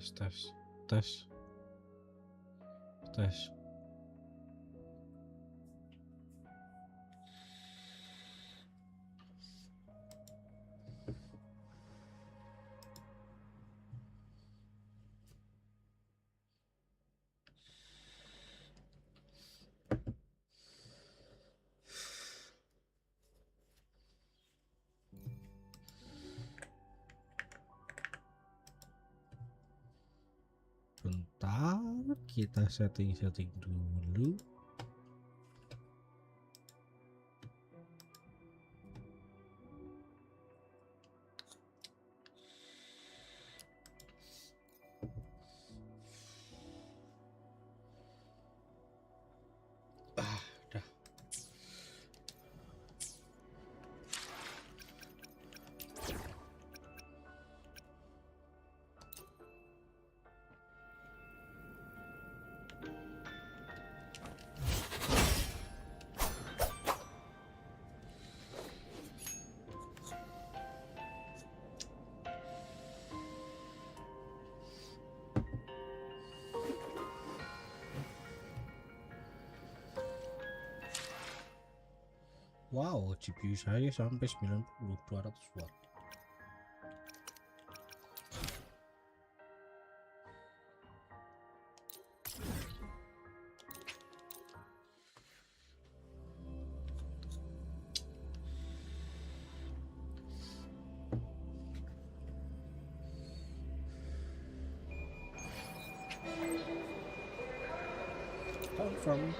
tes. Bentar, kita setting dulu. Udah. Wow, GPU saya sampai 200 watt. Confirm.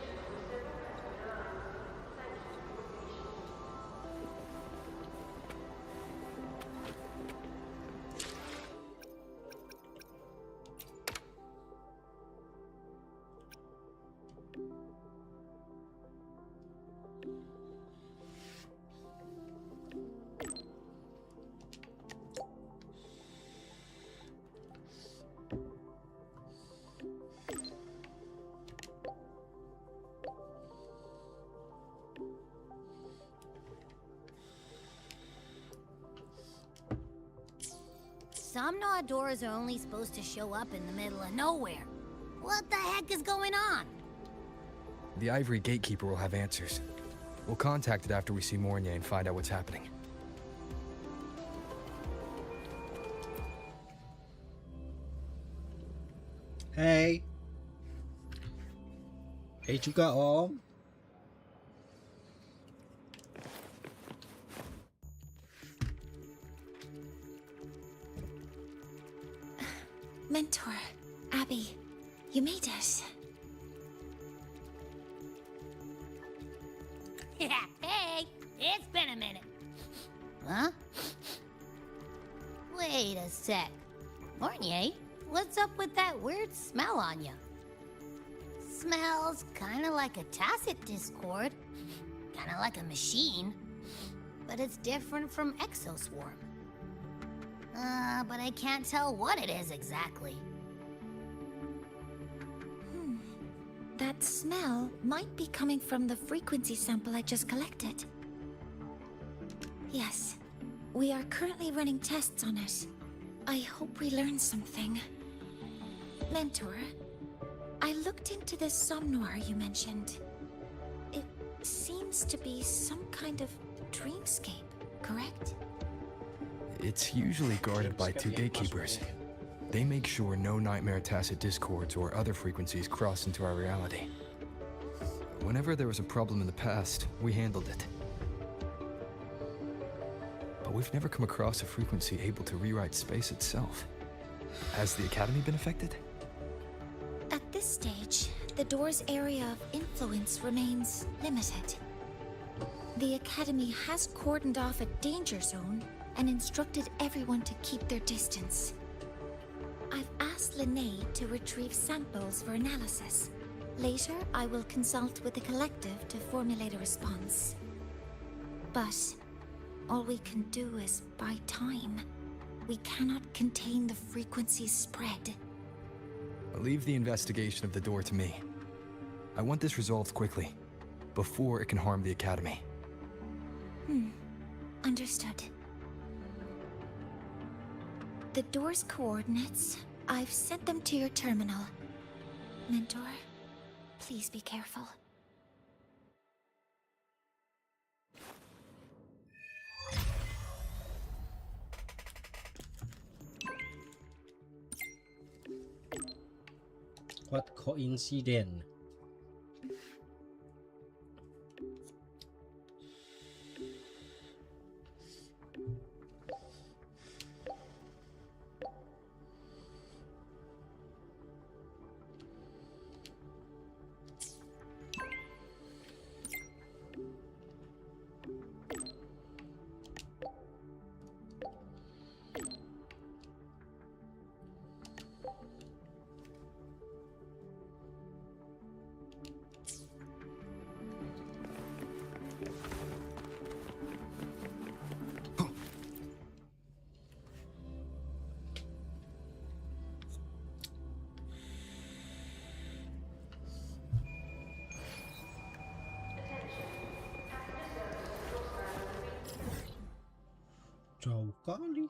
Some gnawed doors are only supposed to show up in the middle of nowhere. What the heck is going on? The Ivory Gatekeeper will have answers. We'll contact it after we see Mornier and find out what's happening. Hey. Hey juga Om. Mentor, Abby, you made it. Yeah, hey, it's been a minute. Huh? Wait a sec. Mornier, what's up with that weird smell on you? Smells kinda like a tacit discord. Kinda like a machine. But it's different from Exoswarm. But I can't tell what it is exactly. That smell might be coming from the frequency sample I just collected. Yes, we are currently running tests on it. I hope we learn something. Mentor, I looked into this somnoir you mentioned. It seems to be some kind of dreamscape, correct? It's usually guarded by two gatekeepers. They make sure no nightmare tacit discords or other frequencies cross into our reality. Whenever there was a problem in the past, we handled it. But we've never come across a frequency able to rewrite space itself. Has the Academy been affected? At this stage, the door's area of influence remains limited. The Academy has cordoned off a danger zone and instructed everyone to keep their distance. I've asked Linnae to retrieve samples for analysis. Later, I will consult with the collective to formulate a response. But all we can do is buy time. We cannot contain the frequency spread. Leave the investigation of the door to me. I want this resolved quickly, before it can harm the Academy. Understood. The door's coordinates I've sent them to your terminal. Mentor, please be careful. What coincidence? Jauh kali.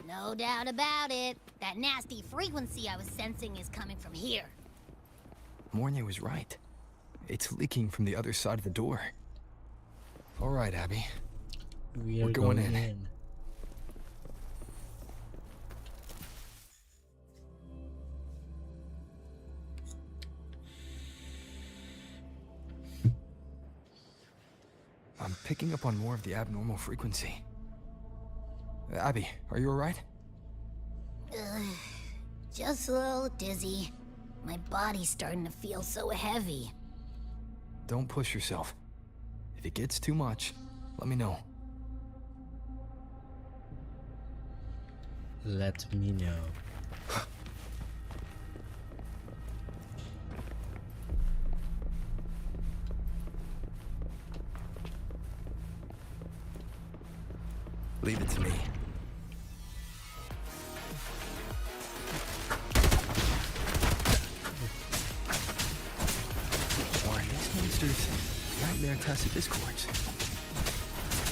No doubt about it. That nasty frequency I was sensing is coming from here. Mornia was right. It's leaking from the other side of the door. All right, Abby. We're going in. I'm picking up on more of the abnormal frequency. Abby, are you alright? Just a little dizzy. My body's starting to feel so heavy. Don't push yourself. If it gets too much, let me know. Let me know. Leave it to me. Why these monsters? Nightmare tacit discords.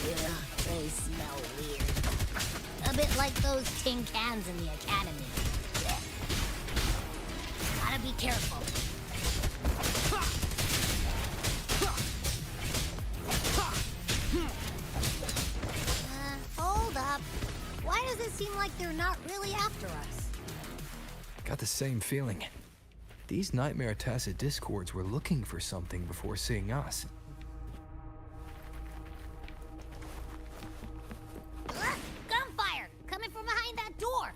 Yeah, they smell weird. A bit like those tin cans in the academy. Yeah. Gotta be careful. Hold up. Why does it seem like they're not really after us? Got the same feeling. These nightmare tacit discords were looking for something before seeing us. Gunfire! Coming from behind that door!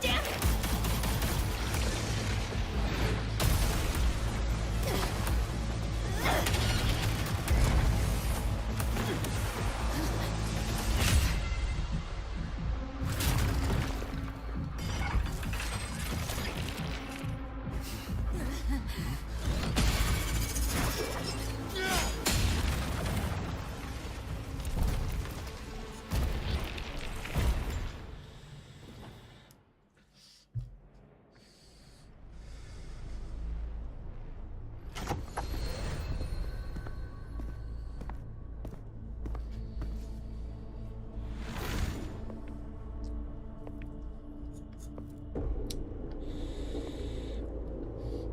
Damn it!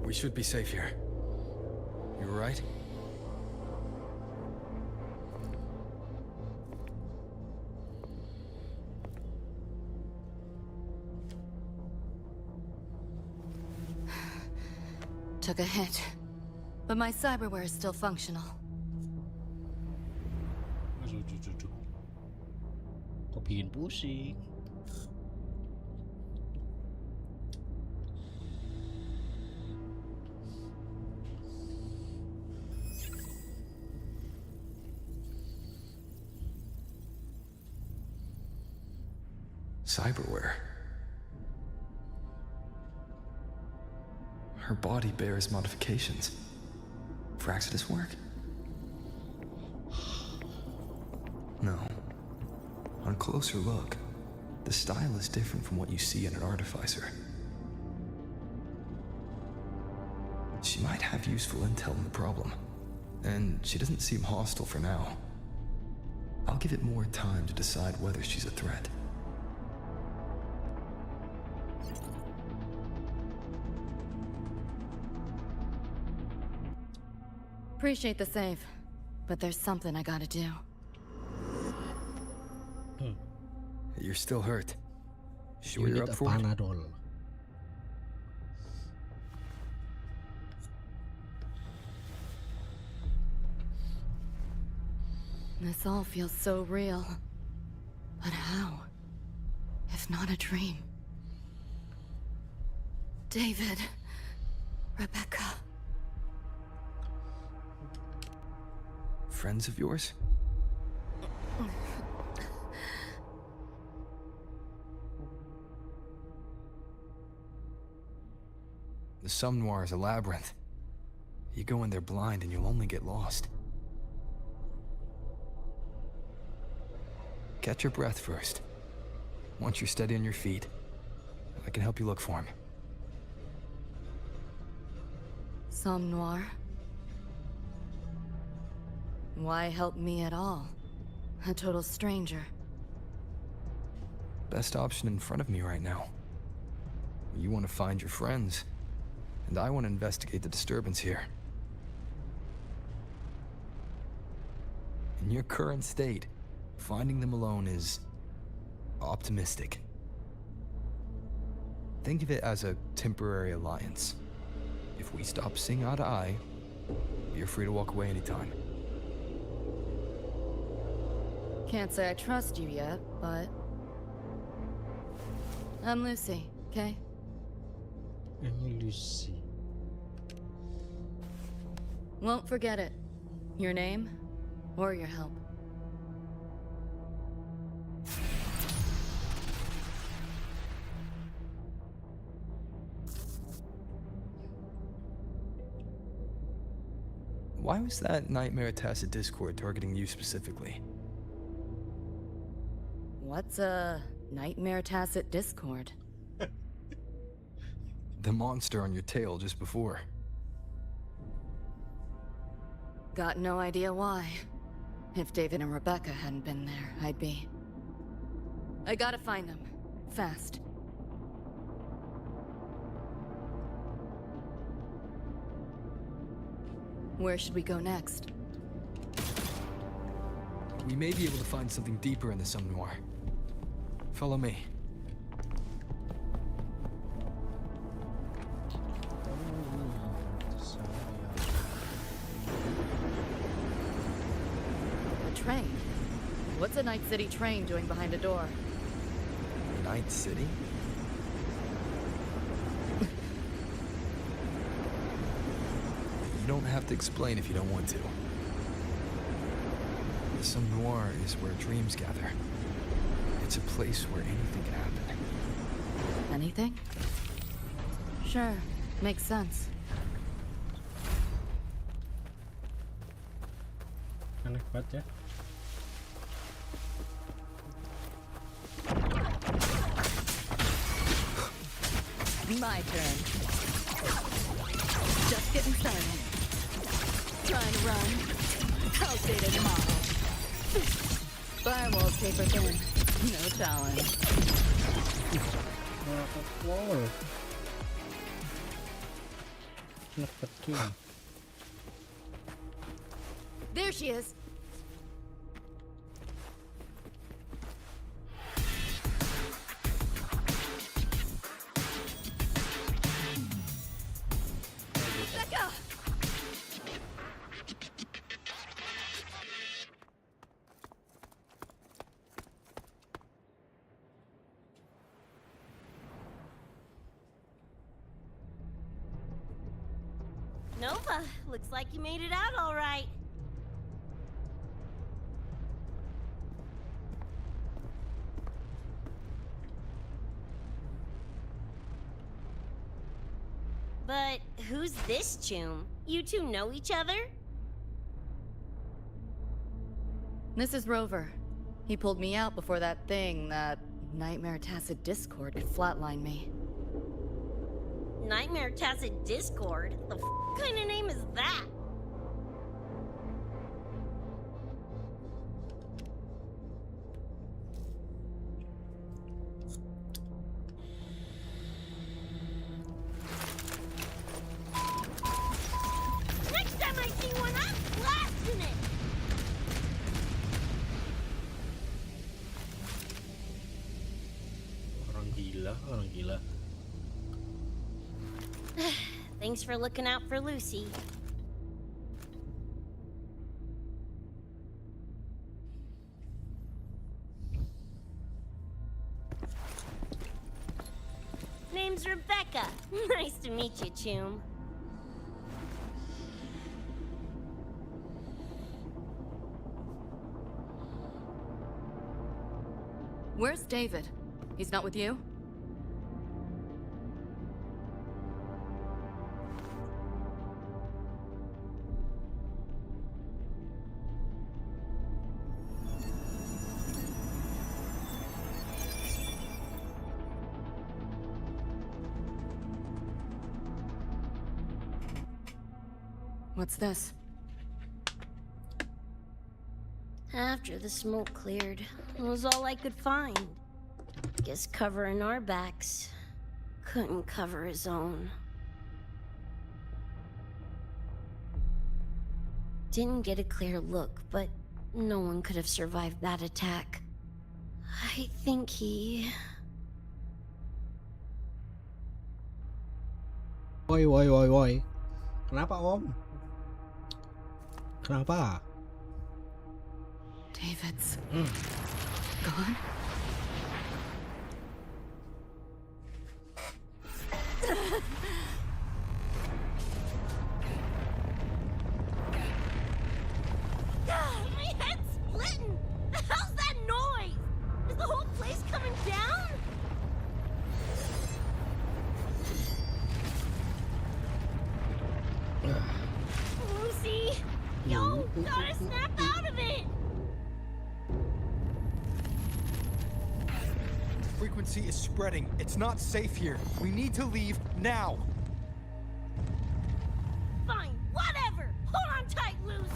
We should be safe here. You alright? Took a hit, but my cyberware is still functional. Aduh. Kok bikin pusing? cyberware. Her body bears modifications. For Exodus work? No. On closer look, the style is different from what you see in an artificer. She might have useful intel on the problem, and she doesn't seem hostile for now. I'll give it more time to decide whether she's a threat. Appreciate the save, but there's something I gotta do. You're still hurt. Sure You you're need up a for it? Panadol. This all feels so real. But how? If not a dream. David. Rebecca. Friends of yours? The Somme Noir is a labyrinth. You go in there blind and you'll only get lost. Catch your breath first. Once you're steady on your feet, I can help you look for him. Somme Noir? Why help me at all? A total stranger. Best option in front of me right now. You want to find your friends, and I want to investigate the disturbance here. In your current state, finding them alone is optimistic. Think of it as a temporary alliance. If we stop seeing eye to eye, you're free to walk away anytime. Can't say I trust you yet, but... I'm Lucy, okay? I'm Lucy. Won't forget it. Your name, or your help. Why was that Nightmare Tacit Discord targeting you specifically? What's a Nightmare Tacit Discord? The monster on your tail just before. Got no idea why. If David and Rebecca hadn't been there, I'd be... I gotta find them. Fast. Where should we go next? We may be able to find something deeper in the Somme Noir. Follow me. A train? What's a Night City train doing behind a door? Night City? You don't have to explain if you don't want to. The Somme Noir is where dreams gather. It's a place where anything can happen. Anything? Sure, makes sense. Aneh banget ya. My turn. Just getting started. Trying to run. Outdated model. Firewall paper thin. No challenge. Wow. Anak kecil. There she is. Becca! Nova, looks like you made it out all right. But who's this chum? You two know each other? This is Rover. He pulled me out before that thing, that Nightmare Tacit Discord could flatline me. Nightmare Tacit Discord? The kind of name is that? Next time I see one, I'm blasting it! Orang gila, orang gila. Thanks for looking out for Lucy. Name's Rebecca. Nice to meet you, chum. Where's David? He's not with you? What's this? After the smoke cleared, it was all I could find. Guess covering our backs couldn't cover his own. Didn't get a clear look, but no one could have survived that attack. I think he... Woi, woi, woi, woi. Kenapa, Om? Kenapa? David's gone? My head's splitting! The hell's that noise? Is the whole place coming down? Lucy! Yo, gotta snap out of it! Frequency is spreading. It's not safe here. We need to leave now. Fine, whatever! Hold on tight, Luce!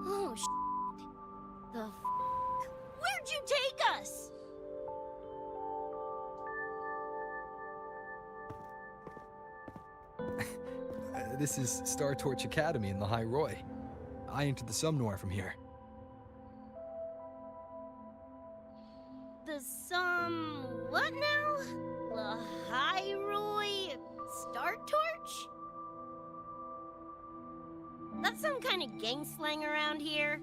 Oh, the f***? Where'd you take us? This is Star Torch Academy in the High Roy. I entered the Somnoir from here. The what now? The Hyrule Star Torch? That's some kind of gang slang around here.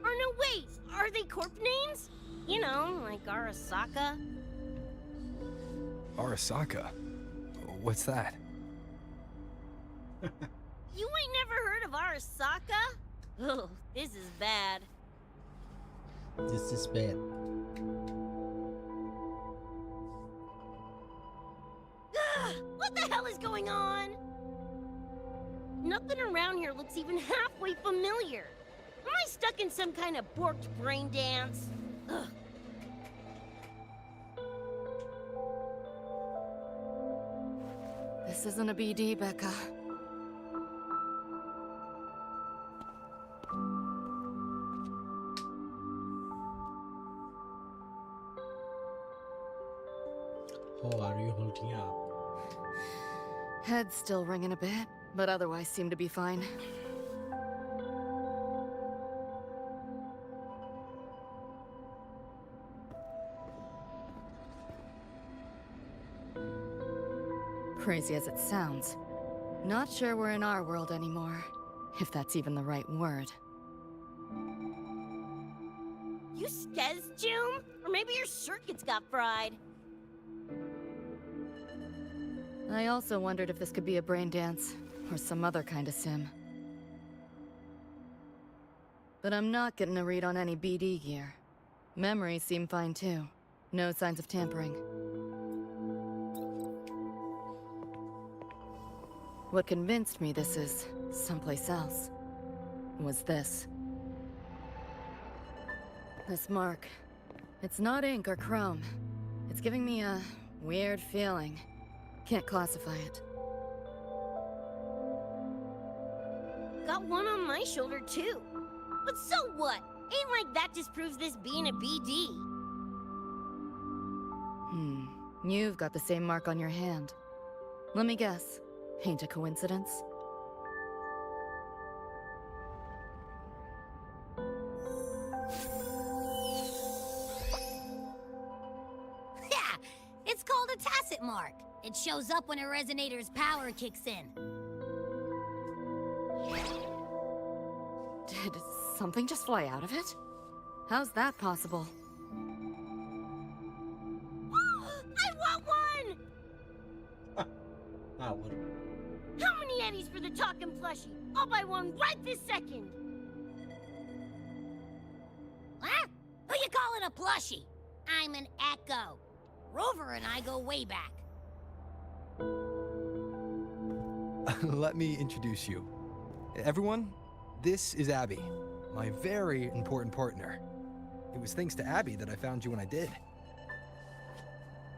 Or no, wait, are they corp names? You know, like Arasaka. Arasaka? What's that? You ain't never heard of Arasaka? Oh, this is bad. This is bad. What the hell is going on? Nothing around here looks even halfway familiar. Am I stuck in some kind of borked brain dance? Ugh. This isn't a BD, Becca. How are you holding up? Head's still ringing a bit, but otherwise seem to be fine. Crazy as it sounds, not sure we're in our world anymore, if that's even the right word. You skez, June? Or maybe your circuits got fried. I also wondered if this could be a brain dance, or some other kind of sim. But I'm not getting a read on any BD gear. Memories seem fine too. No signs of tampering. What convinced me this is someplace else was this. This mark. It's not ink or chrome. It's giving me a weird feeling. Can't classify it. Got one on my shoulder, too. But so what? Ain't like that disproves this being a BD. You've got the same mark on your hand. Let me guess. Ain't a coincidence? Yeah, it's called a tacit mark. It shows up when a resonator's power kicks in. Did something just fly out of it? How's that possible? I want one! Ah, what? How many eddies for the talking plushie? I'll buy one right this second. Huh? Who you calling a plushie? I'm an Echo. Rover and I go way back. Let me introduce you. Everyone, this is Abby, my very important partner. It was thanks to Abby that I found you when I did.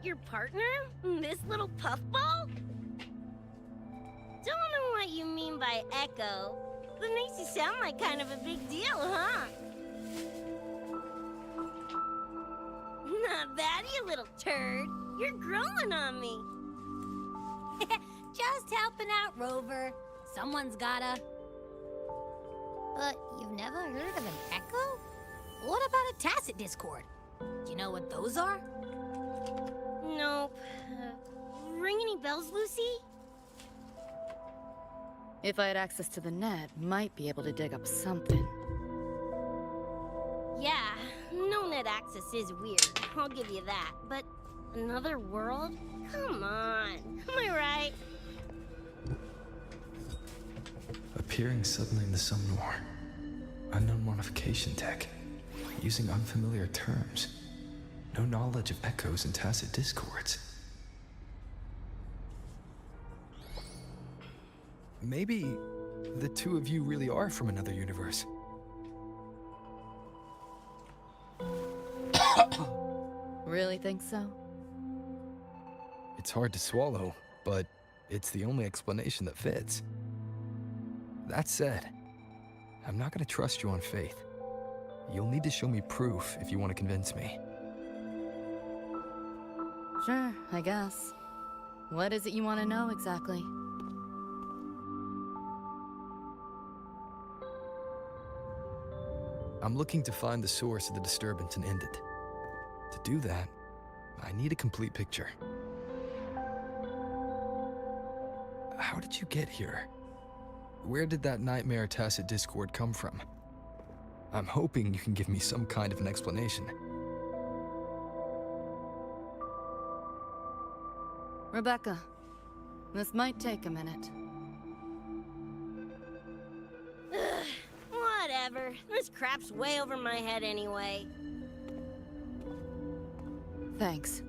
Your partner? This little puffball? Don't know what you mean by Echo. That makes you sound like kind of a big deal, huh? Not bad, you little turd. You're growing on me. Just helping out Rover. Someone's gotta. But you've never heard of an Echo? What about a tacit discord? Do you know what those are? Nope. Ring any bells, Lucy? If I had access to the net, might be able to dig up something. Yeah, no net access is weird. I'll give you that. But another world? Come on. Am I right? Appearing suddenly in the Sumnor. Unknown modification tech. Using unfamiliar terms. No knowledge of echoes and tacit discords. Maybe the two of you really are from another universe. Really think so? It's hard to swallow, but it's the only explanation that fits. That said, I'm not gonna trust you on faith. You'll need to show me proof if you want to convince me. Sure, I guess. What is it you want to know exactly? I'm looking to find the source of the disturbance and end it. To do that, I need a complete picture. How did you get here? Where did that nightmare tacit discord come from? I'm hoping you can give me some kind of an explanation. Rebecca, this might take a minute. Whatever. This crap's way over my head anyway. Thanks.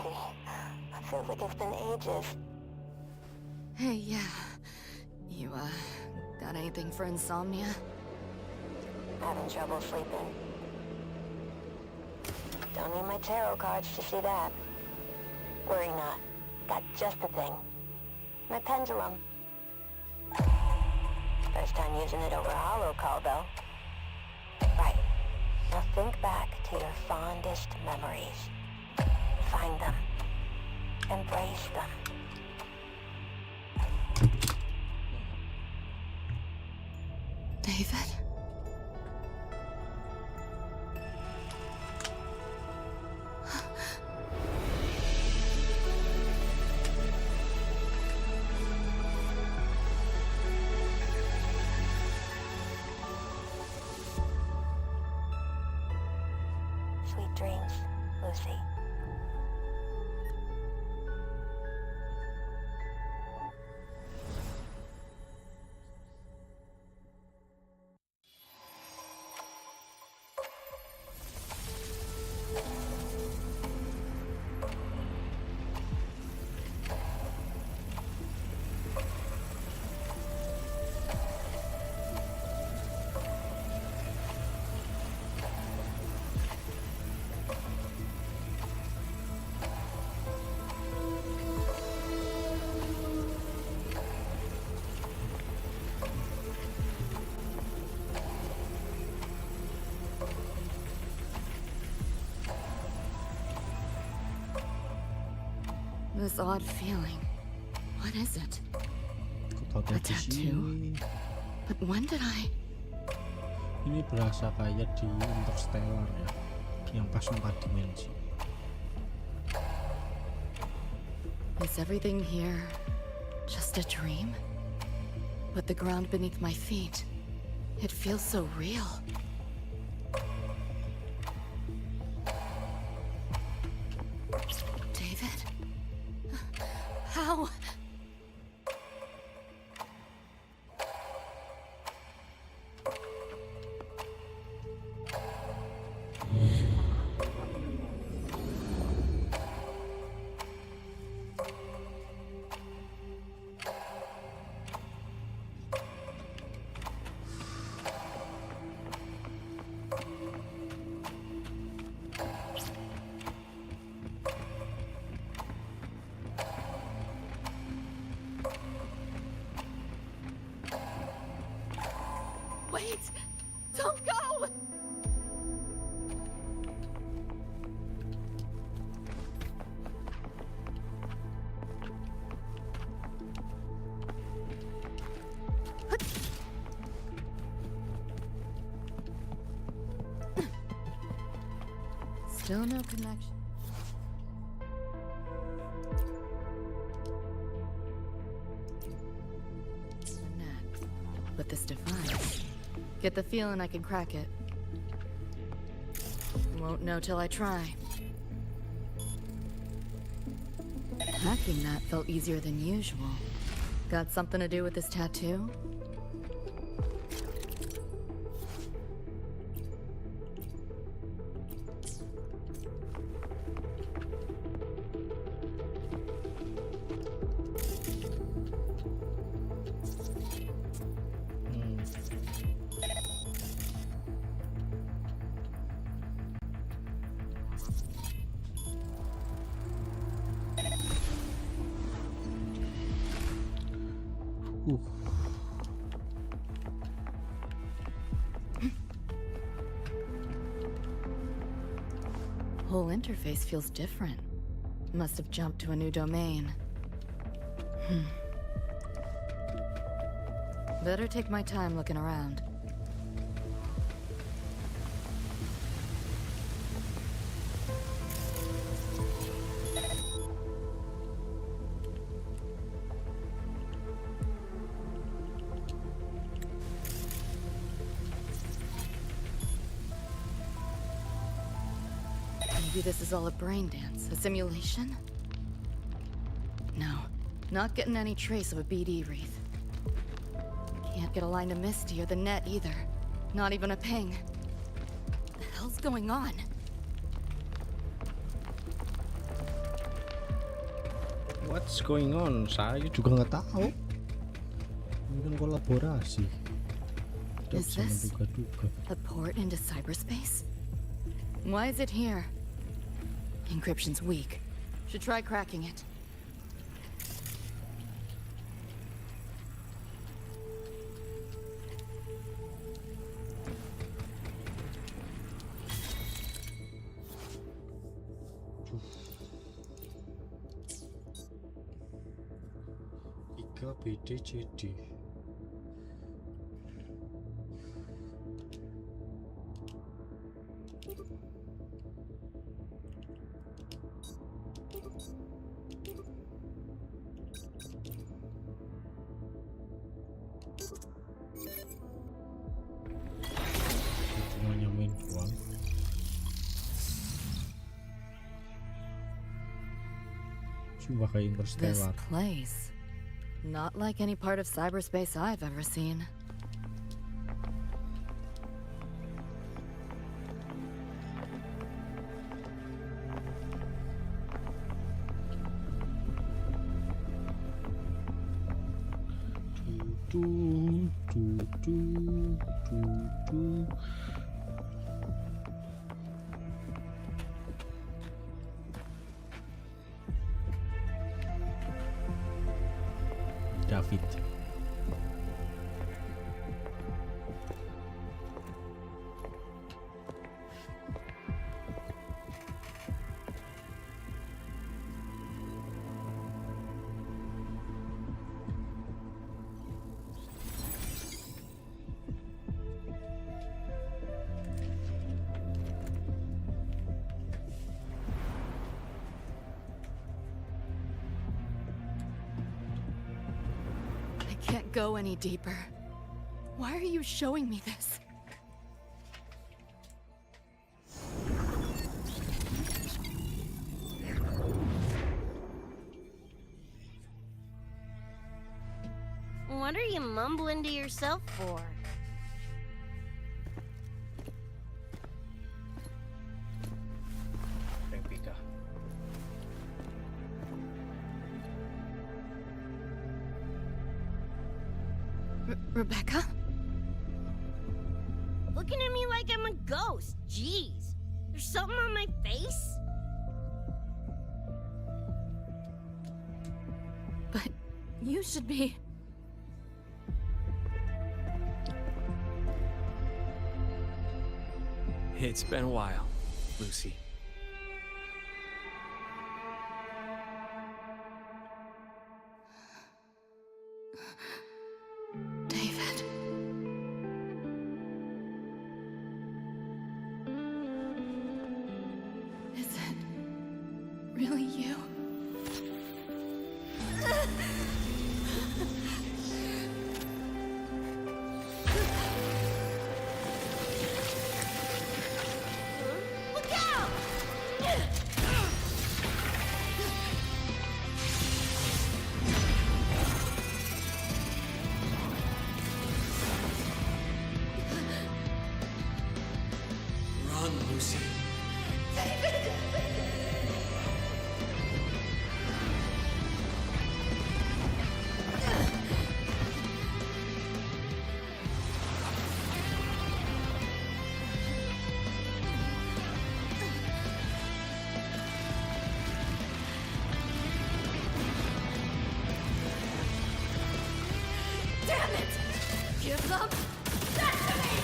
Lucy. Feels like it's been ages. Hey, yeah. You, got anything for insomnia? Having trouble sleeping. Don't need my tarot cards to see that. Worry not. Got just the thing. My pendulum. First time using it over a hollow call, though. Right. Now think back to your fondest memories. Find them. Embrace them. David? Sweet dreams, Lucy. This odd feeling. What is it? Kok A ada di sini? tattoo? But when did I... Ini berasa kayak di Interstellar ya, yang pas 4 dimensi. Is everything here just a dream? But the ground beneath my feet, it feels so real. David? How? Wait! Don't go! Still no connection. But this device, get the feeling I can crack it. Won't know till I try. Hacking that felt easier than usual. Got something to do with this tattoo? Whole interface feels different. Must have jumped to a new domain. Better take my time looking around. Maybe this is all a brain dance, a simulation? No, not getting any trace of a BD wreath. Can't get a line to Misty or the net either. Not even a ping. What the hell's going on? What's going on? Saya juga nggak tahu. Ini kan kolaborasi. Tidak Is bisa this menduga-duga. a port into cyberspace? Why is it here? Encryption's weak. Should try cracking it. BDCD. Cuma nyamain doang. Sumpah kayak This Interstellar. place. Not like any part of cyberspace I've ever seen. David. Can't go any deeper. Why are you showing me this? What are you mumbling to yourself for? Rebecca? Looking at me like I'm a ghost. Jeez. There's something on my face? But you should be... It's been a while, Lucy. David. Is it really you? Look out! Run, Lucy. Damn it! Give up! Sesame!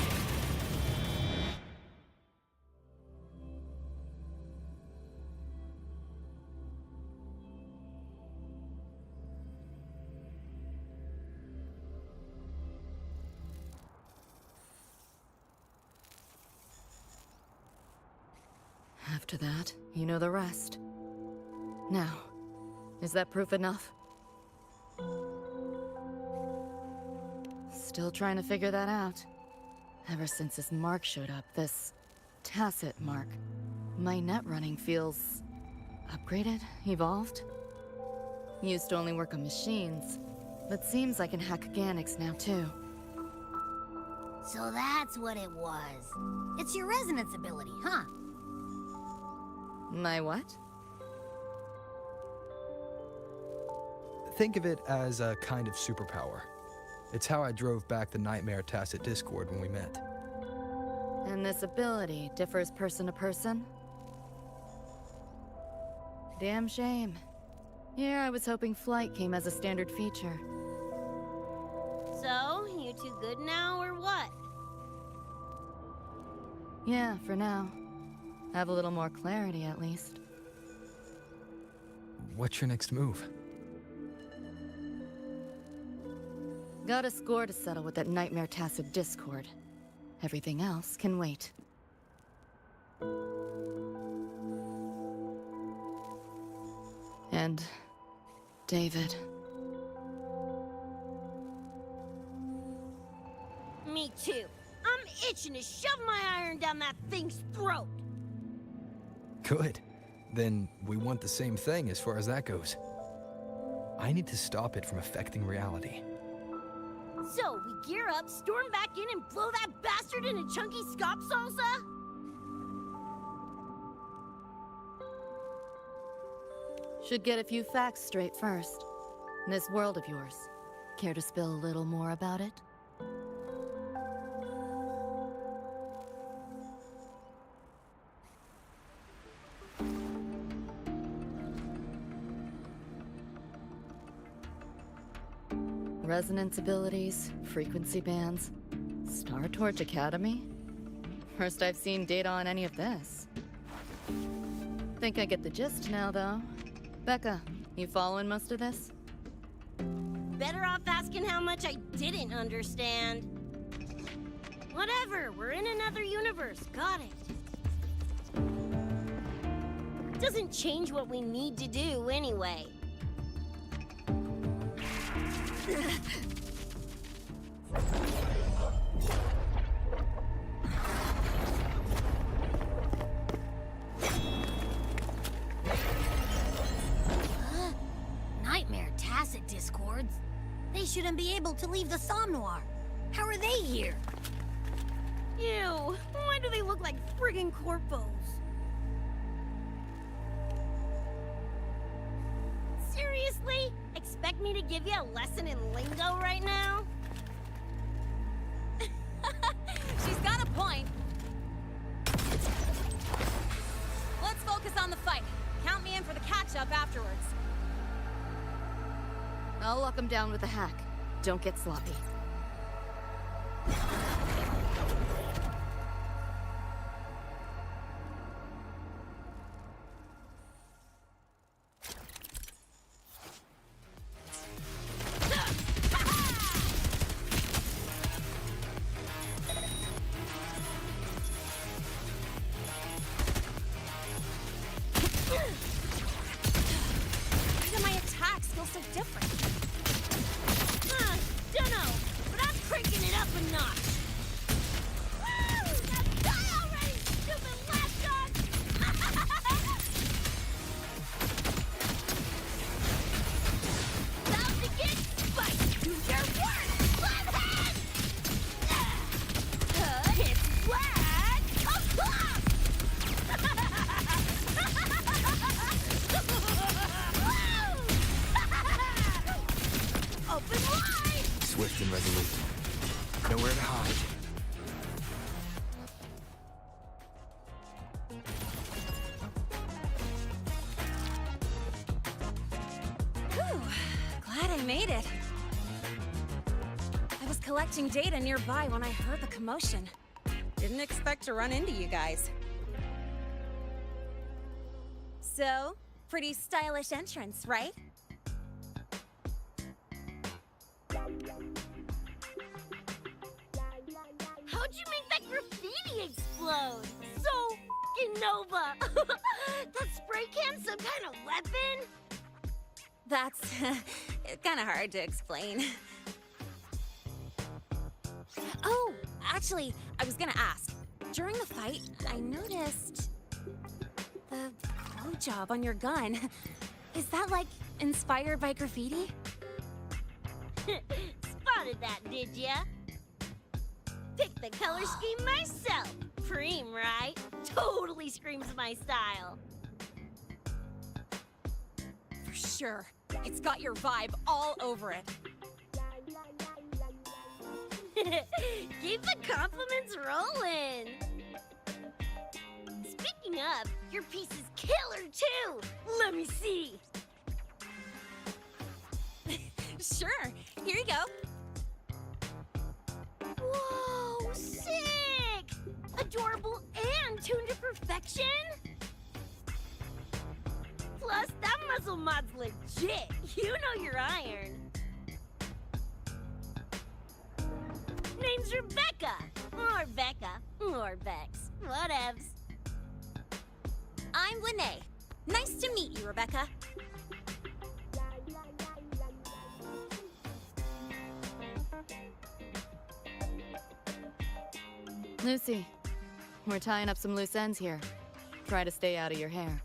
After that, you know the rest. Now, is that proof enough? Still trying to figure that out. Ever since this mark showed up, this tacit mark, my net running feels upgraded, evolved. Used to only work on machines, but seems I can hack organics now too. So that's what it was. It's your resonance ability, huh? My what? Think of it as a kind of superpower. It's how I drove back the Nightmare Tacit Discord when we met. And this ability differs person to person? Damn shame. Here I was hoping flight came as a standard feature. So, you two good now, or what? Yeah, for now. Have a little more clarity, at least. What's your next move? Got a score to settle with that Nightmare Tacit Discord. Everything else can wait. And David. Me too. I'm itching to shove my iron down that thing's throat. Good. Then we want the same thing as far as that goes. I need to stop it from affecting reality. So, we gear up, storm back in, and blow that bastard into chunky scop salsa? Should get a few facts straight first. This world of yours. Care to spill a little more about it? Resonance abilities, frequency bands, Star Torch Academy? First I've seen data on any of this. Think I get the gist now, though. Becca, you following most of this? Better off asking how much I didn't understand. Whatever, we're in another universe, got it. Doesn't change what we need to do anyway. Nightmare Tacit Discords? They shouldn't be able to leave the Somnoir. How are they here? Ew, why do they look like friggin' corpos? Seriously? Expect me to give you a lesson in lingo right now? She's got a point. Let's focus on the fight. Count me in for the catch-up afterwards. I'll lock him down with a hack. Don't get sloppy. Why do my attacks feel so different? Dunno, but I'm cranking it up a notch. Woo! Now die already, stupid lapdog! About to get spiked. Do your work, Bloodhead! It's whack! Open wide! Swift and resolute. Nowhere to hide. Whew, glad I made it. I was collecting data nearby when I heard the commotion. Didn't expect to run into you guys. So, pretty stylish entrance, right? How'd you make that graffiti explode? So f***ing Nova! That spray can some kind of weapon? That's kind of hard to explain. Oh, actually, I was gonna ask. During the fight, I noticed the blowjob on your gun. Is that, like, inspired by graffiti? Spotted that, did ya? Picked the color scheme myself. Preem, right? Totally screams my style. For sure. It's got your vibe all over it. Keep the compliments rolling. Speaking of, your piece is killer too. Let me see. Sure, here you go. Whoa, sick! Adorable and tuned to perfection? Plus, that muzzle mod's legit. You know your iron. Name's Rebecca. Or Becca. Or Bex. Whatevs. I'm Lene. Nice to meet you, Rebecca. Lucy, we're tying up some loose ends here. Try to stay out of your hair.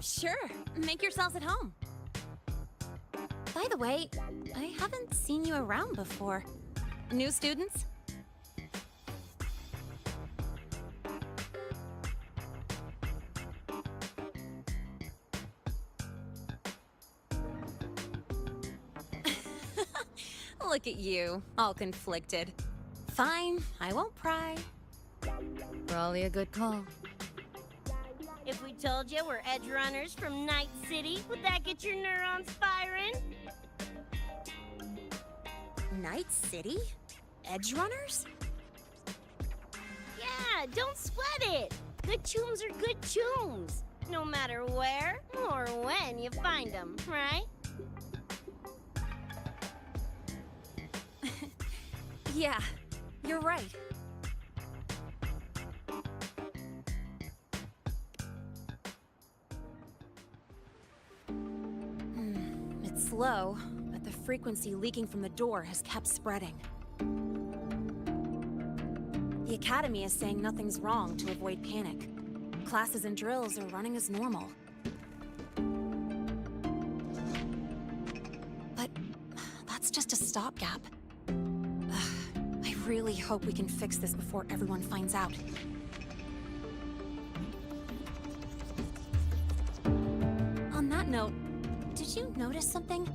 Sure, make yourselves at home. By the way, I haven't seen you around before. New students? Look at you, all conflicted. Fine, I won't pry. Probably a good call. If we told you we're edge runners from Night City, would that get your neurons firing? Night City? Edge runners? Yeah, don't sweat it. Good tunes are good tunes. No matter where or when you find them, right? Yeah, you're right. It's slow, but the frequency leaking from the door has kept spreading. The Academy is saying nothing's wrong to avoid panic. Classes and drills are running as normal. But that's just a stopgap. I really hope we can fix this before everyone finds out. On that note, did you notice something?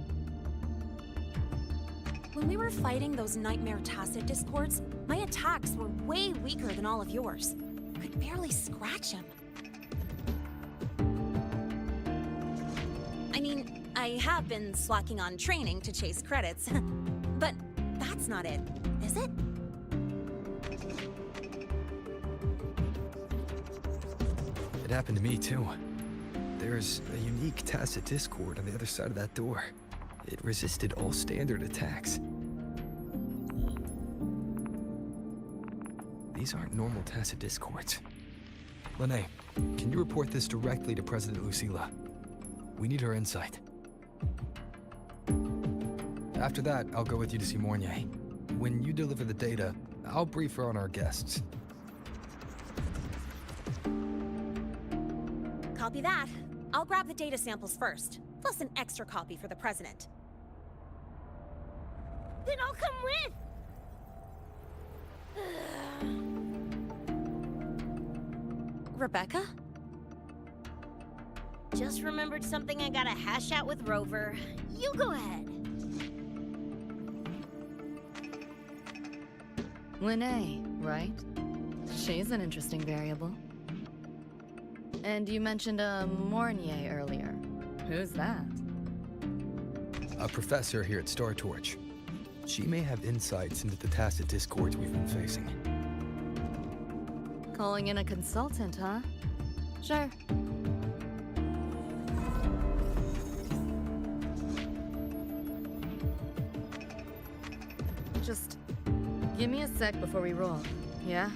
When we were fighting those nightmare tacit discords, my attacks were way weaker than all of yours. Could barely scratch him. I mean, I have been slacking on training to chase credits, but that's not it, is it? It happened to me too. There's a unique tacit discord on the other side of that door. It resisted all standard attacks. These aren't normal tacit discords. Lene, can you report this directly to President Lucilla? We need her insight. After that, I'll go with you to see Mornier. When you deliver the data, I'll brief her on our guests. Copy that. I'll grab the data samples first, plus an extra copy for the president. Then I'll come with! Rebecca? Just remembered something I gotta hash out with Rover. You go ahead. Lene, right? She's an interesting variable. And you mentioned a Mornier earlier. Who's that? A professor here at StarTorch. She may have insights into the tacit discords we've been facing. Calling in a consultant, huh? Sure. Just give me a sec before we roll, yeah?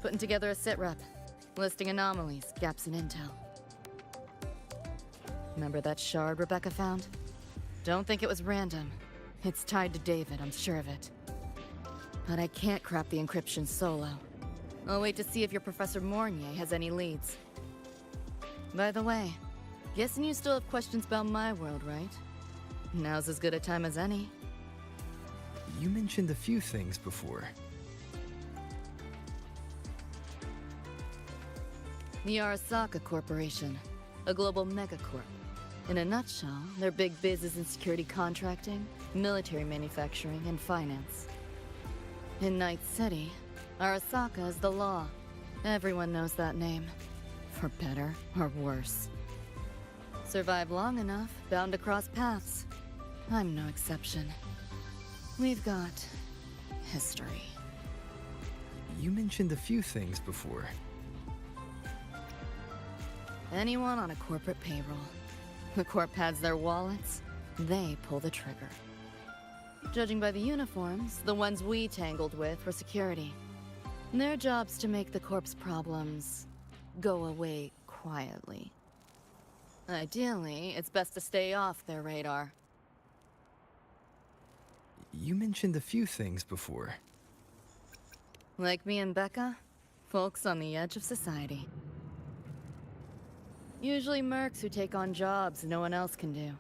Putting together a sitrep, listing anomalies, gaps in intel. Remember that shard Rebecca found? Don't think it was random. It's tied to David, I'm sure of it. But I can't crack the encryption solo. I'll wait to see if your Professor Mornier has any leads. By the way, guessing you still have questions about my world, right? Now's as good a time as any. You mentioned a few things before. The Arasaka Corporation, a global megacorp. In a nutshell, their big biz is in security contracting, military manufacturing, and finance. In Night City, Arasaka is the law. Everyone knows that name. For better or worse. Survive long enough, bound to cross paths. I'm no exception. We've got history. You mentioned a few things before. Anyone on a corporate payroll. The corp pads their wallets, they pull the trigger. Judging by the uniforms, the ones we tangled with were security. Their job's to make the corp's problems go away quietly. Ideally, it's best to stay off their radar. You mentioned a few things before. Like me and Becca, folks on the edge of society. Usually mercs who take on jobs no one else can do.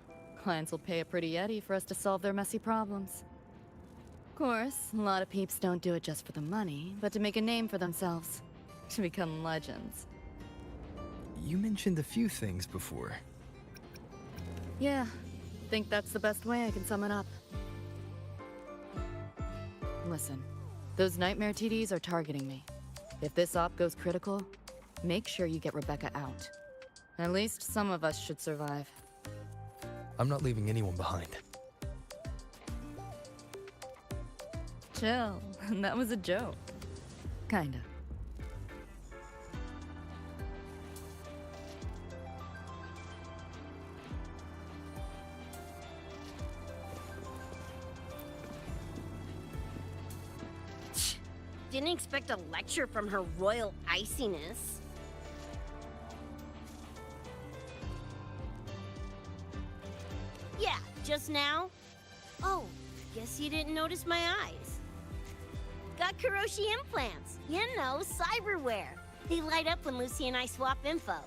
Clients will pay a pretty eddy for us to solve their messy problems. Of course, a lot of peeps don't do it just for the money, but to make a name for themselves. To become legends. You mentioned a few things before. Yeah, think that's the best way I can sum it up. Listen, those nightmare TDs are targeting me. If this op goes critical, make sure you get Rebecca out. At least some of us should survive. I'm not leaving anyone behind. Chill, that was a joke. Kinda. Didn't expect a lecture from her royal iciness. Yeah, just now? Oh, guess you didn't notice my eyes. Got Kuroshi implants. You know, cyberware. They light up when Lucy and I swap info.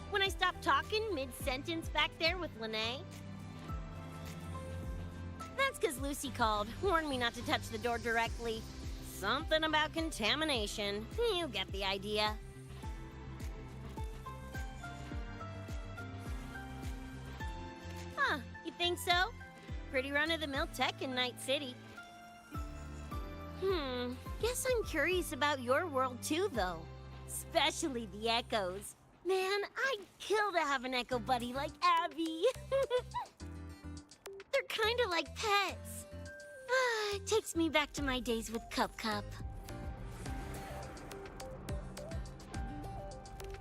When I stop talking mid-sentence back there with Lene. That's because Lucy called, warned me not to touch the door directly. Something about contamination. You get the idea. Huh, you think so? Pretty run-of-the-mill tech in Night City. Guess I'm curious about your world too, though. Especially the Echoes. Man, I'd kill to have an Echo buddy like Abby. They're kinda like pets. It takes me back to my days with Cup.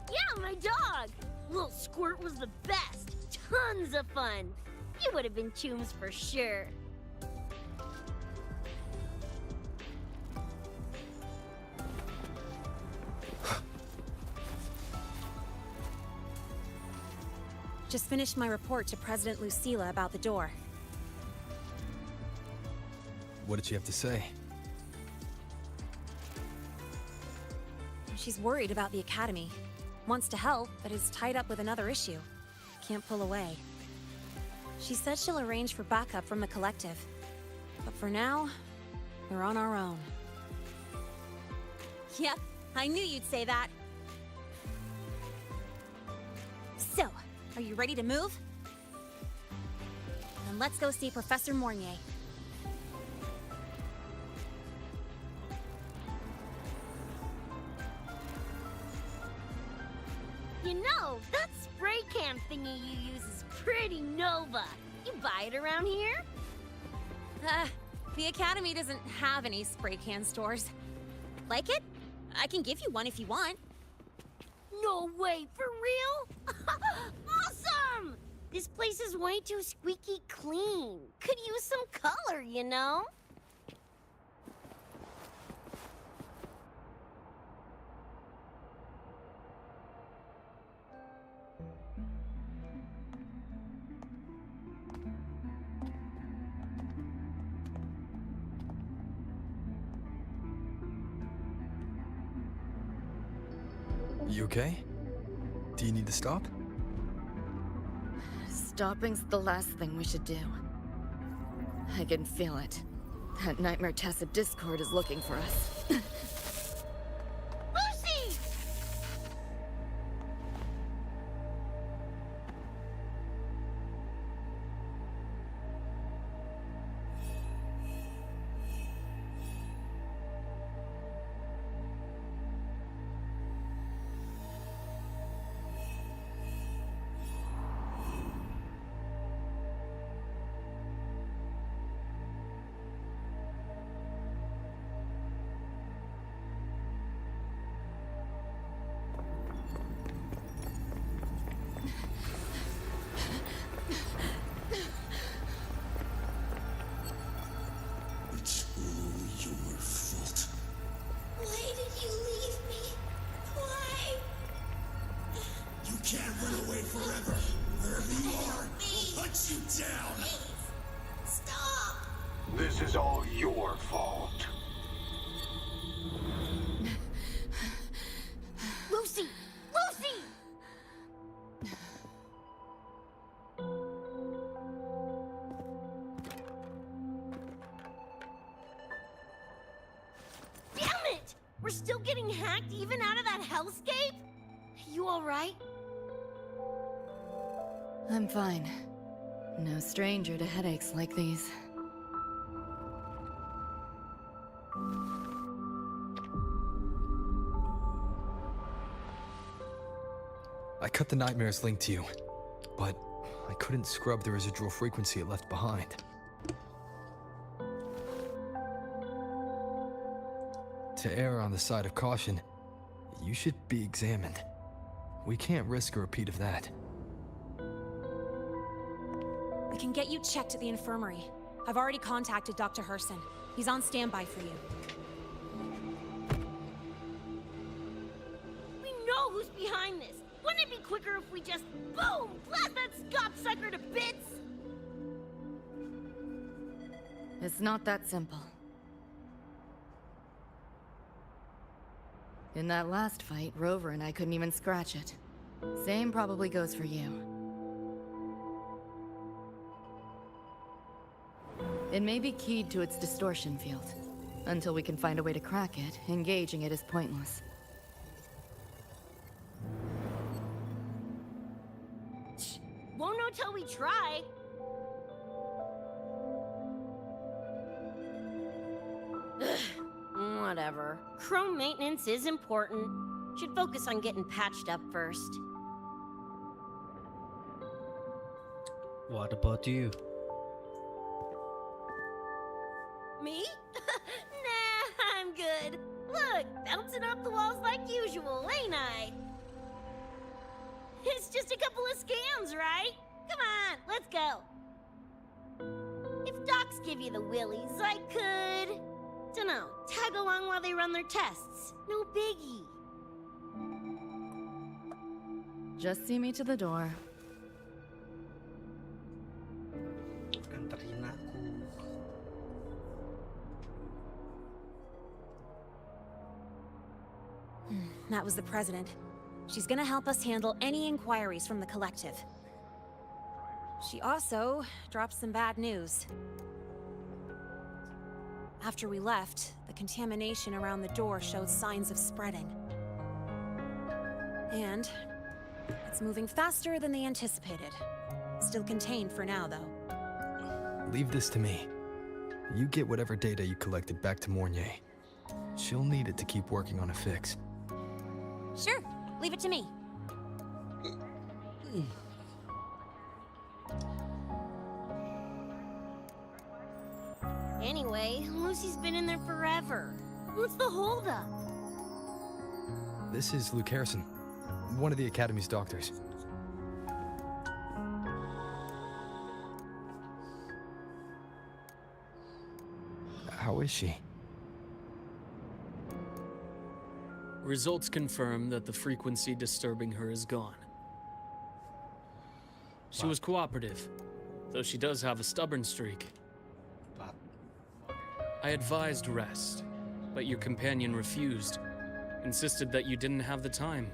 Yeah, my dog! Little Squirt was the best. Tons of fun. You would have been chooms for sure. Just finished my report to President Lucilla about the door. What did she have to say? She's worried about the Academy. Wants to help, but is tied up with another issue. Can't pull away. She said she'll arrange for backup from the collective. But for now, we're on our own. Yep, I knew you'd say that. So, are you ready to move? Then let's go see Professor Mornier. You know, that spray can thingy you use is pretty Nova. You buy it around here? The Academy doesn't have any spray can stores. Like it? I can give you one if you want. No way, for real? Awesome! This place is way too squeaky clean. Could use some color, you know? You okay? Do you need to stop? Stopping's the last thing we should do. I can feel it. That Nightmare Tacit Discord is looking for us. Lucy! It's all your fault. Why did you leave me? Why? You can't run away forever. Wherever you are, we'll hunt you down. Please, stop! This is all your fault. Lucy! Lucy! Damn it! We're still getting hacked even out of that hellscape? You alright? I'm fine. No stranger to headaches like these. I cut the Nightmare's link to you, but I couldn't scrub the residual frequency it left behind. To err on the side of caution, you should be examined. We can't risk a repeat of that. We can get you checked at the infirmary. I've already contacted Dr. Herson. He's on standby for you. We know who's behind this! Wouldn't it be quicker if we just, boom, blast that gobsucker to bits? It's not that simple. In that last fight, Rover and I couldn't even scratch it. Same probably goes for you. It may be keyed to its distortion field. Until we can find a way to crack it, engaging it is pointless. Won't know till we try. Whatever. Chrome maintenance is important. Should focus on getting patched up first. What about you? Me? Nah, I'm good. Look, bouncing off the walls like usual, ain't I? It's just a couple of scans, right? Come on, let's go. If docs give you the willies, I could... dunno, tag along while they run their tests. No biggie. Just see me to the door. Anterin aku. That was the president. She's gonna help us handle any inquiries from the collective. She also dropped some bad news. After we left, the contamination around the door showed signs of spreading. And it's moving faster than they anticipated. Still contained for now, though. Leave this to me. You get whatever data you collected back to Mornier. She'll need it to keep working on a fix. Sure, leave it to me. Anyway, Lucy's been in there forever. What's the holdup? This is Luke Harrison. one of the Academy's doctors. How is she? Results confirm that the frequency disturbing her is gone. She was cooperative, though she does have a stubborn streak. I advised rest, but your companion refused, insisted that you didn't have the time.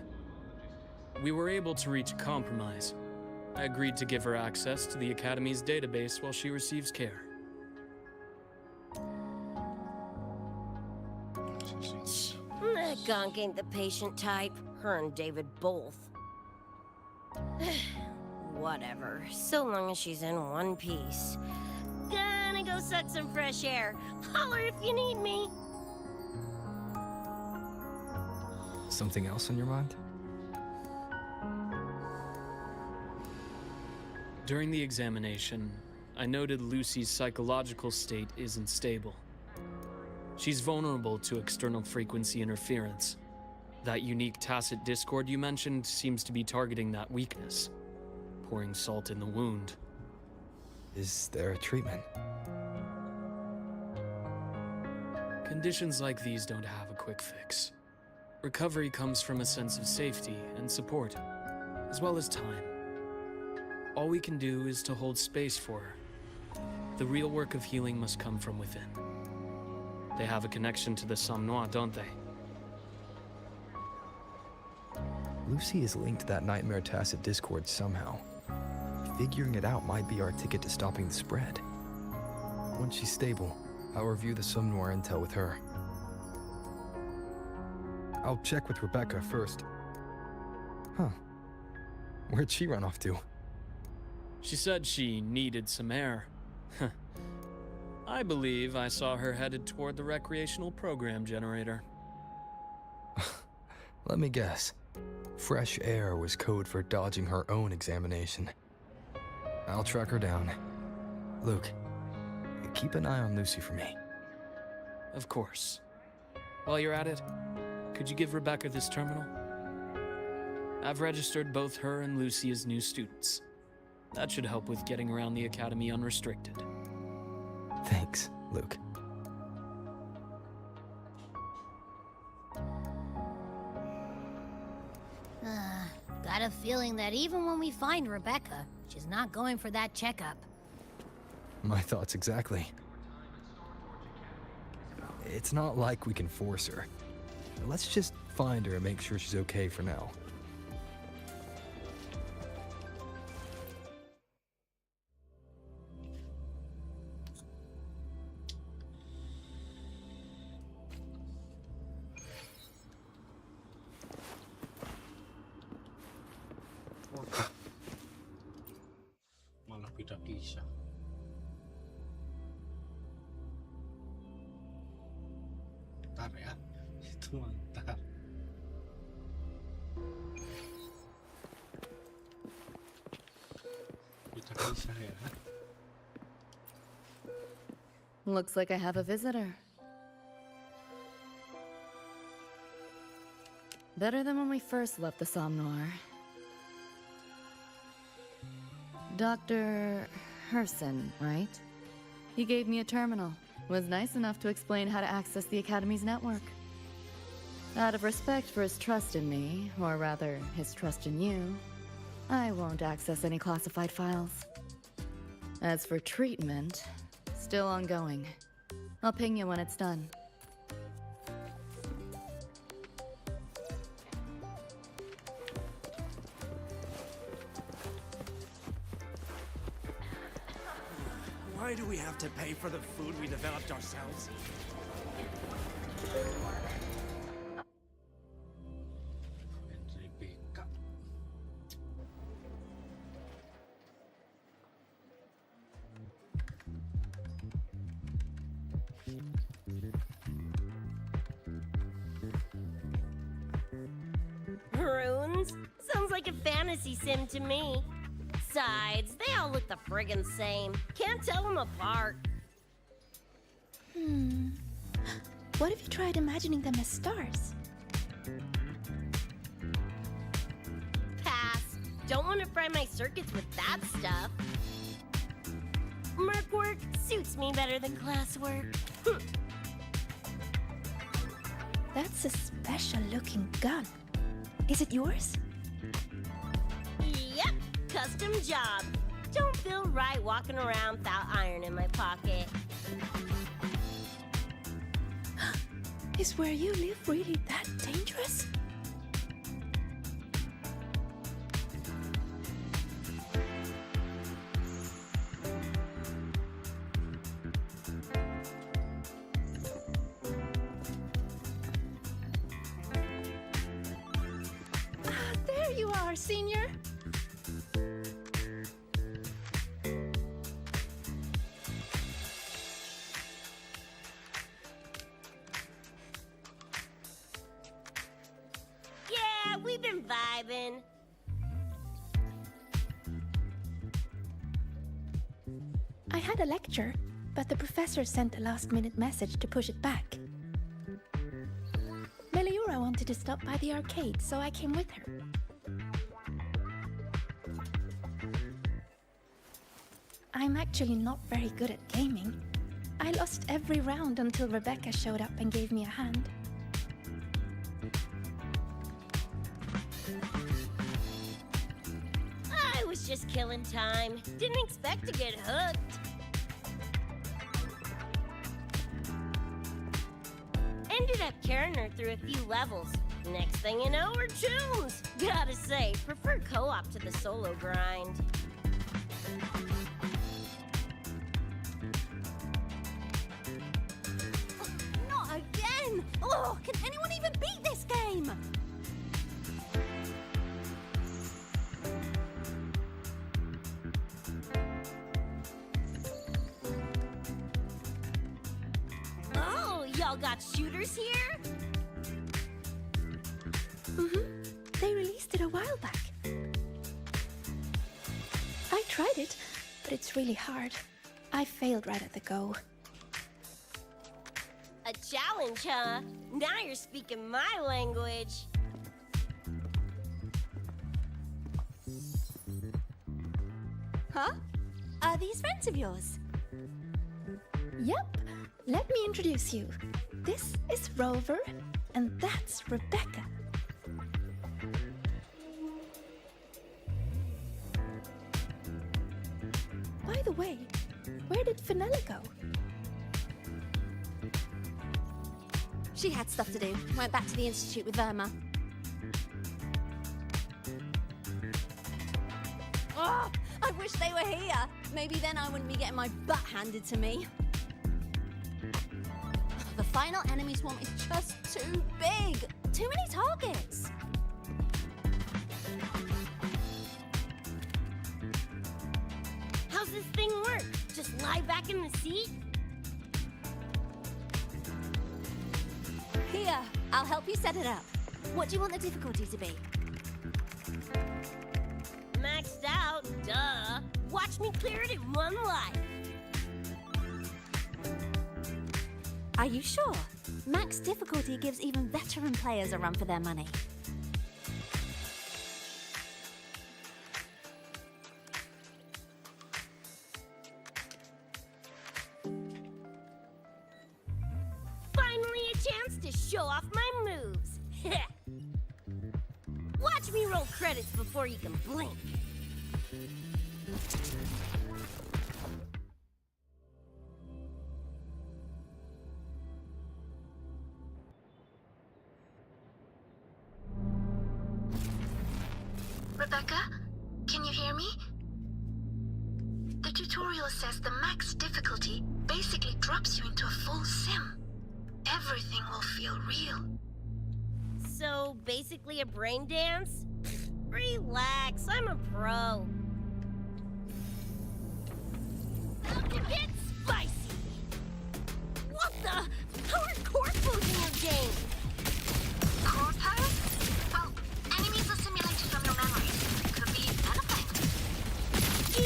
We were able to reach a compromise. I agreed to give her access to the Academy's database while she receives care. That gonk ain't the patient type. Her and David both. Whatever, so long as she's in one piece. Gonna go suck some fresh air. Holler if you need me. Something else on your mind? During the examination, I noted Lucy's psychological state isn't stable. She's vulnerable to external frequency interference. That unique tacit discord you mentioned seems to be targeting that weakness, pouring salt in the wound. Is there a treatment? Conditions like these don't have a quick fix. Recovery comes from a sense of safety and support, as well as time. All we can do is to hold space for her. The real work of healing must come from within. They have a connection to the Somme Noir, don't they? Lucy is linked to that nightmare tacit discord somehow. Figuring it out might be our ticket to stopping the spread. Once she's stable, I'll review the Somme Noir intel with her. I'll check with Rebecca first. Huh. Where'd she run off to? She said she needed some air. I believe I saw her headed toward the recreational program generator. Let me guess. Fresh air was code for dodging her own examination. I'll track her down. Luke, keep an eye on Lucy for me. Of course. While you're at it, could you give Rebecca this terminal? I've registered both her and Lucy as new students. That should help with getting around the Academy unrestricted. Thanks, Luke. Got a feeling that even when we find Rebecca, she's not going for that checkup. My thoughts exactly. It's not like we can force her. Let's just find her and make sure she's okay for now. Malah beda kisah. Ntar ya, itu mantap. Beda kisah ya. Looks like I have a visitor. Better than when we first left the Somme Noir. Dr. Herson, right? He gave me a terminal. Was nice enough to explain how to access the Academy's network. Out of respect for his trust in me, or rather, his trust in you, I won't access any classified files. As for treatment, still ongoing. I'll ping you when it's done. Why do we have to pay for the food we developed ourselves? Runes? Sounds like a fantasy sim to me. Besides, they all look the friggin' same. Can't tell them apart. What if you tried imagining them as stars? Don't want to fry my circuits with that stuff. Merc work suits me better than classwork. That's a special-looking gun. Is it yours? Yep, custom job. Don't feel right walking around without iron in my pocket. Is where you live really that dangerous? There you are, Senior. Yeah, we've been vibing. I had a lecture, but the professor sent a last-minute message to push it back. Meliora wanted to stop by the arcade, so I came with her. I'm actually not very good at gaming. I lost every round until Rebecca showed up and gave me a hand. I was just killing time. Didn't expect to get hooked. Ended up carrying her through a few levels. Next thing you know, we're chums. Gotta say, prefer co-op to the solo grind. Not again! Oh, can anyone even beat this game? Oh, y'all got shooters here? They released it a while back. I tried it, but it's really hard. I failed right at the go. A challenge, huh? Now you're speaking my language. Huh? Are these friends of yours? Yep, let me introduce you. This is Rover, and that's Rebecca. By the way, where did Fenella go? She had stuff to do. Went back to the Institute with Verma. Oh, I wish they were here. Maybe then I wouldn't be getting my butt handed to me. The final enemy swarm is just too big. Too many targets. How's this thing work? Just lie back in the seat? Here, I'll help you set it up. What do you want the difficulty to be? Maxed out, duh. Watch me clear it in one life. Are you sure? Max difficulty gives even veteran players a run for their money. Finally a chance to show off my moves. Watch me roll credits before you can blink. Rebecca, can you hear me? The tutorial says the max difficulty basically drops you into a full sim. Everything will feel real. So, basically a brain dance? Relax, I'm a pro. About to get spicy! What the? How are core flows in your game? Core power? Well, enemies are simulated from your memories. Could be anything.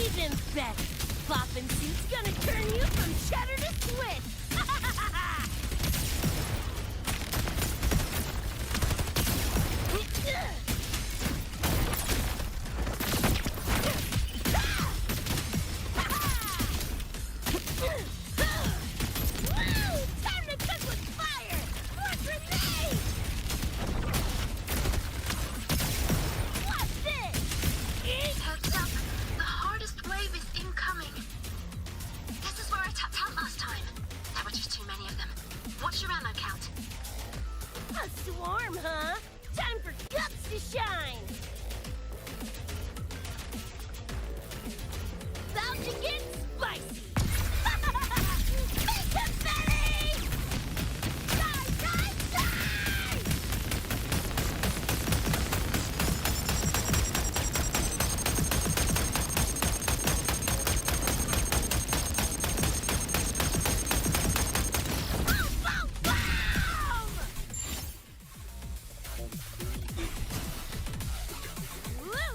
Even better. Boppin' suit's gonna turn you from cheddar to Swiss. A swarm, huh? Time for guts to shine! About to get spicy! Make confetti! Die, die, die! Boom, boom, boom! Woo!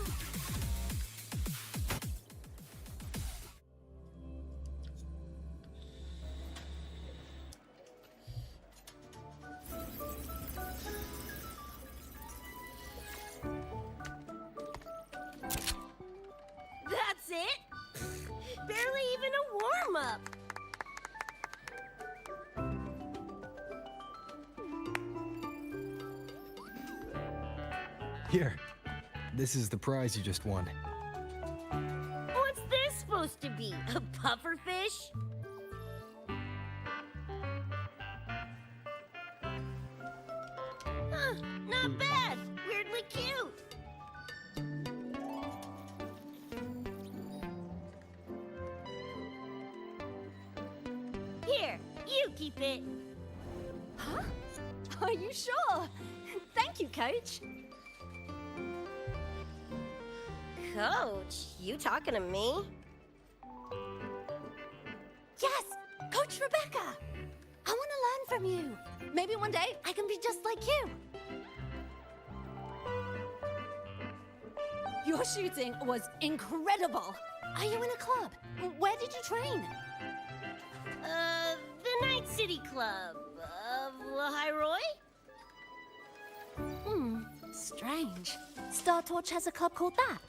That's it? Barely even a warm-up. Here. This is the prize you just won. What's this supposed to be? A pufferfish? Huh, not bad. Weirdly cute. Here, you keep it. Huh? Are you sure? Thank you, Coach. Coach, you talking to me? Yes, Coach Rebecca. I want to learn from you. Maybe one day I can be just like you. Your shooting was incredible. Are you in a club? Where did you train? The Night City Club of Lahiroy? Strange. Star Torch has a club called that.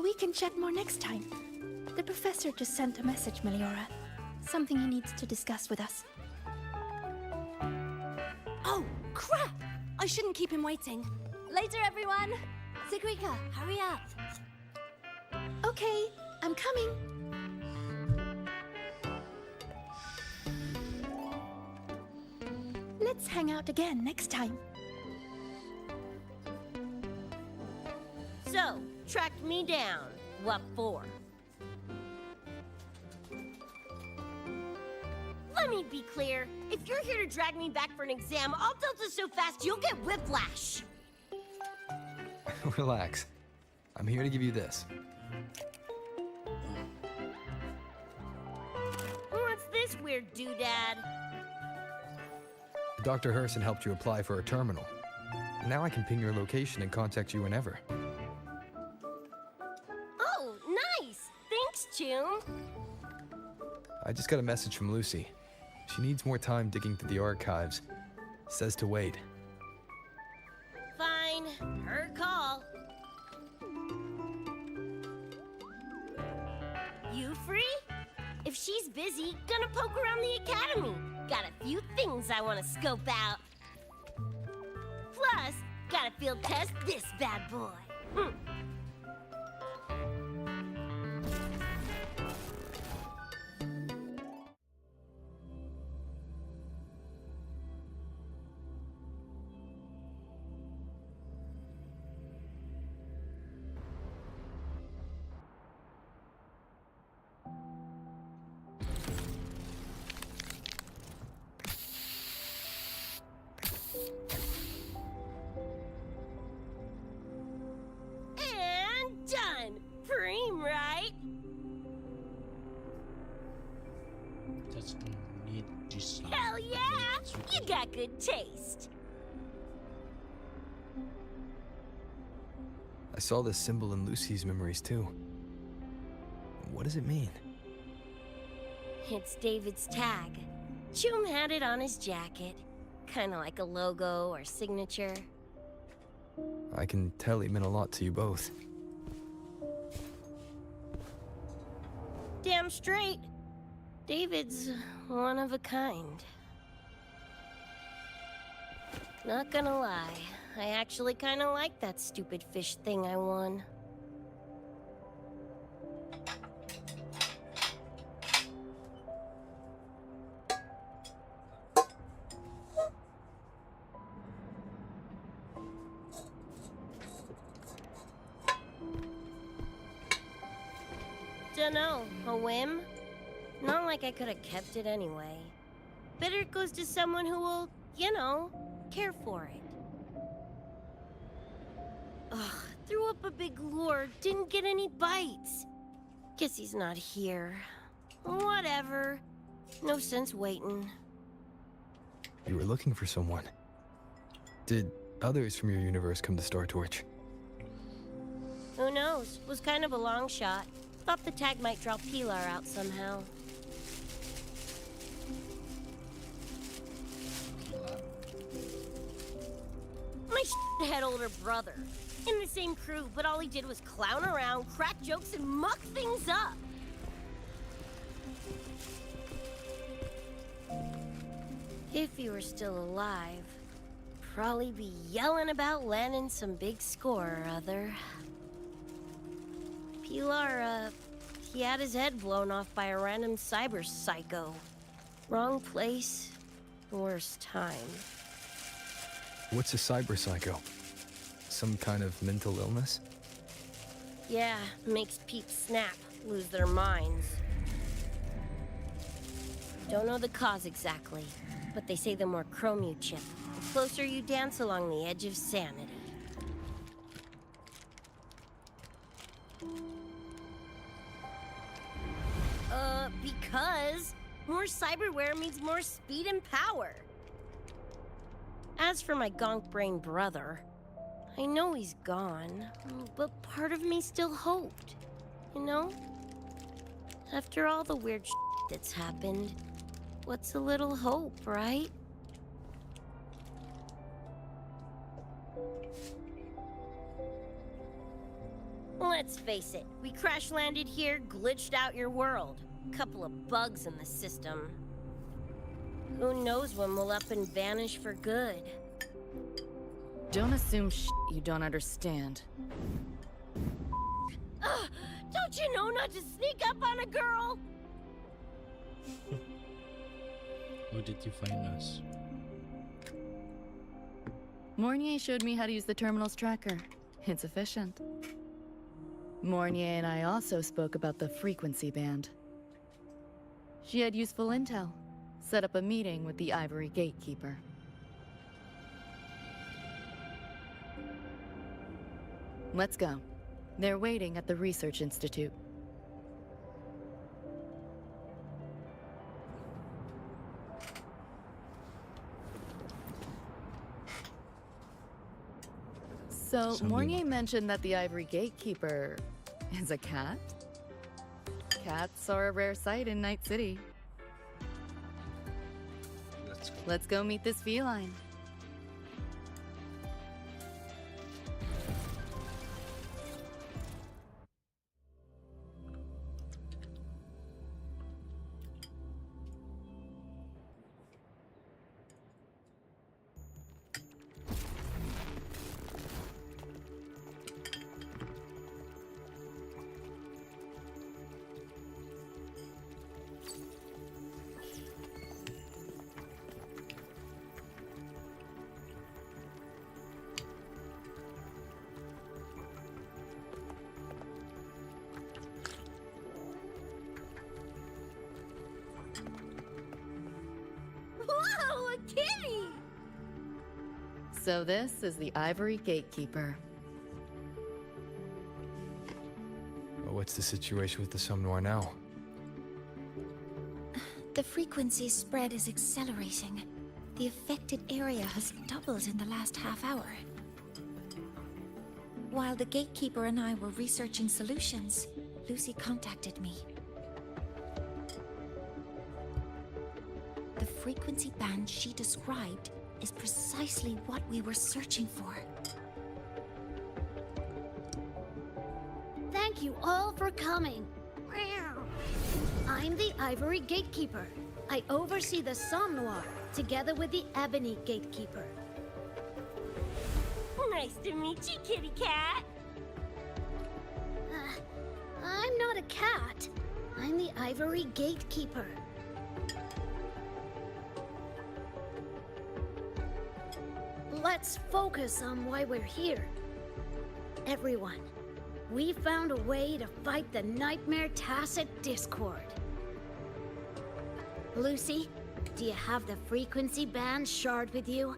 We can chat more next time. The professor just sent a message, Meliora. Something he needs to discuss with us. Oh, crap! I shouldn't keep him waiting. Later, everyone. Sigrika, hurry up. Okay, I'm coming. Let's hang out again next time. So, tracked me down. What for? Let me be clear. If you're here to drag me back for an exam, I'll tilt it so fast you'll get whiplash. Relax. I'm here to give you this. What's this weird doodad? Dr. Herson helped you apply for a terminal. Now I can ping your location and contact you whenever. Oh, nice! Thanks, Chum. I just got a message from Lucy. She needs more time digging through the archives. Says to wait. Fine, her call. You free? If she's busy, gonna poke around the academy. Got a few things I want to scope out. Plus, gotta field test this bad boy. And done. Preem, right? Just need this. Hell yeah! You got good taste. I saw this symbol in Lucy's memories too. What does it mean? It's David's tag. Chum had it on his jacket. Kinda like a logo or signature. I can tell he meant a lot to you both. Damn straight. David's one of a kind. Not gonna lie, I actually kinda like that stupid fish thing I won. Dunno, a whim? Not like I could have kept it anyway. Better it goes to someone who will, you know, care for it. Ugh, threw up a big lure, didn't get any bites. Guess he's not here. Whatever. No sense waiting. You were looking for someone. Did others from your universe come to Star Torch? Who knows? Was kind of a long shot. Thought the tag might draw Pilar out somehow. My head older brother. In the same crew, but all he did was clown around, crack jokes, and muck things up. If he were still alive, probably be yelling about landing some big score or other. Pilar, he had his head blown off by a random cyber psycho. Wrong place, worst time. What's a cyber psycho? Some kind of mental illness? Yeah, makes peeps snap, lose their minds. Don't know the cause exactly, but they say the more chrome you chip, the closer you dance along the edge of sanity. Because more cyberware means more speed and power. As for my gonk-brain brother, I know he's gone, but part of me still hoped, you know? After all the weird shit that's happened, what's a little hope, right? Let's face it, we crash-landed here, glitched out your world. Couple of bugs in the system. Who knows when we'll up and vanish for good? Don't assume you don't understand. Don't you know not to sneak up on a girl? How did you find us? Mornier showed me how to use the terminal's tracker. It's efficient. Mornier and I also spoke about the frequency band. She had useful intel. Set up a meeting with the Ivory Gatekeeper. Let's go. They're waiting at the Research Institute. So, Mornier mentioned that the Ivory Gatekeeper is a cat? Cats are a rare sight in Night City. Let's go meet this feline. Whoa, a kitty! So this is the Ivory Gatekeeper. What's the situation with the Somme Noir now? The frequency spread is accelerating. The affected area has doubled in the last half hour. While the Gatekeeper and I were researching solutions, Lucy contacted me. The frequency band she described is precisely what we were searching for. Thank you all for coming. I'm the Ivory Gatekeeper. I oversee the Somme Noir, together with the Ebony Gatekeeper. Nice to meet you, kitty cat. I'm not a cat. I'm the Ivory Gatekeeper. Let's focus on why we're here. Everyone, We found a way to fight the Nightmare Tacit Discord. Lucy, do you have the frequency band shard with you?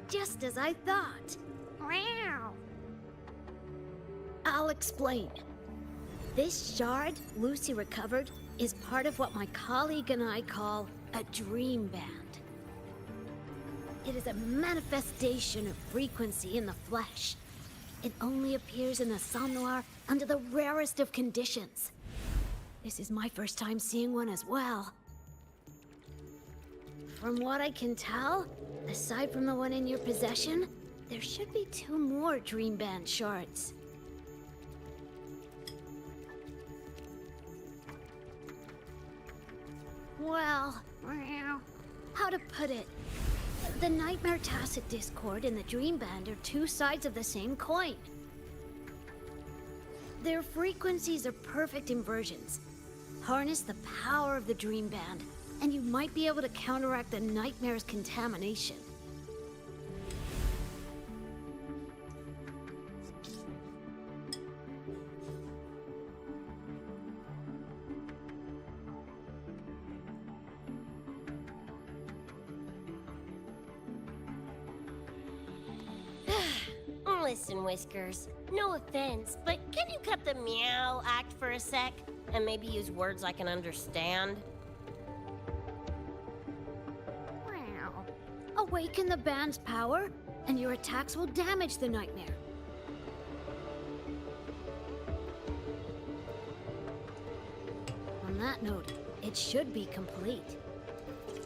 Just as I thought. Wow. I'll explain. This shard Lucy recovered is part of what my colleague and I call a dream band. It is a manifestation of frequency in the flesh. It only appears in the somnoir under the rarest of conditions. This is my first time seeing one as well. From what I can tell, aside from the one in your possession, there should be 2 more dream band shards. Well, how to put it? The Nightmare Tacit Discord and the Dream Band are 2 sides of the same coin. Their frequencies are perfect inversions. Harness the power of the Dream Band, and you might be able to counteract the Nightmare's contamination. Listen, Whiskers, no offense, but can you cut the meow act for a sec? And maybe use words I can understand? Wow. Awaken the band's power, and your attacks will damage the Nightmare. On that note, it should be complete.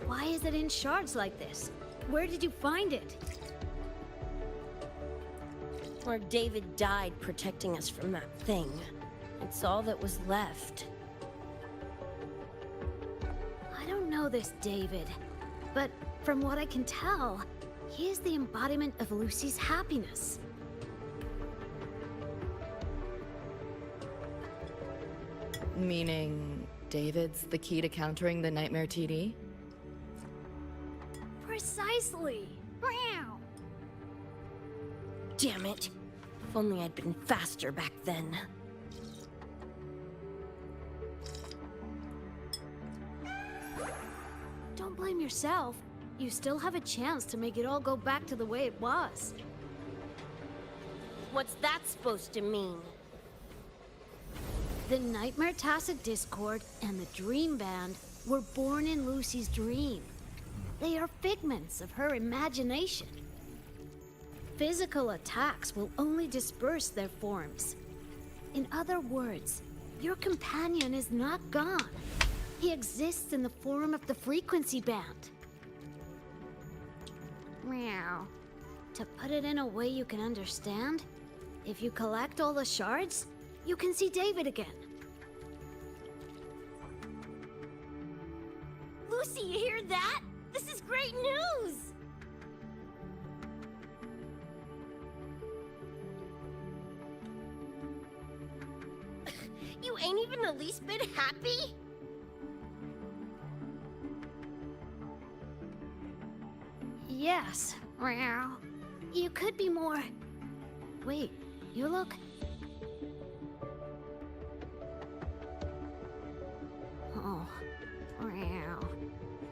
Why is it in shards like this? Where did you find it? Where David died protecting us from that thing. It's all that was left. I don't know this David, but from what I can tell, he is the embodiment of Lucy's happiness. Meaning, David's the key to countering the Nightmare TD? Precisely! Wow! Damn it. If only I'd been faster back then. Don't blame yourself. You still have a chance to make it all go back to the way it was. What's that supposed to mean? The Nightmare Tacit Discord and the Dream Band were born in Lucy's dream. They are figments of her imagination. Physical attacks will only disperse their forms. In other words, your companion is not gone. He exists in the form of the frequency band. Meow. To put it in a way you can understand, if you collect all the shards, you can see David again. Lucy, you hear that? This is great news! You ain't even the least bit happy? Yes. Meow. You could be more... Wait, you look... Oh. Meow.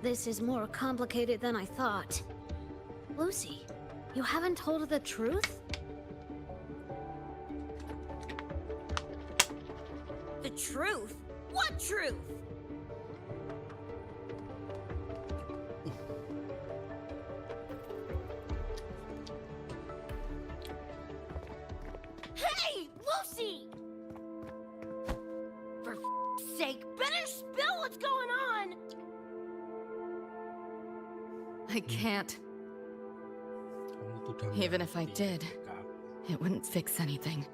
This is more complicated than I thought. Lucy, you haven't told her the truth? The truth? What truth? Hey, Lucy! For f***'s sake, better spill what's going on! I can't. Even if I did, it wouldn't fix anything.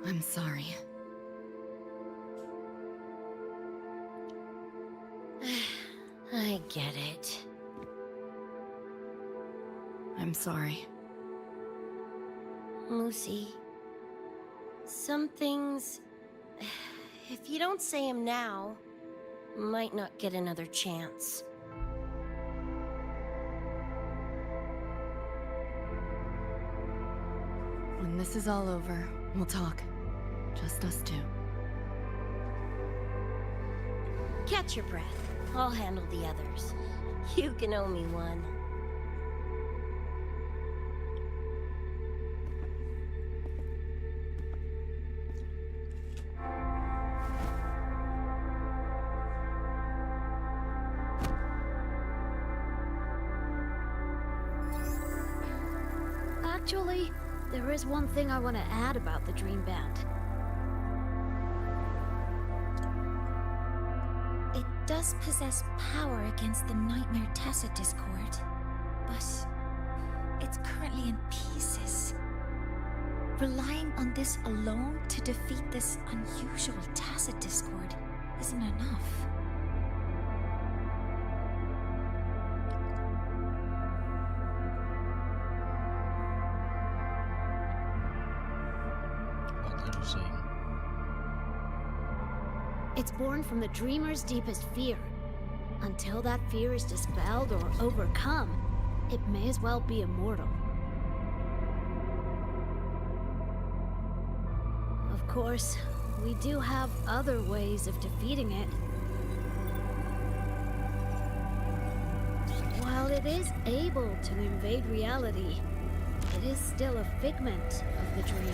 I'm sorry. I get it. I'm sorry. Lucy, some things If you don't say him now, might not get another chance. When this is all over, we'll talk. Just us two. Catch your breath. I'll handle the others. You can owe me one. Actually, there is one thing I want to add about the Dream Band. It does possess power against the Nightmare Tacit Discord, but it's currently in pieces. Relying on this alone to defeat this unusual Tacit Discord isn't enough. What are you saying? It's born from the dreamer's deepest fear. Until that fear is dispelled or overcome, it may as well be immortal. Of course, we do have other ways of defeating it. While it is able to invade reality, it is still a figment of the dream.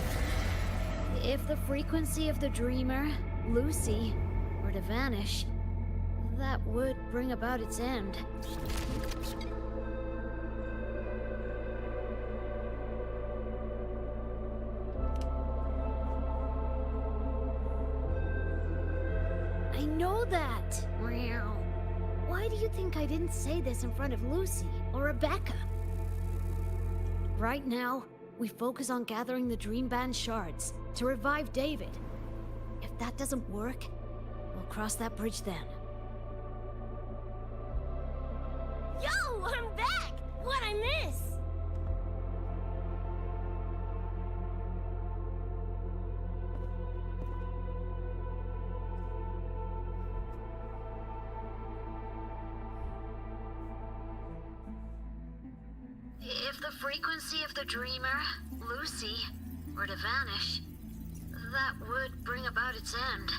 If the frequency of the dreamer, Lucy, were to vanish, that would bring about its end. I know that! Meow. Why do you think I didn't say this in front of Lucy or Rebecca? Right now, we focus on gathering the Dream Band shards to revive David. If that doesn't work, we'll cross that bridge then. Yo, I'm back! What'd I miss? If the frequency of the dreamer, Lucy, were to vanish, that would bring about its end.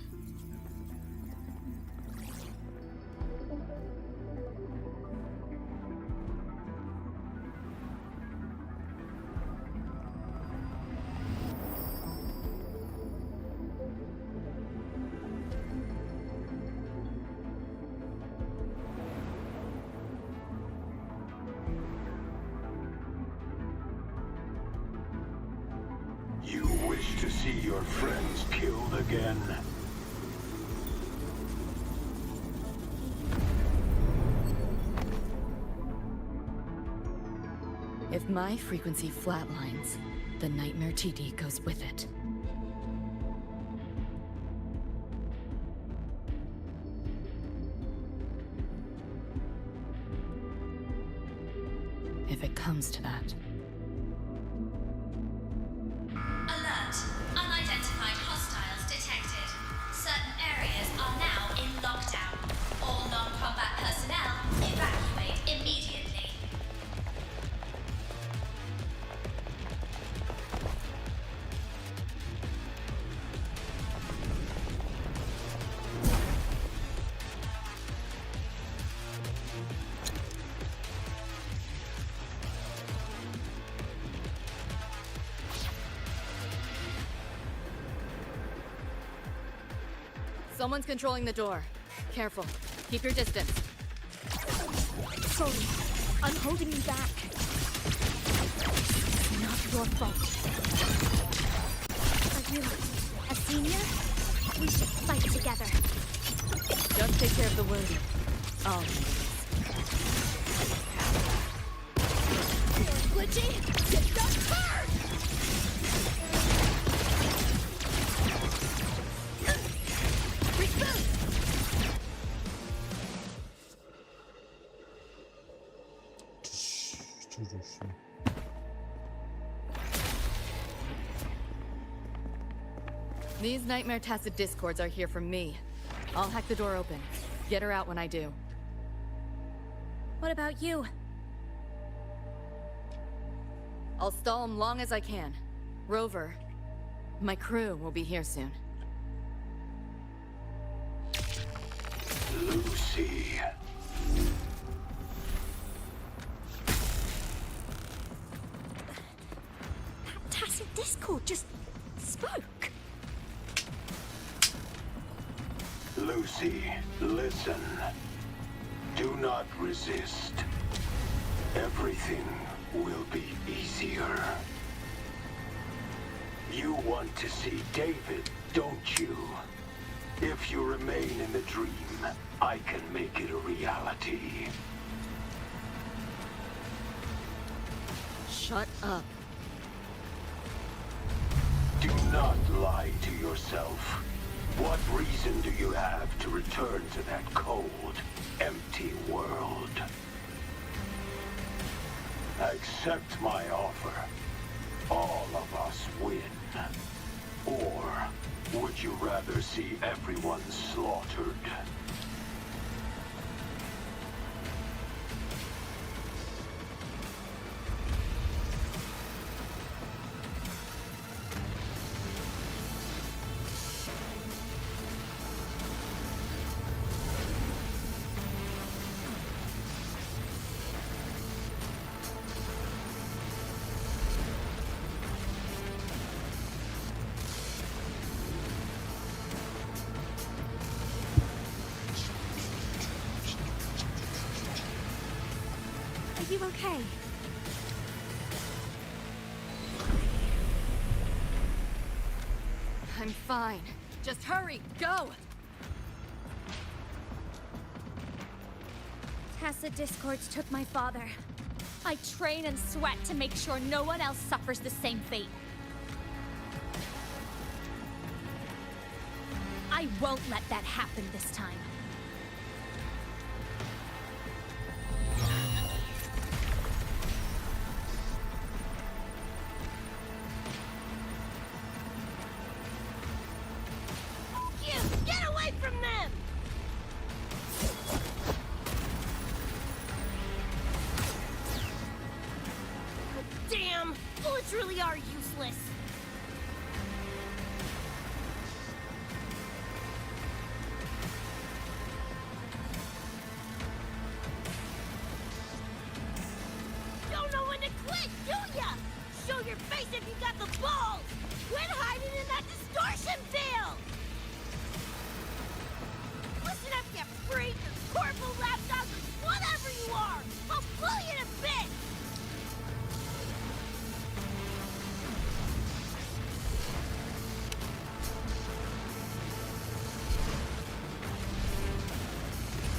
You wish to see your friends killed again? If my frequency flatlines, the Nightmare TD goes with it. If it comes to that. Alert! Unidentified hostiles detected. Certain areas are now in lockdown. All non-combat personnel evacuate immediately. Someone's controlling the door. Careful. Keep your distance. Sorry, I'm holding you back. It's not your fault. Are you a senior? We should fight together. Just take care of the wounded. Oh. You're glitchy! Get that turn! Reboot! These Nightmare Tacit Discords are here for me. I'll hack the door open. Get her out when I do. What about you? I'll stall them long as I can. Rover, my crew will be here soon. Lucy. That Tacit Discord just spoke. Lucy, listen. Do not resist. Everything will be easier. You want to see David, don't you? If you remain in the dream, I can make it a reality. Shut up. Do not lie to yourself. What reason do you have to return to that cold, empty world? Accept my offer. All of us win. Or would you rather see everyone slaughtered? Are you okay? I'm fine. Just hurry, go! Tacit Discords took my father. I train and sweat to make sure no one else suffers the same fate. I won't let that happen this time. Get away from them! Damn! Bullets really are useless. Don't know when to quit, do ya? Show your face if you got the balls! Quit hiding in that distortion field! Listen up, you freak! Corporal, lapdog, whatever you are! I'll pull you to bits!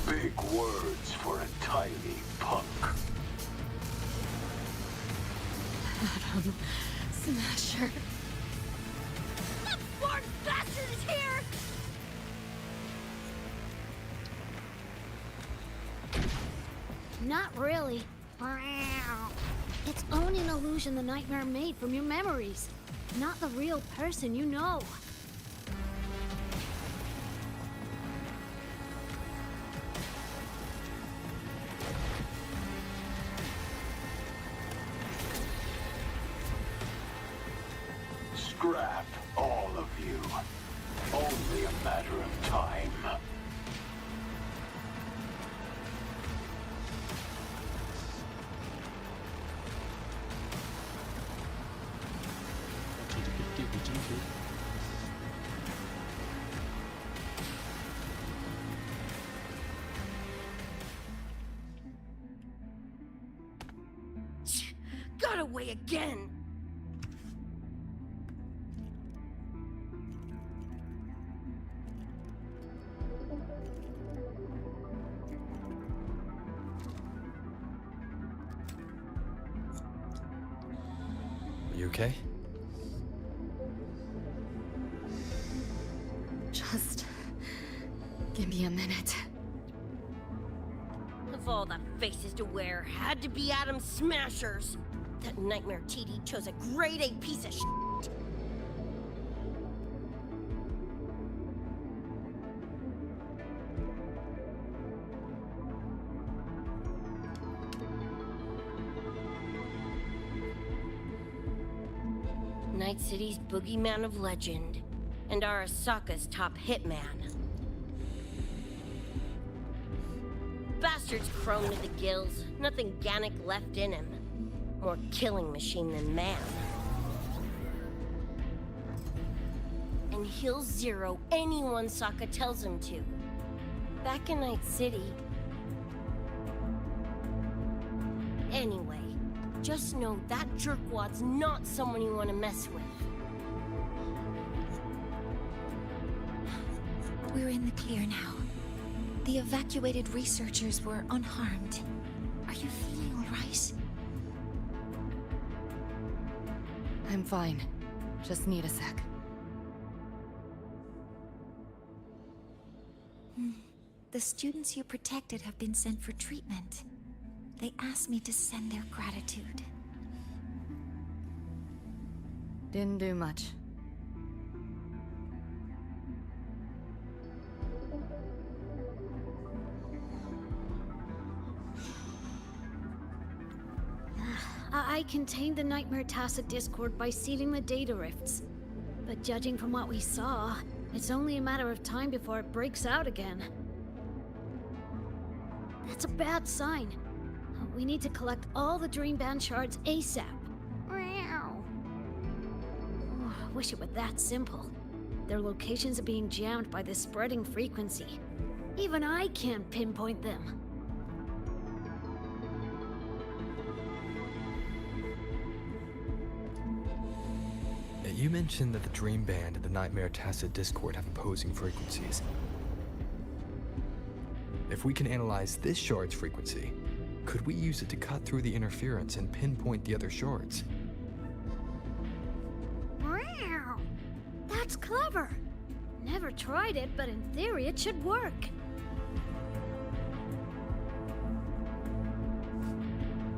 Big words for a tiny punk. Adam Smasher. That born bastard is here! Not really. Its own an illusion the nightmare made from your memories. Not the real person you know. Scrap, all of you. Only a matter of time. Got away again! You okay? Just give me a minute. Of all the faces to wear, had to be Adam Smasher's. That nightmare TD chose a grade A piece of shit. Night City's boogeyman of legend, and Arasaka's top hitman. Bastard's chrome to the gills, nothing Gannic left in him. More killing machine than man. And he'll zero anyone Sokka tells him to. Back in Night City... Anyway, just know that jerkwad's not someone you want to mess with. We're in the clear now. The evacuated researchers were unharmed. Are you feeling all right? I'm fine. Just need a sec. The students you protected have been sent for treatment. They asked me to send their gratitude. Didn't do much. I contained the Nightmare Tacit Discord by sealing the data rifts. But judging from what we saw, it's only a matter of time before it breaks out again. That's a bad sign. We need to collect all the Dream Band shards ASAP. Wish it were that simple. Their locations are being jammed by this spreading frequency. Even I can't pinpoint them. You mentioned that the Dream Band and the Nightmare Tacit Discord have opposing frequencies. If we can analyze this shard's frequency, could we use it to cut through the interference and pinpoint the other shards? That's clever. Never tried it, but in theory it should work.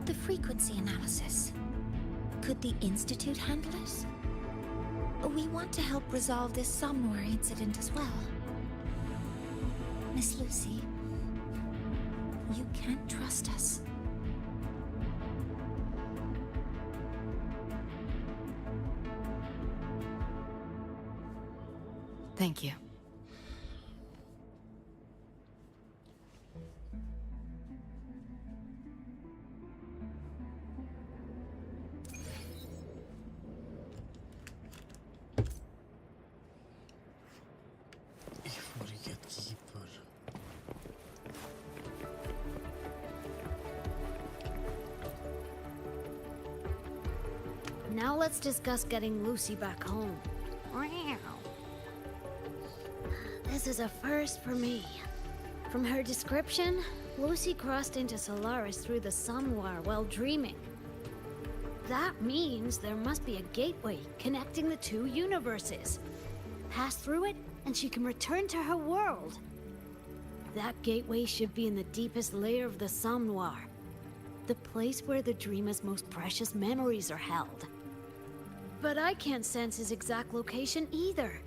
The frequency analysis. Could the Institute handle it? We want to help resolve this somewhere incident as well. Miss Lucy, you can't trust us. Thank you. Now let's discuss getting Lucy back home. This is a first for me. From her description, Lucy crossed into Solaris through the Sunwar while dreaming. That means there must be a gateway connecting the two universes. Pass through it, and she can return to her world. That gateway should be in the deepest layer of the Somnoir, the place where the dreamer's most precious memories are held. But I can't sense his exact location either.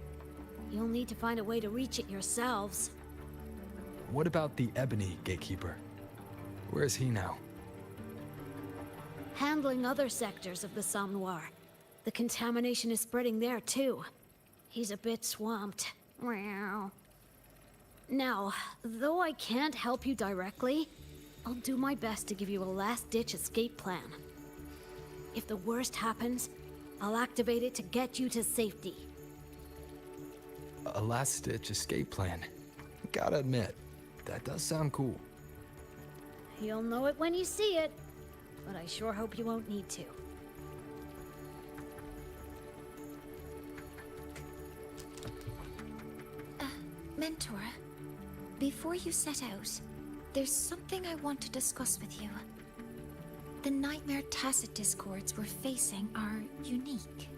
You'll need to find a way to reach it yourselves. What about the Ebony Gatekeeper? Where is he now? Handling other sectors of the Somnoir. The contamination is spreading there too. He's a bit swamped. Now, though I can't help you directly, I'll do my best to give you a last-ditch escape plan. If the worst happens, I'll activate it to get you to safety. A last-ditch escape plan. Gotta admit, that does sound cool. You'll know it when you see it, but I sure hope you won't need to. Mentor, before you set out, there's something I want to discuss with you. The Nightmare Tacit Discords we're facing are unique.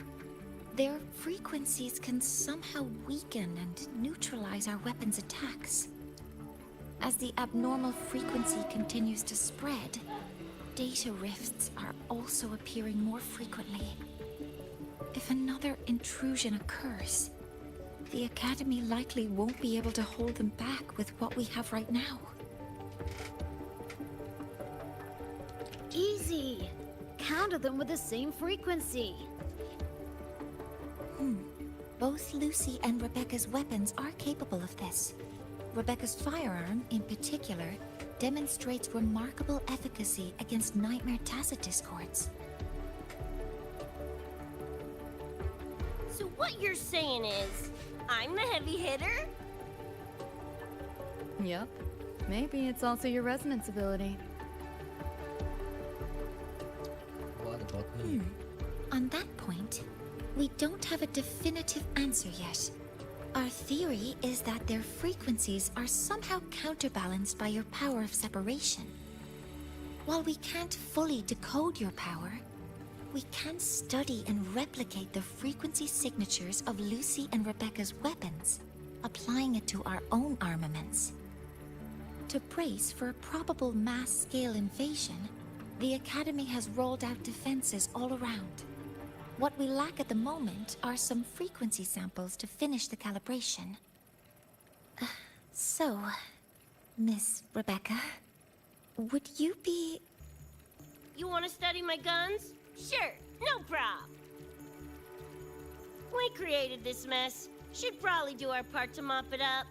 Their frequencies can somehow weaken and neutralize our weapons' attacks. As the abnormal frequency continues to spread, data rifts are also appearing more frequently. If another intrusion occurs, the Academy likely won't be able to hold them back with what we have right now. Easy! Counter them with the same frequency. Both Lucy and Rebecca's weapons are capable of this. Rebecca's firearm, in particular, demonstrates remarkable efficacy against nightmare tacit discords. So what you're saying is, I'm the heavy hitter? Yep. Maybe it's also your resonance ability. What about me? On that point, we don't have a definitive answer yet. Our theory is that their frequencies are somehow counterbalanced by your power of separation. While we can't fully decode your power, we can study and replicate the frequency signatures of Lucy and Rebecca's weapons, applying it to our own armaments. To brace for a probable mass-scale invasion, the Academy has rolled out defenses all around. What we lack at the moment are some frequency samples to finish the calibration. So, Miss Rebecca, would you be... You want to study my guns? Sure, no prob. We created this mess. Should probably do our part to mop it up.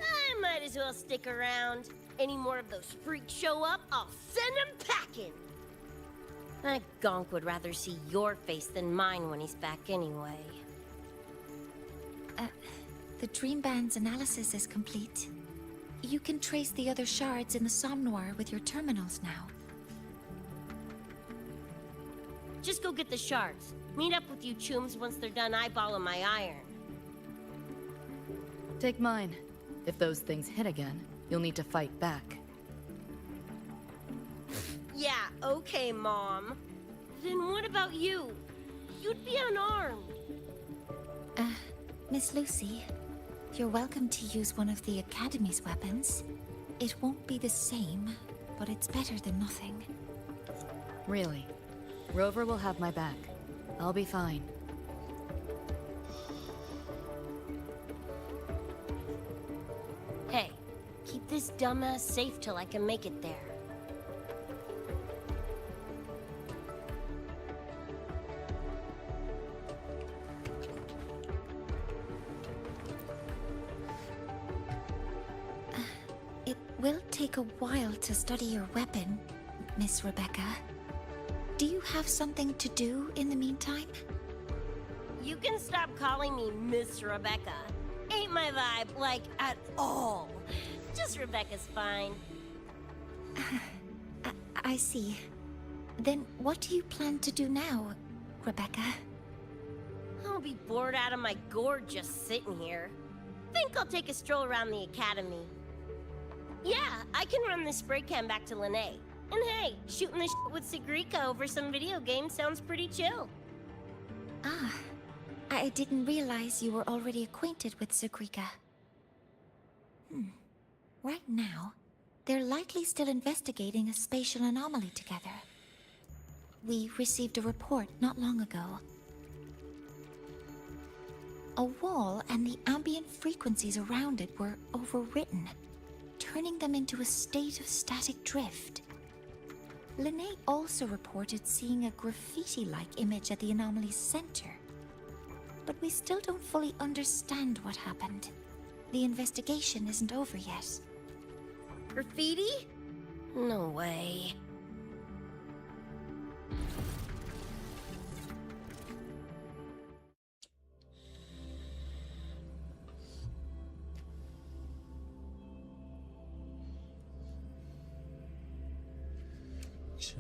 I might as well stick around. Any more of those freaks show up, I'll send them packing. That gonk would rather see your face than mine when he's back anyway. The Dream Band's analysis is complete. You can trace the other shards in the Somnoir with your terminals now. Just go get the shards. Meet up with you chooms once they're done eyeballing my iron. Take mine. If those things hit again, you'll need to fight back. Yeah, okay, Mom. Then what about you? You'd be unarmed. Miss Lucy, you're welcome to use one of the Academy's weapons. It won't be the same, but it's better than nothing. Really? Rover will have my back. I'll be fine. Hey, keep this dumbass safe till I can make it there. It will take a while to study your weapon, Miss Rebecca. Do you have something to do in the meantime? You can stop calling me Miss Rebecca. Ain't my vibe, like, at all. Just Rebecca's fine. I see. Then what do you plan to do now, Rebecca? I'll be bored out of my gourd just sitting here. Think I'll take a stroll around the Academy. Yeah, I can run this spray can back to Lene. And hey, shooting the shit with Segrika over some video game sounds pretty chill. Ah, I didn't realize you were already acquainted with Segrika. Right now, they're likely still investigating a spatial anomaly together. We received a report not long ago. A wall and the ambient frequencies around it were overwritten, turning them into a state of static drift. Lene also reported seeing a graffiti-like image at the anomaly's center. But we still don't fully understand what happened. The investigation isn't over yet. Graffiti? No way.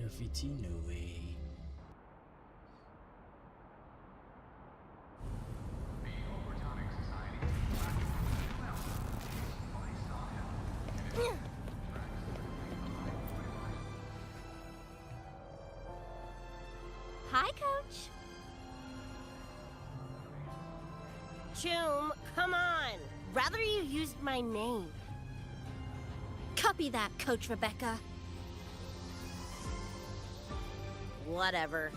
Graffiti, no way. Hi, Coach. Choom, come on. Rather you used my name. Copy that, Coach Rebecca. Whatever.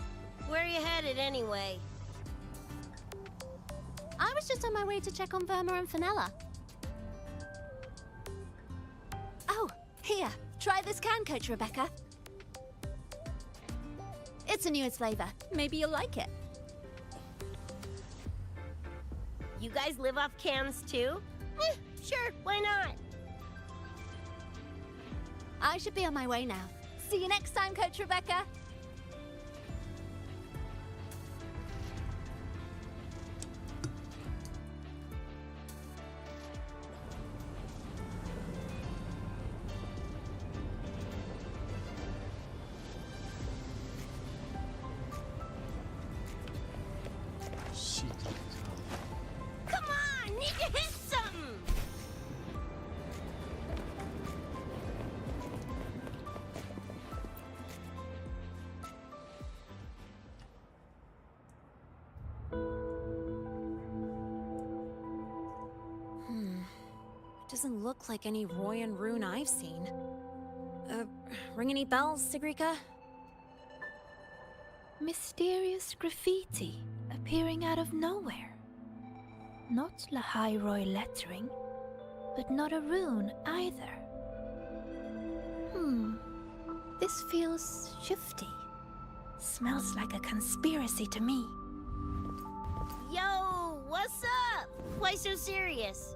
Where are you headed anyway? I was just on my way to check on Verma and Fenella. Oh, here. Try this can, Coach Rebecca. It's a newest flavor. Maybe you'll like it. You guys live off cans too? Sure, why not? I should be on my way now. See you next time, Coach Rebecca. Come on, need to hit something! Doesn't look like any Royan rune I've seen. Ring any bells, Sigrika? Mysterious graffiti appearing out of nowhere. Not Lahai Roy lettering, but not a rune either. This feels shifty. Smells like a conspiracy to me. Yo, what's up? Why so serious?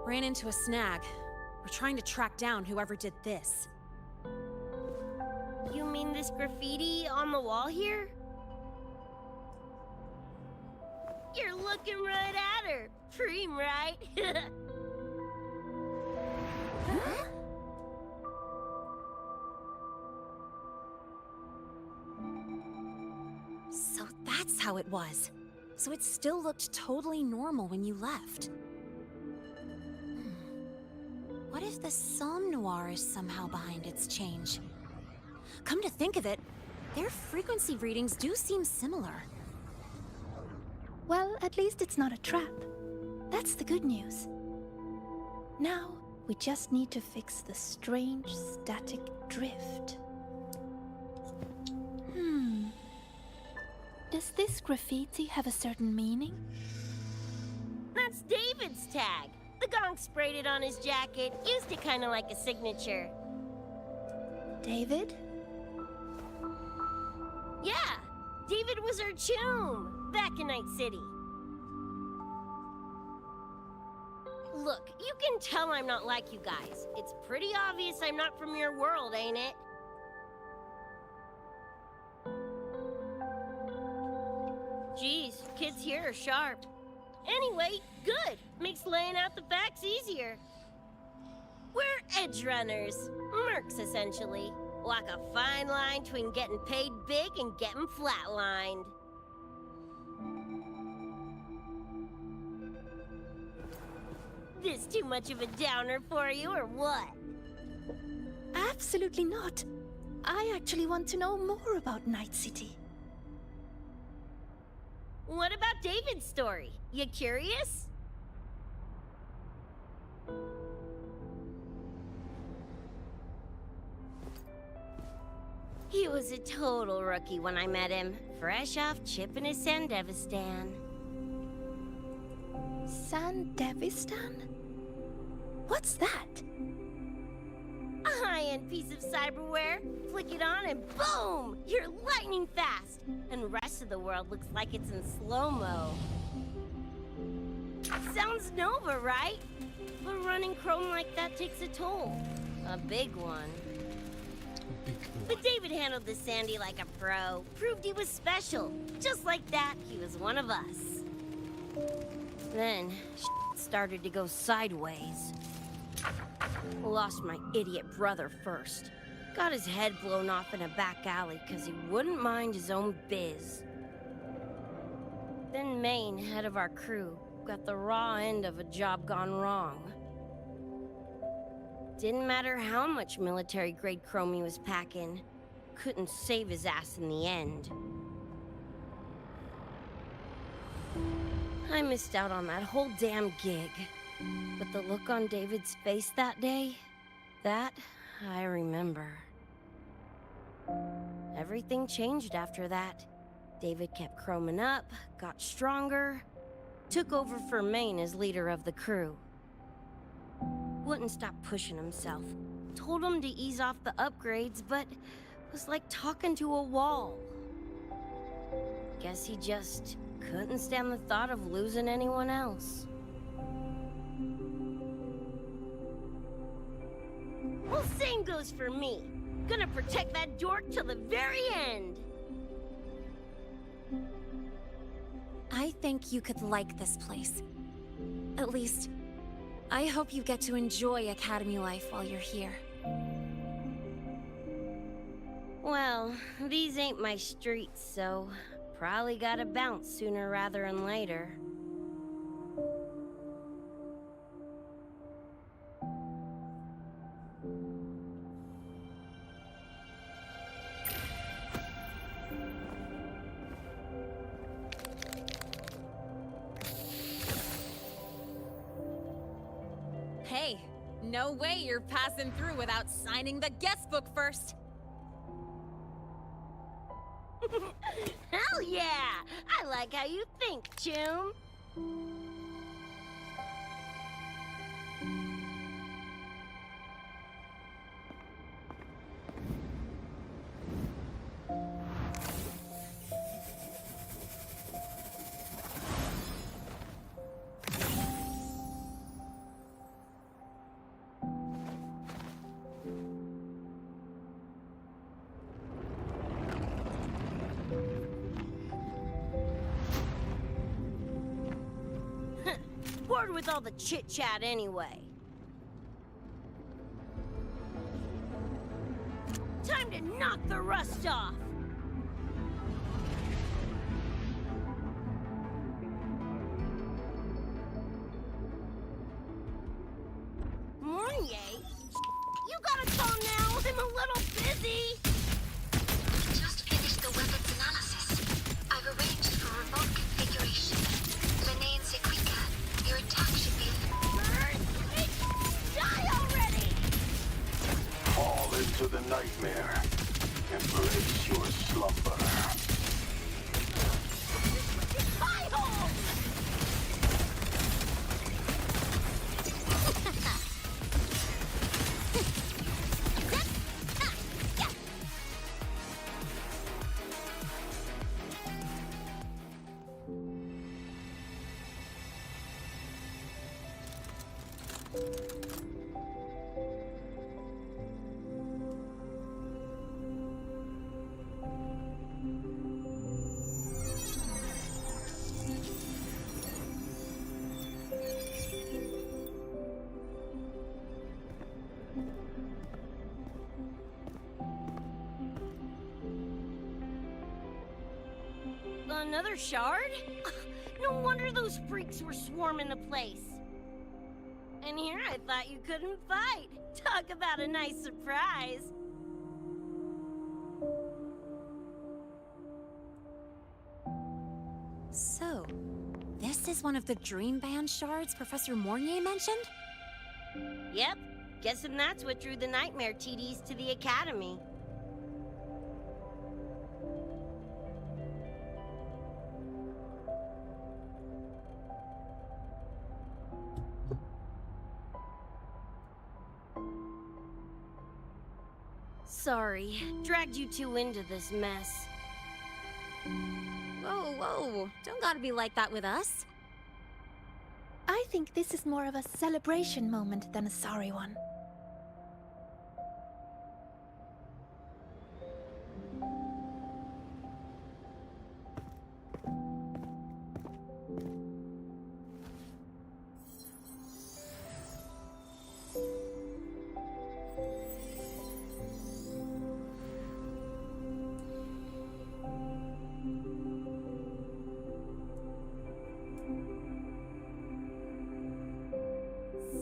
Ran into a snag. We're trying to track down whoever did this. You mean this graffiti on the wall here? You're looking right at her. Preem, right? Huh? So that's how it was. So it still looked totally normal when you left. What if the Somme Noir is somehow behind its change? Come to think of it, their frequency readings do seem similar. Well, at least it's not a trap. That's the good news. Now, we just need to fix the strange static drift. Does this graffiti have a certain meaning? That's David's tag. The gonk sprayed it on his jacket, used it kind of like a signature. David? Yeah, David was our choom back in Night City. Look, you can tell I'm not like you guys. It's pretty obvious I'm not from your world, ain't it? Geez, kids here are sharp. Anyway, good. Makes laying out the facts easier. We're edge runners. Mercs, essentially. Walk a fine line between getting paid big and getting flatlined. This too much of a downer for you, or what? Absolutely not. I actually want to know more about Night City. What about David's story? You curious? He was a total rookie when I met him, fresh off chipping his Sandevistan. Sandevistan? What's that? A high-end piece of cyberware. Flick it on and boom! You're lightning fast! And the rest of the world looks like it's in slow-mo. Sounds Nova, right? But running chrome like that takes a toll. A big one. But David handled the Sandy like a pro. Proved he was special. Just like that, he was one of us. Then, started to go sideways. Lost my idiot brother first. Got his head blown off in a back alley because he wouldn't mind his own biz. Then Maine, head of our crew, got the raw end of a job gone wrong. Didn't matter how much military-grade chrome he was packing. Couldn't save his ass in the end. I missed out on that whole damn gig. But the look on David's face that day, that I remember. Everything changed after that. David kept chroming up, got stronger, took over for Maine as leader of the crew. Wouldn't stop pushing himself. Told him to ease off the upgrades, but was like talking to a wall. Guess he just couldn't stand the thought of losing anyone else. Well, same goes for me. Gonna protect that dork till the very end. I think you could like this place. At least, I hope you get to enjoy Academy life while you're here. Well, these ain't my streets, so probably gotta bounce sooner rather than later. Hey, no way you're passing through without signing the guest book first. Hell yeah! I like how you think, Choom. Bored with all the chit-chat anyway. Time to knock the rust off! Mornier? You gotta calm now, I'm a little busy! We just finished the weapons analysis. I've arranged for remote configuration. Lene and Sequika, your attack should be... Die already! Fall into the nightmare. Embrace your slumber. Spy hole! Another shard? No wonder those freaks were swarming the place. And here I thought you couldn't fight. Talk about a nice surprise. So, this is one of the Dream Band shards Professor Mornier mentioned? Yep. Guessing that's what drew the Nightmare TDs to the Academy. Sorry, dragged you two into this mess. Whoa, whoa, don't gotta be like that with us. I think this is more of a celebration moment than a sorry one.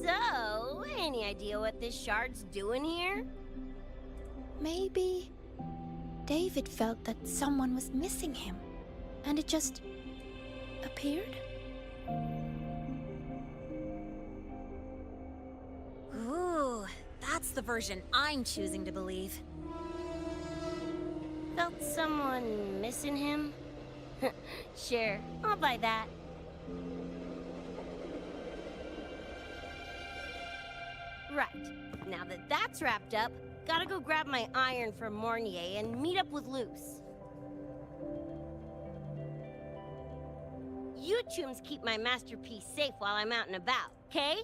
So, any idea what this shard's doing here? Maybe David felt that someone was missing him, and it just appeared? Ooh, that's the version I'm choosing to believe. Felt someone missing him? Sure, I'll buy that. Right, now that that's wrapped up, gotta go grab my iron from Mornier and meet up with Luce. You chums keep my masterpiece safe while I'm out and about, okay?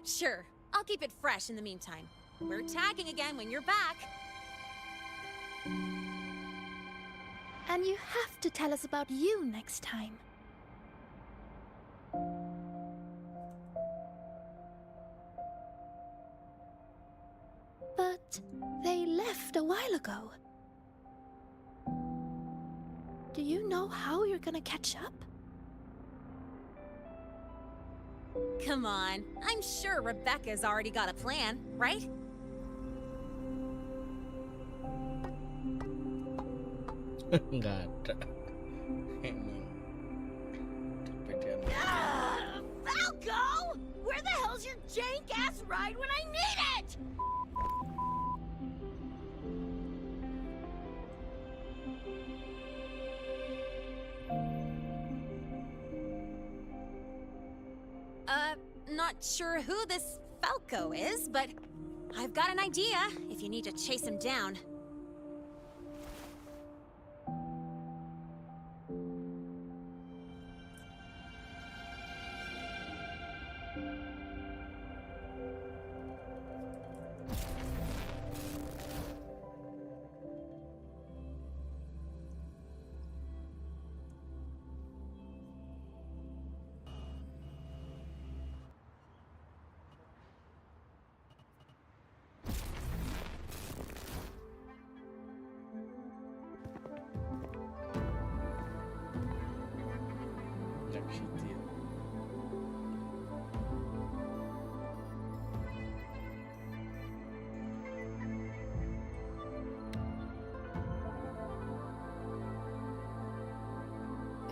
Sure, I'll keep it fresh in the meantime. We're tagging again when you're back. And you have to tell us about you next time. But they left a while ago. Do you know how you're gonna catch up? Come on, I'm sure Rebecca's already got a plan, right? Nggak ada. Falco! Where the hell's your jank-ass ride when I need it? Not sure who this Falco is, but I've got an idea if you need to chase him down.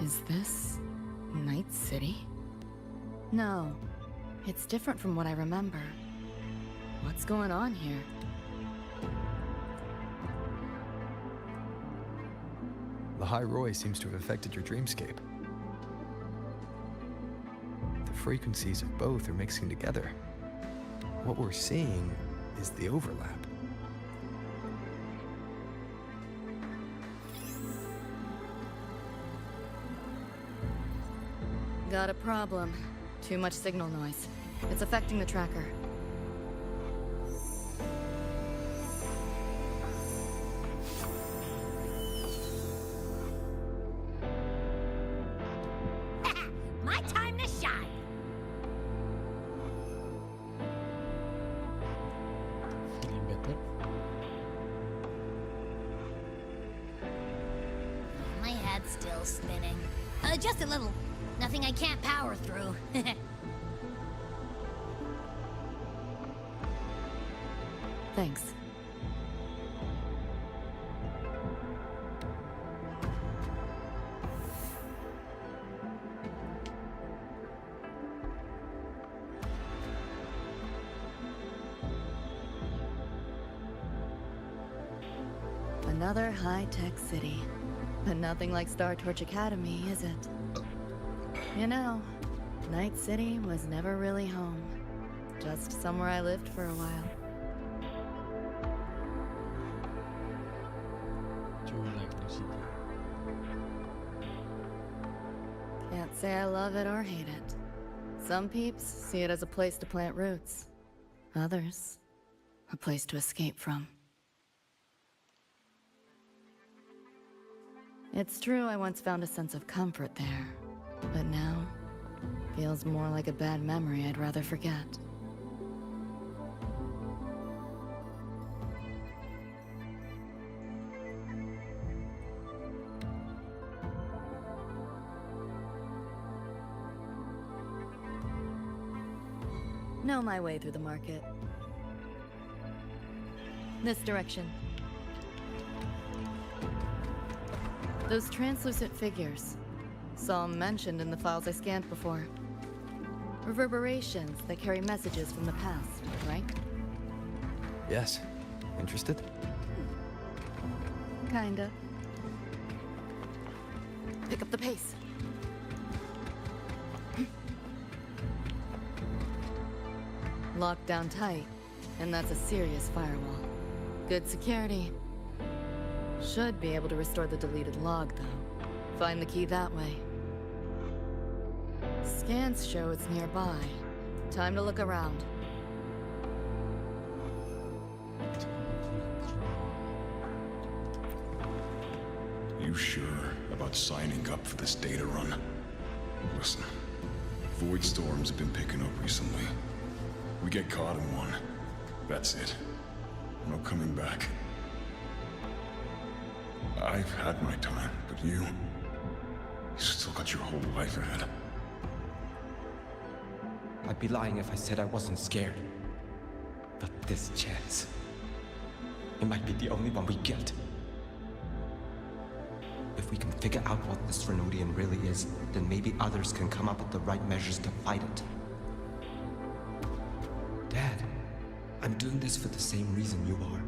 Is this Night City? No, it's different from what I remember. What's going on here? The High Roy seems to have affected your dreamscape. The frequencies of both are mixing together. What we're seeing is the overlap. Got a problem. Too much signal noise. It's affecting the tracker. My time to shine! Feeling better? My head's still spinning. Just a little. Nothing I can't power through. Thanks. Another high-tech city. But nothing like Star Torch Academy, is it? You know, Night City was never really home. Just somewhere I lived for a while. Do you like the city? Can't say I love it or hate it. Some peeps see it as a place to plant roots. Others, a place to escape from. It's true I once found a sense of comfort there, but now feels more like a bad memory I'd rather forget. Know my way through the market. This direction. Those translucent figures. Saw them mentioned in the files I scanned before. Reverberations that carry messages from the past, right? Yes. Interested? Kinda. Pick up the pace. Locked down tight, and that's a serious firewall. Good security. Should be able to restore the deleted log, though. Find the key that way. Scans show it's nearby. Time to look around. You sure about signing up for this data run? Listen, void storms have been picking up recently. We get caught in one. That's it. No coming back. I've had my time, but you still got your whole life ahead. I'd be lying if I said I wasn't scared. But this chance, it might be the only one we get. If we can figure out what this Renodian really is, then maybe others can come up with the right measures to fight it. Dad, I'm doing this for the same reason you are.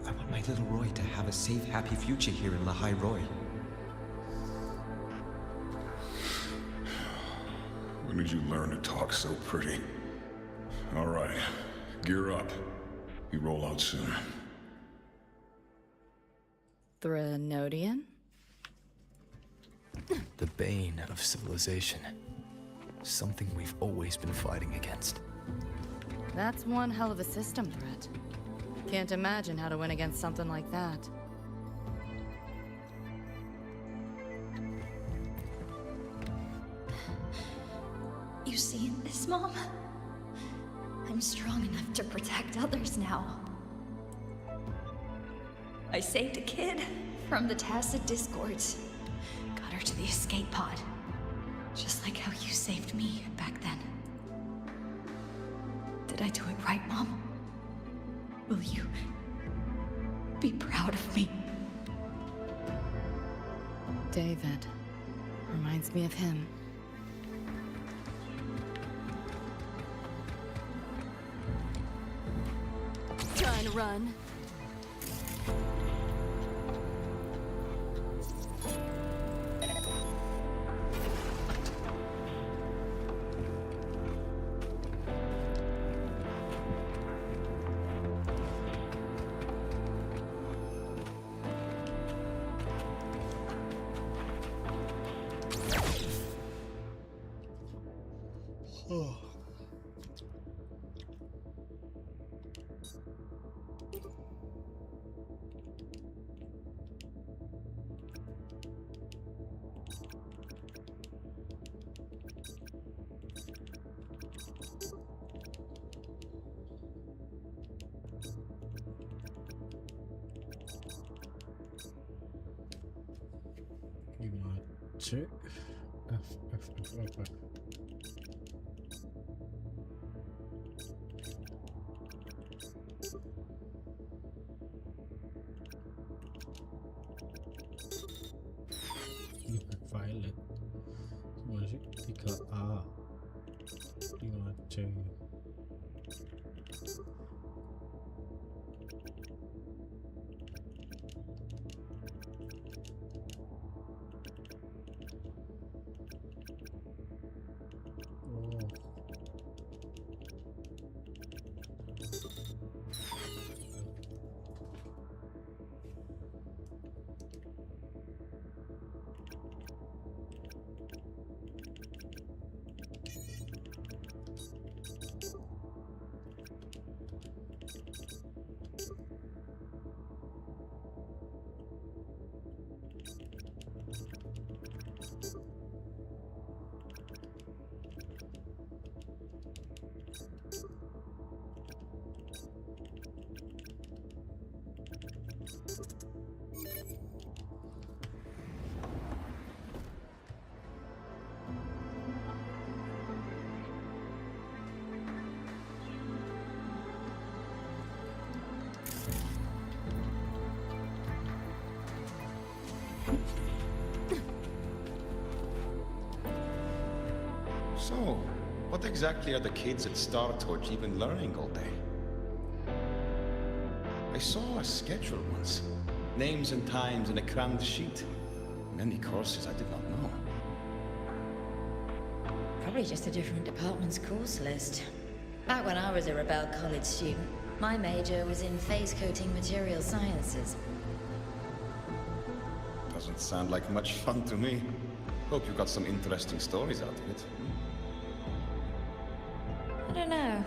I want my little Roy to have a safe, happy future here in Lahai Roy. When did you learn to talk so pretty? All right, gear up. We roll out soon. Threnodian? The bane of civilization. Something we've always been fighting against. That's one hell of a system threat. Can't imagine how to win against something like that. You seeing this, Mom? I'm strong enough to protect others now. I saved a kid from the tacit discords. Got her to the escape pod. Just like how you saved me back then. Did I do it right, Mom? Will you be proud of me? David. Reminds me of him. Trying to run. Oh. Gimana cek F apa? Violet gimana sih? 3A 5C. So, what exactly are the kids at Star Torch even learning all day? I saw a schedule once. Names and times in a crammed sheet. Many courses I did not know. Probably just a different department's course list. Back when I was a Rebel College student, my major was in phase coating material sciences. Doesn't sound like much fun to me. Hope you got some interesting stories out of it. I don't know.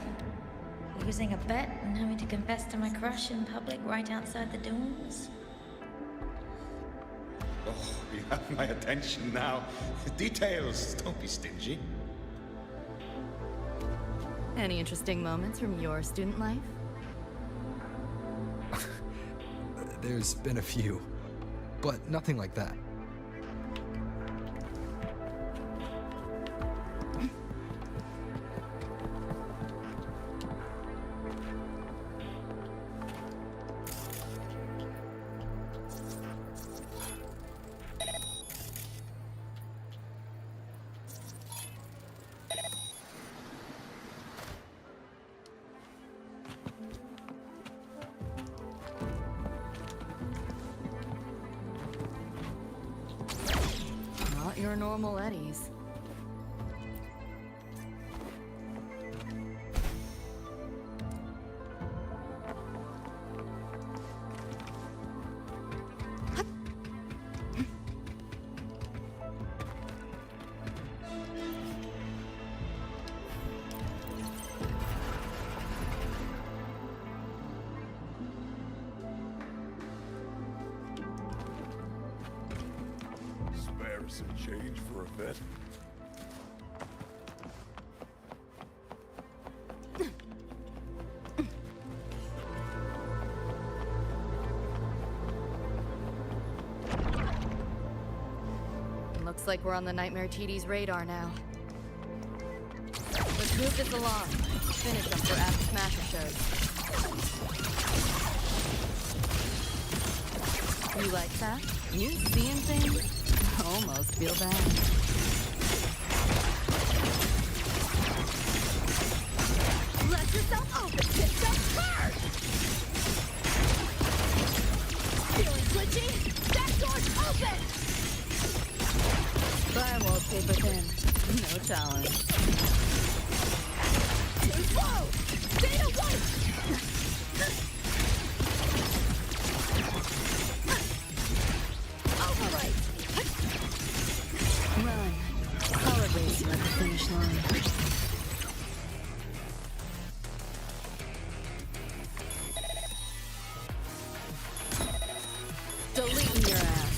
Losing a bet and having to confess to my crush in public right outside the dorms. Oh, you have my attention now. Details, don't be stingy. Any interesting moments from your student life? There's been a few, but nothing like that. Not your normal Eddies. Spare some change for a vet. Looks like we're on the Nightmare TD's radar now. Let's move this along. Finish them for after Smasher shows. You like that? You seeing things? Almost feel bad. Let yourself open! Hit that card! Feeling glitchy? That door's open! Firewall paper thin. No challenge. Too slow! Data white! Overwrite! Run. Collab race you at the finish line. Deleting your ass.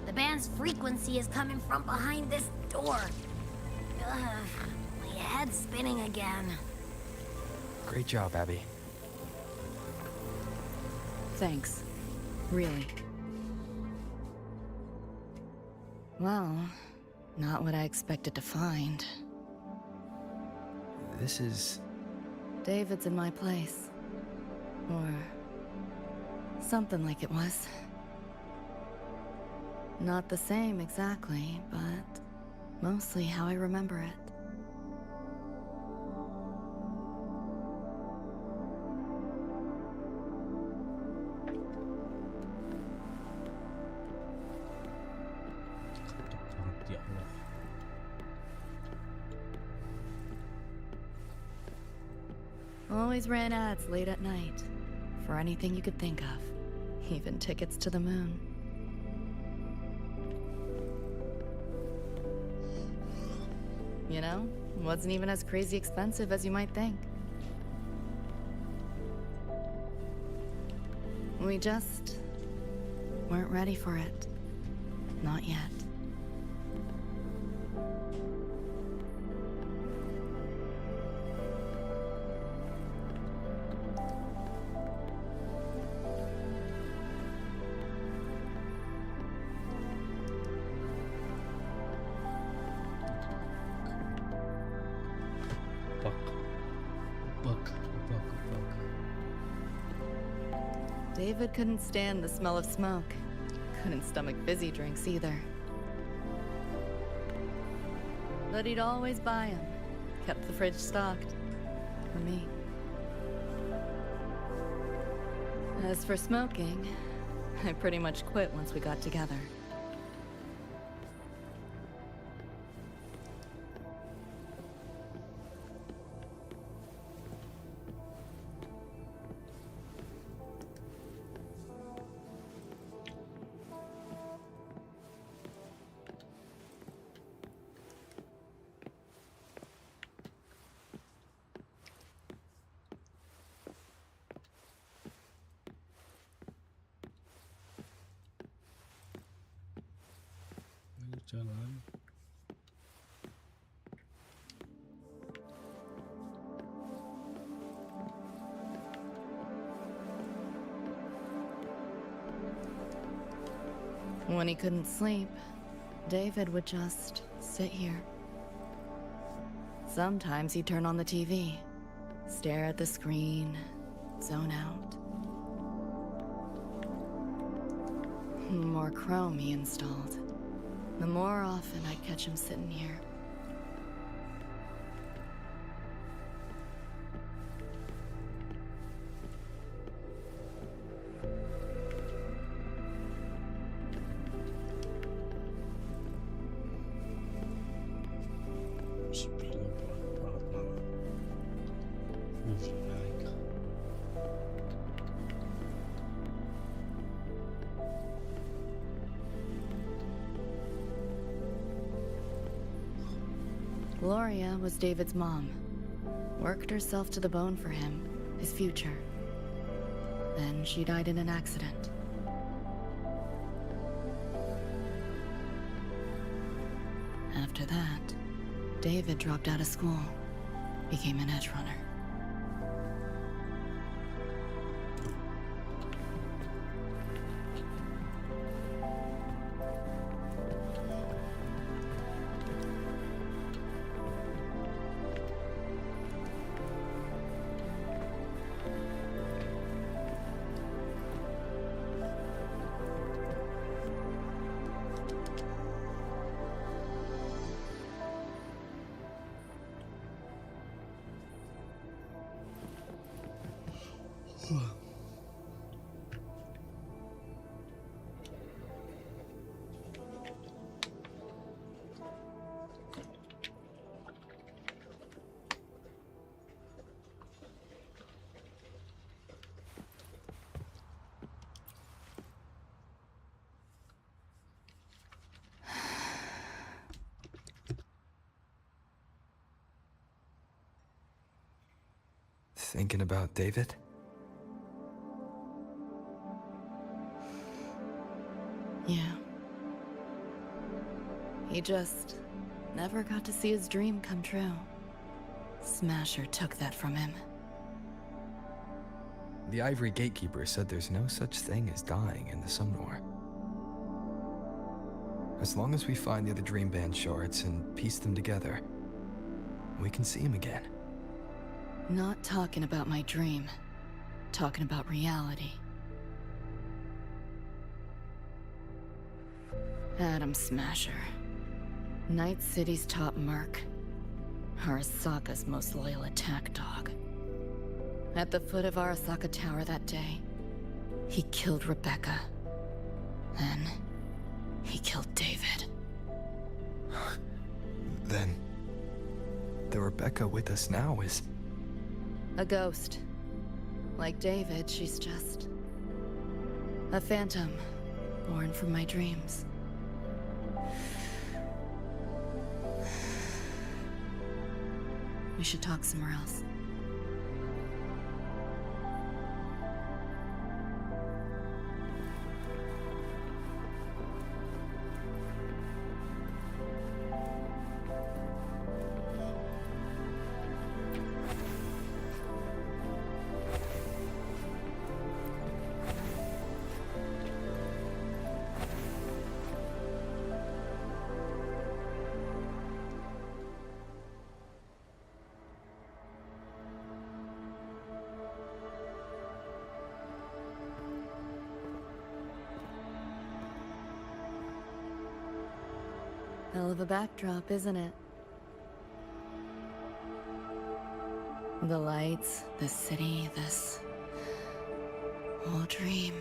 The band's frequency is coming from behind this door. Ugh, my head's spinning again. Great job, Abby. Thanks. Really. Well, not what I expected to find. This is... David's in my place. Or... something like it was. Not the same exactly, but mostly how I remember it. Ya Allah. Always ran ads late at night. For anything you could think of. Even tickets to the moon. You know, wasn't even as crazy expensive as you might think. We just weren't ready for it. Not yet. David couldn't stand the smell of smoke. Couldn't stomach fizzy drinks either. But he'd always buy them. Kept the fridge stocked. For me. As for smoking, I pretty much quit once we got together. Jalan. When he couldn't sleep, David would just sit here. Sometimes he'd turn on the TV, stare at the screen, zone out. The more Chrome he installed, the more often I'd catch him sitting here. Gloria was David's mom. Worked herself to the bone for him, his future. Then she died in an accident. After that, David dropped out of school, became an edge runner. Thinking about David? Yeah. He just never got to see his dream come true. Smasher took that from him. The Ivory Gatekeeper said there's no such thing as dying in the Sumnor. As long as we find the other Dream Band shards and piece them together, we can see him again. Not talking about my dream. Talking about reality. Adam Smasher. Night City's top merc. Arasaka's most loyal attack dog. At the foot of Arasaka Tower that day, he killed Rebecca. Then, he killed David. Then, the Rebecca with us now is... a ghost. Like David, she's just... a phantom, born from my dreams. We should talk somewhere else. Hell of a backdrop, isn't it? The lights, the city, this whole dream.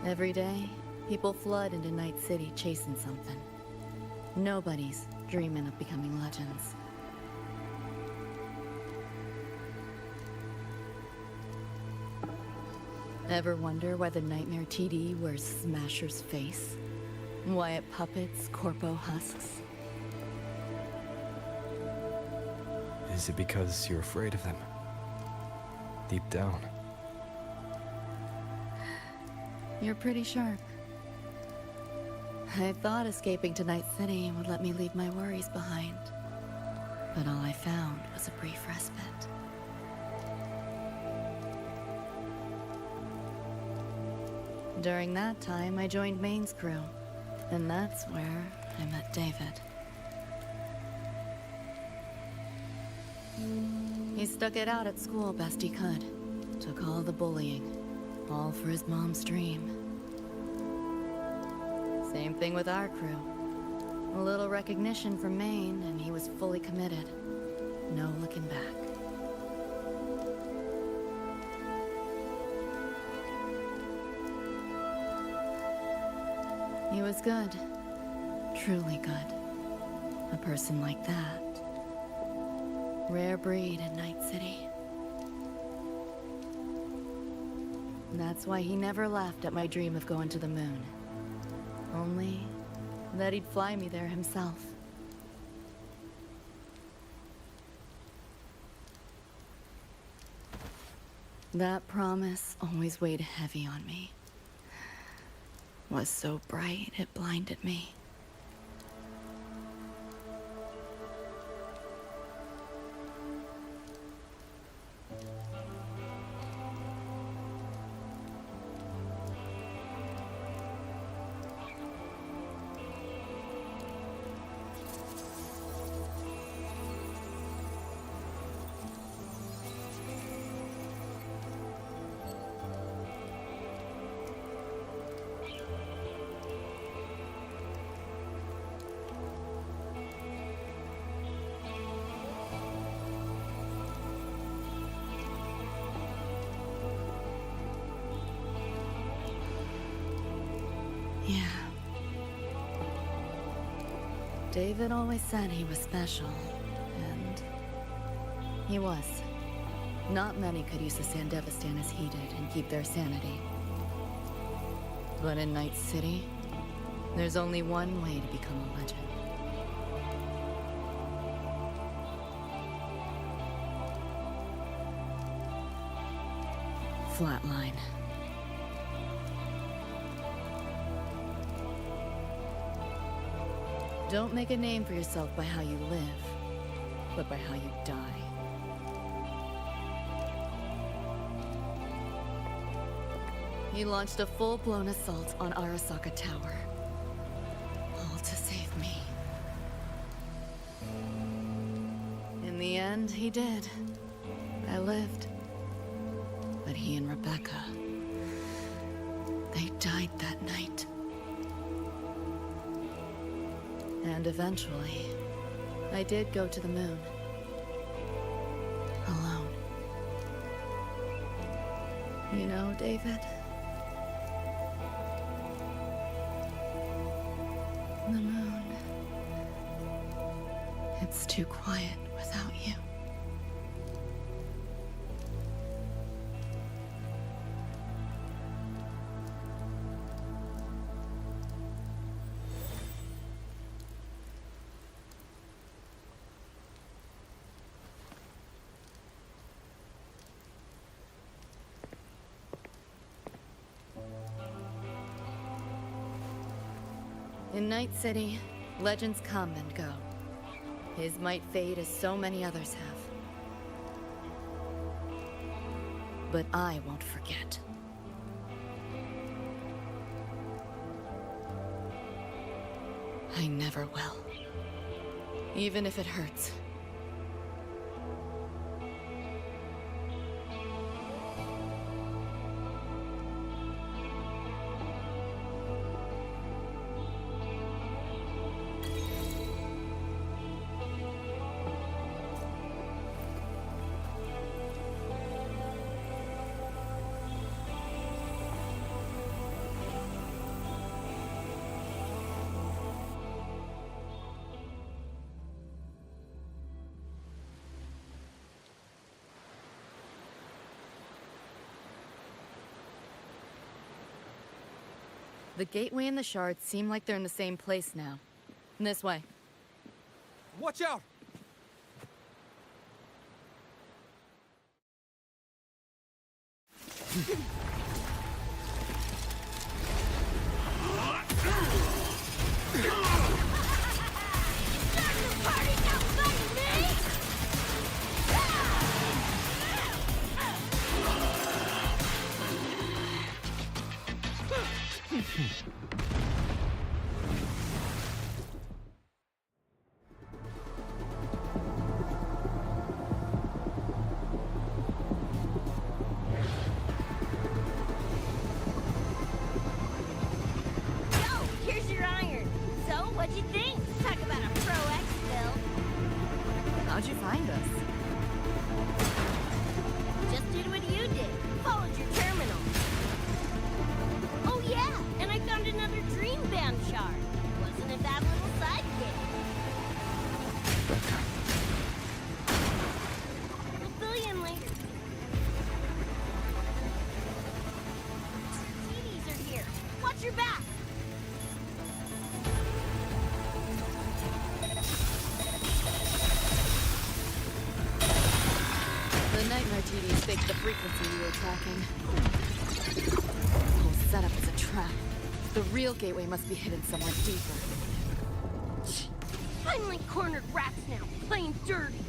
Every day, people flood into Night City chasing something. Nobody's dreaming of becoming legends. Ever wonder why the Nightmare TD wears Smasher's face? Why it puppets Corpo husks? Is it because you're afraid of them? Deep down. You're pretty sharp. I thought escaping to Night City would let me leave my worries behind. But all I found was a brief respite. During that time, I joined Maine's crew. And that's where I met David. He stuck it out at school best he could. Took all the bullying. All for his mom's dream. Same thing with our crew. A little recognition from Maine, and he was fully committed. No looking back. He was good. Truly good. A person like that. Rare breed in Night City. That's why he never laughed at my dream of going to the moon. Only that he'd fly me there himself. That promise always weighed heavy on me. Was so bright it blinded me. Yeah. David always said he was special, and he was. Not many could use the Sandevistan as he did and keep their sanity. But in Night City, there's only one way to become a legend. Flatline. Don't make a name for yourself by how you live, but by how you die. He launched a full-blown assault on Arasaka Tower. All to save me. In the end, he did. I lived. But he and Rebecca, they died that night. And eventually, I did go to the moon. Alone. You know, David? The moon. It's too quiet without you. In Night City, legends come and go. His might fade as so many others have. But I won't forget. I never will. Even if it hurts. The gateway and the shards seem like they're in the same place now. This way. Watch out! Here's your iron. So, what'd you think? Talk about a pro X-Bill. How'd you find us? Just did what you did. Followed your terminal. Oh yeah, and I found another dream band shard. Wasn't it that little sidekick? We'll fill you in later. TVs are here. Watch your back. The nightmare TVs faked the frequency you were tracking. The whole setup is a trap. The real gateway must be hidden somewhere deeper. Finally cornered rats now, playing dirty.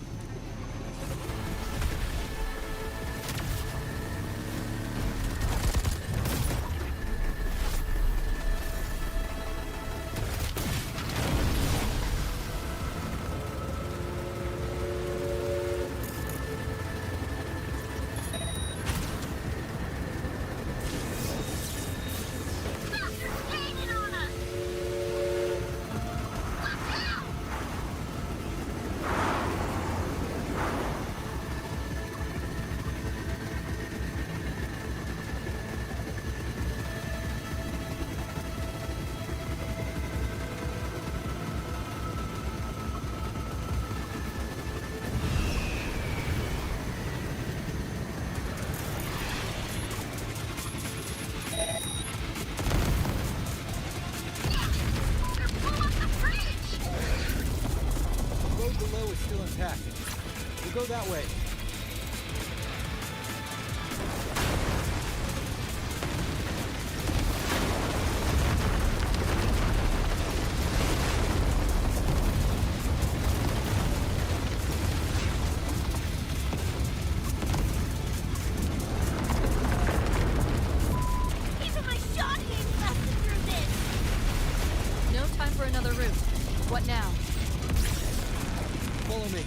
Go that way. Even my shot game lasted through this. No time for another route. What now? Follow me.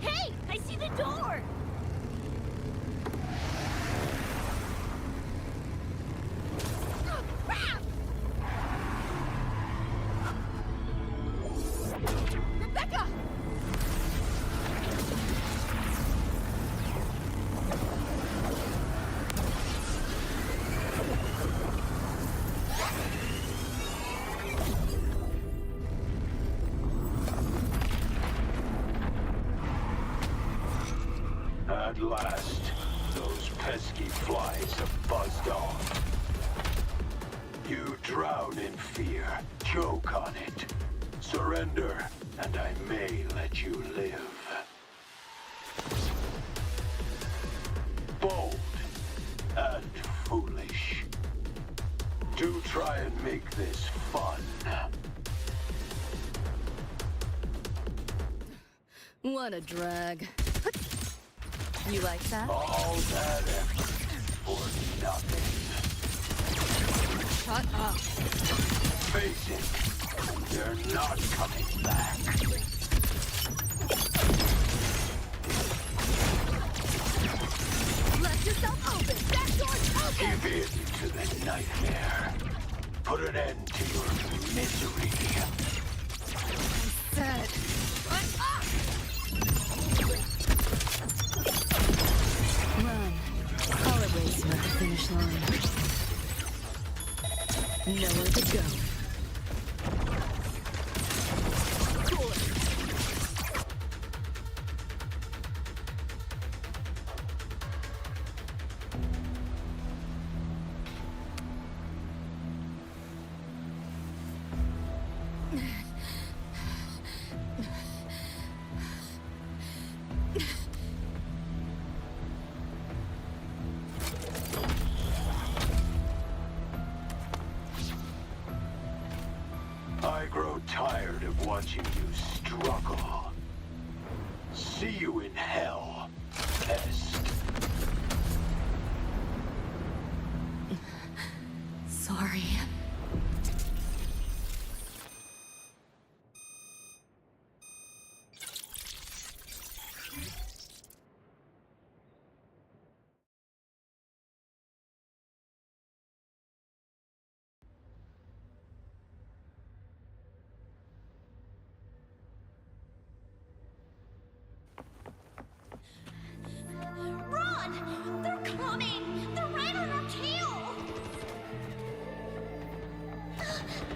Hey, I see the door. Oh, crap! Rebecca! At last, those pesky flies have buzzed off. You drown in fear, choke on it. Surrender, and I may let you live. Bold and foolish. Do try and make this fun. What a drag. You like that? All that effort for nothing. Shut up. Face it, they're not coming back. Make yourself open! That door's open! Give in to the nightmare. Put an end to your misery. Said. Run. Call it racing at the finish line. Nowhere to go. I grow tired of watching you struggle. See you in hell, pest. Sorry. Run! They're coming! They're right on our tail!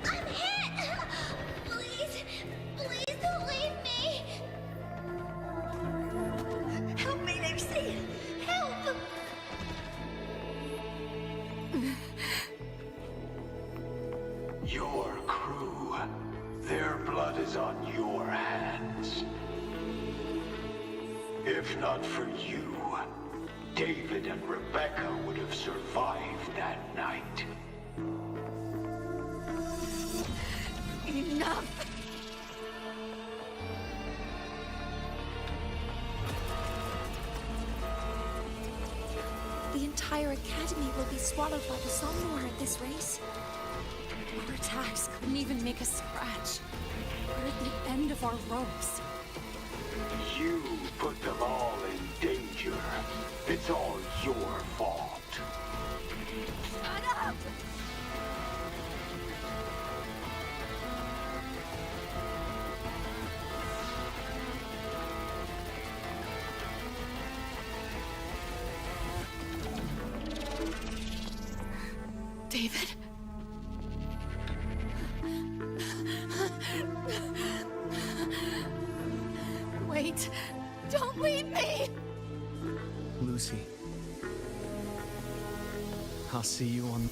I'm hit! Please, please don't leave me! Help me, Lucy! Help! Your crew, their blood is on your hands. If not for you, David and Rebecca would have survived that night. Enough! The entire academy will be swallowed by the Somnor at this race. Our attacks couldn't even make us scratch. We're at the end of our ropes. You put them all in danger. It's all your fault. Shut up! David? Wait! Don't leave me! Lucy. I'll see you on...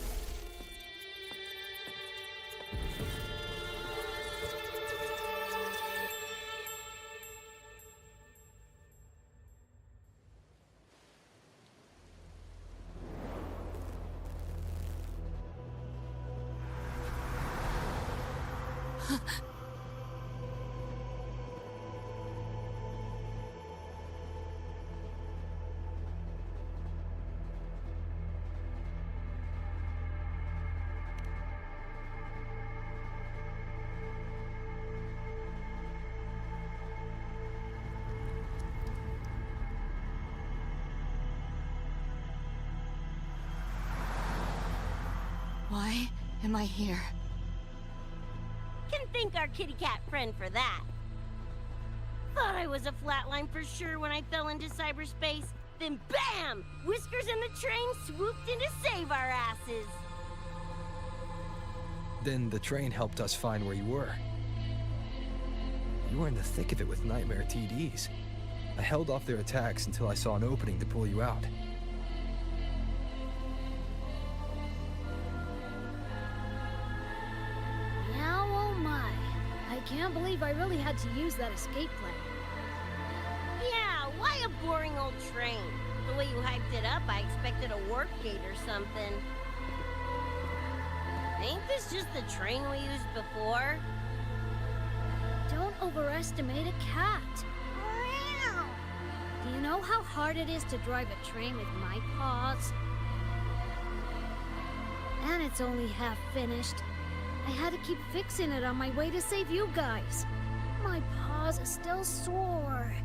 Why am I here? Can thank our kitty cat friend for that. Thought I was a flatline for sure when I fell into cyberspace. Then BAM! Whiskers and the train swooped in to save our asses. Then the train helped us find where you were. You were in the thick of it with Nightmare TDs. I held off their attacks until I saw an opening to pull you out. Now, oh my. I can't believe I really had to use that escape plan. Yeah, why a boring old train? The way you hyped it up, I expected a warp gate or something. Ain't this just the train we used before? Don't overestimate a cat. Do you know how hard it is to drive a train with my paws? And it's only half finished. I had to keep fixing it on my way to save you guys. My paws are still sore.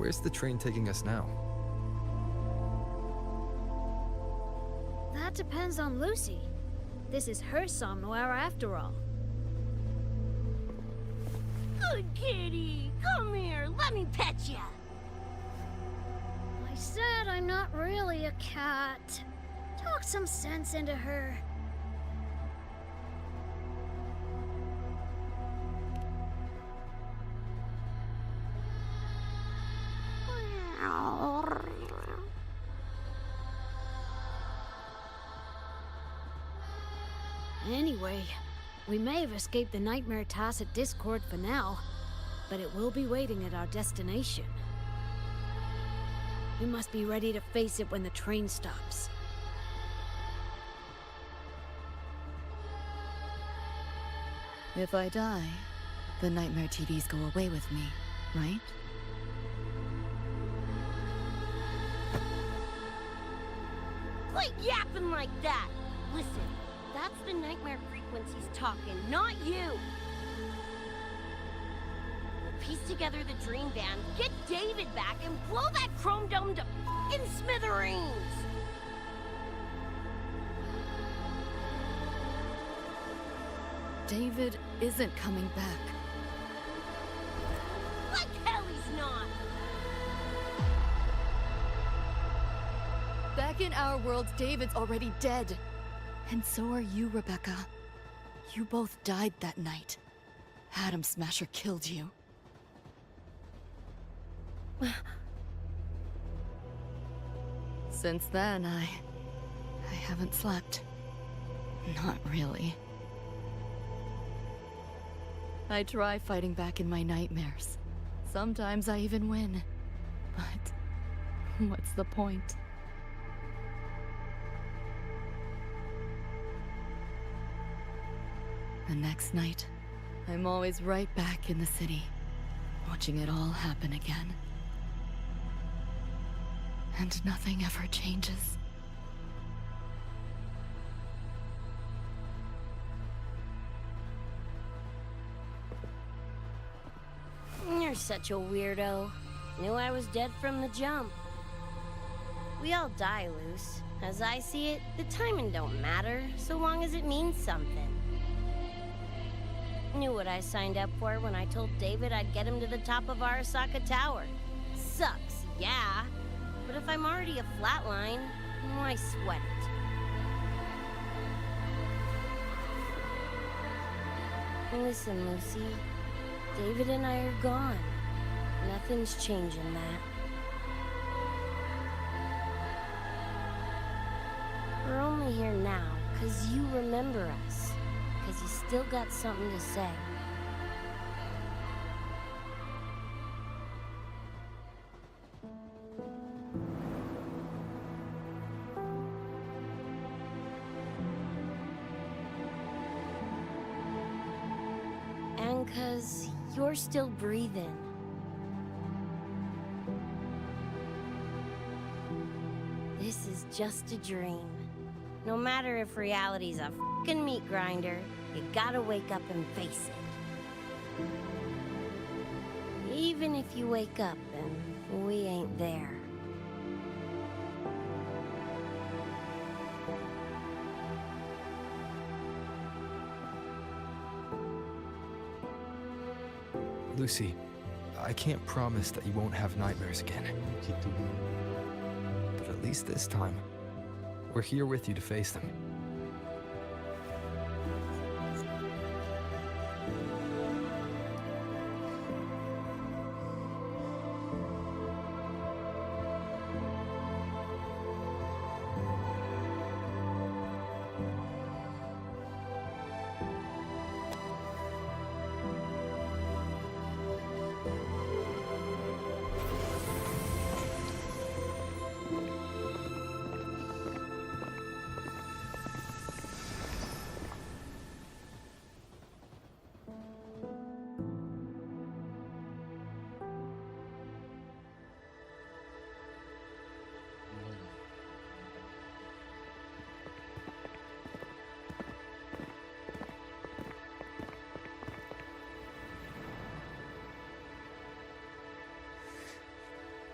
Where's the train taking us now? That depends on Lucy. This is her somewhere after all. Good kitty! Come here, let me pet ya! I said I'm not really a cat. Talk some sense into her. Anyway, we may have escaped the Nightmare Tacit Discord for now, but it will be waiting at our destination. We must be ready to face it when the train stops. If I die, the Nightmare TDs go away with me, right? Quit yapping like that! Listen, that's the nightmare frequencies talking, not you! Piece together the dream band, get David back, and blow that chrome dome to f***ing smithereens! David isn't coming back. Like hell he's not! Back in our world, David's already dead. And so are you, Rebecca. You both died that night. Atom Smasher killed you. Since then, I haven't slept. Not really. I try fighting back in my nightmares. Sometimes I even win. But what's the point? The next night, I'm always right back in the city, watching it all happen again. And nothing ever changes. You're such a weirdo. Knew I was dead from the jump. We all die, Luce. As I see it, the timing don't matter, so long as it means something. Knew what I signed up for when I told David I'd get him to the top of Arasaka Tower. Sucks, yeah. But if I'm already a flatline, why sweat it? Listen, Lucy. David and I are gone. Nothing's changing that. We're only here now because you remember us. Because you still got something to say. And because you're still breathing. This is just a dream. No matter if reality's a f***ing meat grinder, you gotta wake up and face it. Even if you wake up and we ain't there. Lucy, I can't promise that you won't have nightmares again. But at least this time, we're here with you to face them.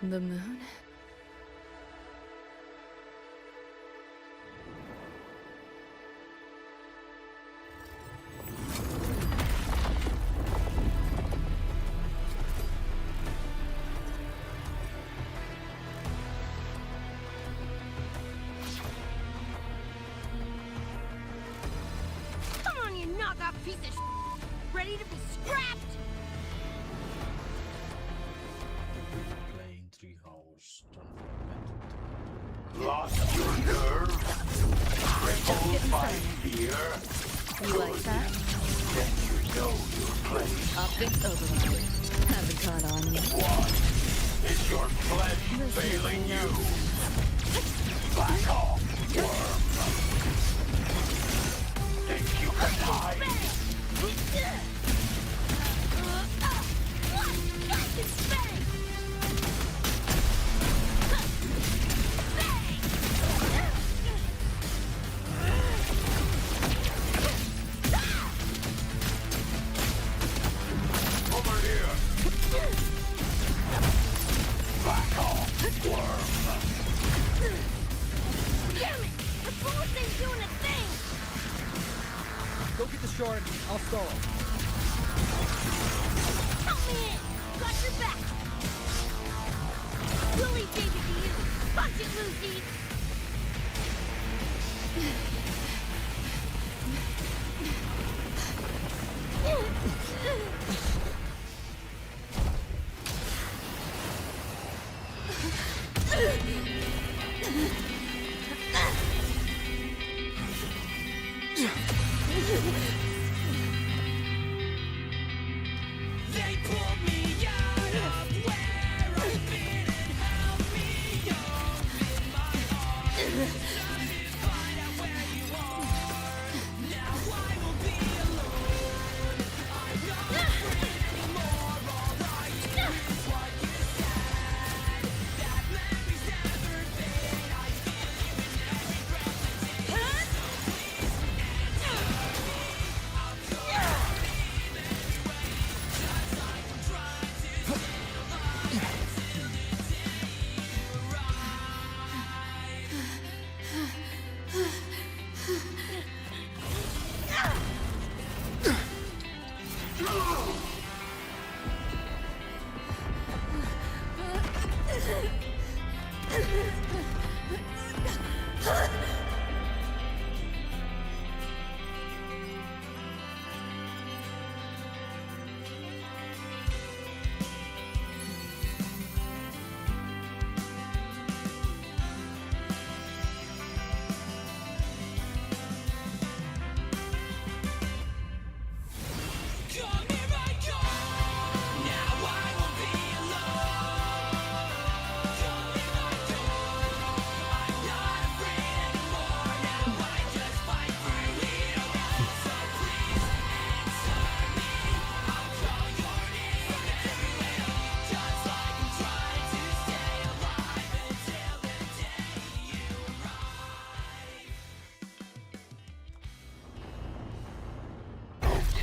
The moon? Come on, you knockoff piece of ready to be scrapped! Playing 3 hours. Lost your nerve? Crippled by fear? You like that? Then you know your place. Optics override. Haven't caught on yet. What? Is your flesh failing you? Back off, worm. Think you can hide? Over here. Back off, worm. Damn it! The bullet ain't doing a thing! Go get the shard. I'll stall. Help me in! Got your back! We'll leave David to you! Punch it, Lucy! They pulled me out of where I've been and held me up in my arms. Trying to find out where you are. Now I will be alone. I'm not afraid anymore. All I hear is what you said. That memories never fade. I feel you in every breath I take. So please answer me. I'll go leave anyway. Just like I'm trying to stay alive until the day you Come here I come. Now I will be alone. Come here I come. I'm not afraid anymore. Now I just fight through it all. So please answer me. I'll call your name everywhere. Just like I'm trying to stay alive until the day you arrive.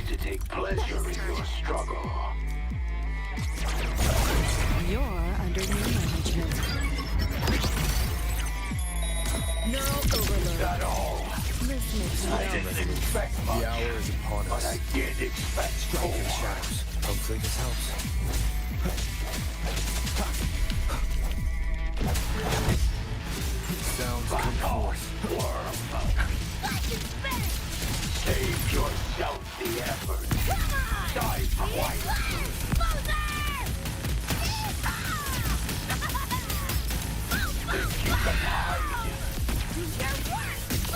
To take pleasure in your struggle. You're under new management. Neural overload. Is that all? This makes I didn't expect much. The hour is upon But us. I did expect more. Shadows. Hopefully this helps. Sounds come forth. Worm. Save yourself the effort. Die twice. Think you can hide?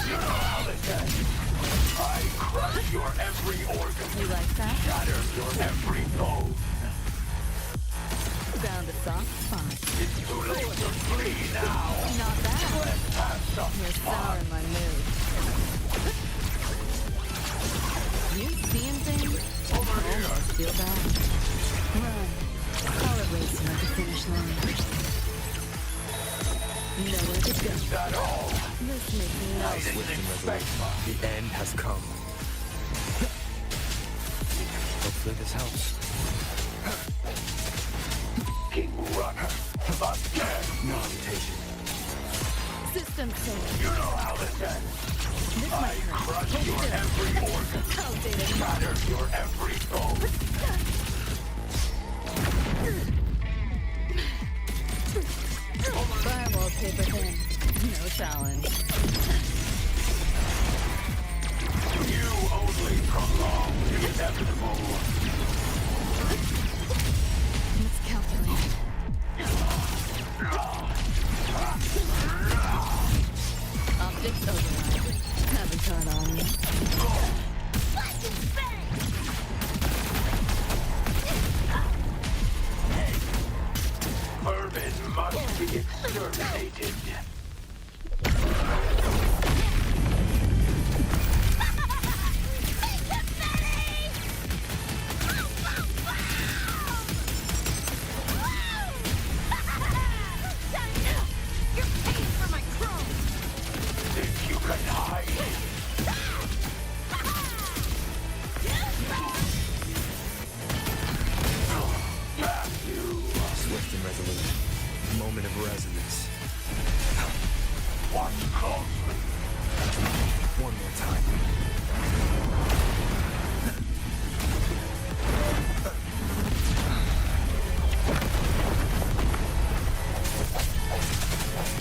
You know how this ends. I crush your every organ. You like that? Shatter your every bone. Found a soft spot. It's too late to flee now. Not bad. Let's have some You're fun. souring my mood. You seeing things? Almost feel bad. Run. I'll erase you at the finish line. Nowhere to go. Is that all? This makes me I didn't expect much. The end has come. Hopefully this helps. King Runner. No hesitation. System safe. You know how this ends. This I might hurt. crush Hold your still. every organ. Outdated. Shatter your every bone. Firewall paper thin. No challenge. You only prolong the inevitable. Let's calculate. Optics override. Have a card on you. Vermin must be exterminated. Think you can hide? Swift and resolute. Moment of resonance. Watch closely. One more time.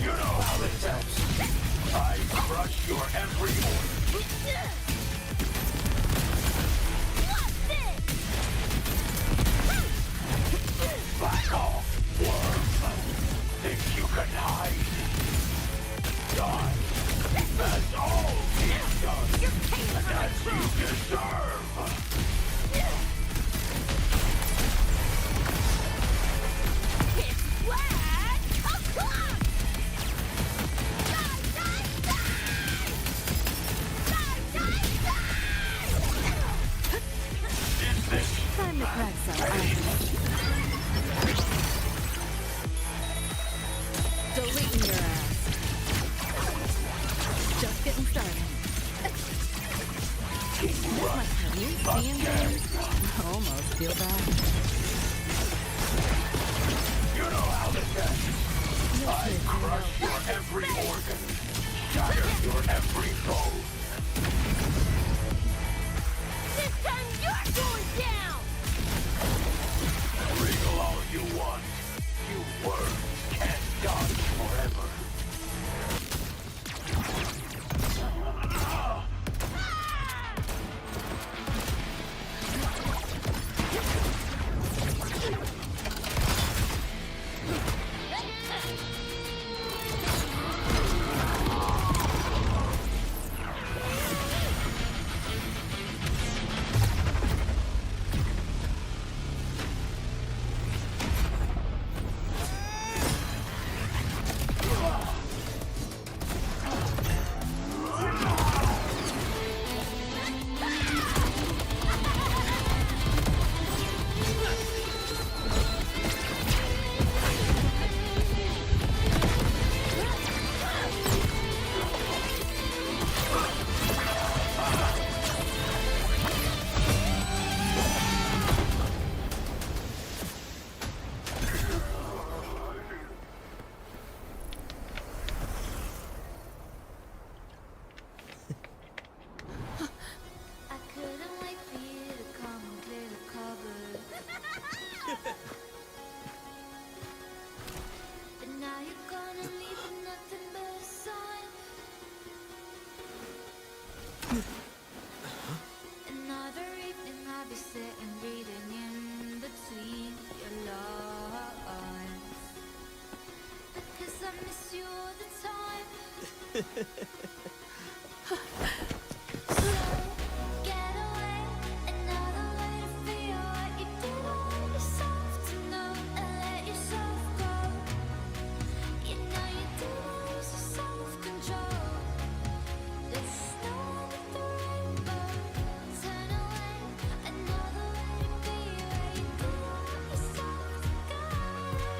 You know how this ends. I crush your every organ. Back off, worm. Think you can hide? Die. That's all you've done. And as you deserve. Time to crack some ice. Deleting your ass. Just getting started. Have you seen things? I almost feel bad. You know how this ends. I crush your every organ. Shatter your every bone. This time you're going down! Wriggle all you want. You worms can't dodge forever.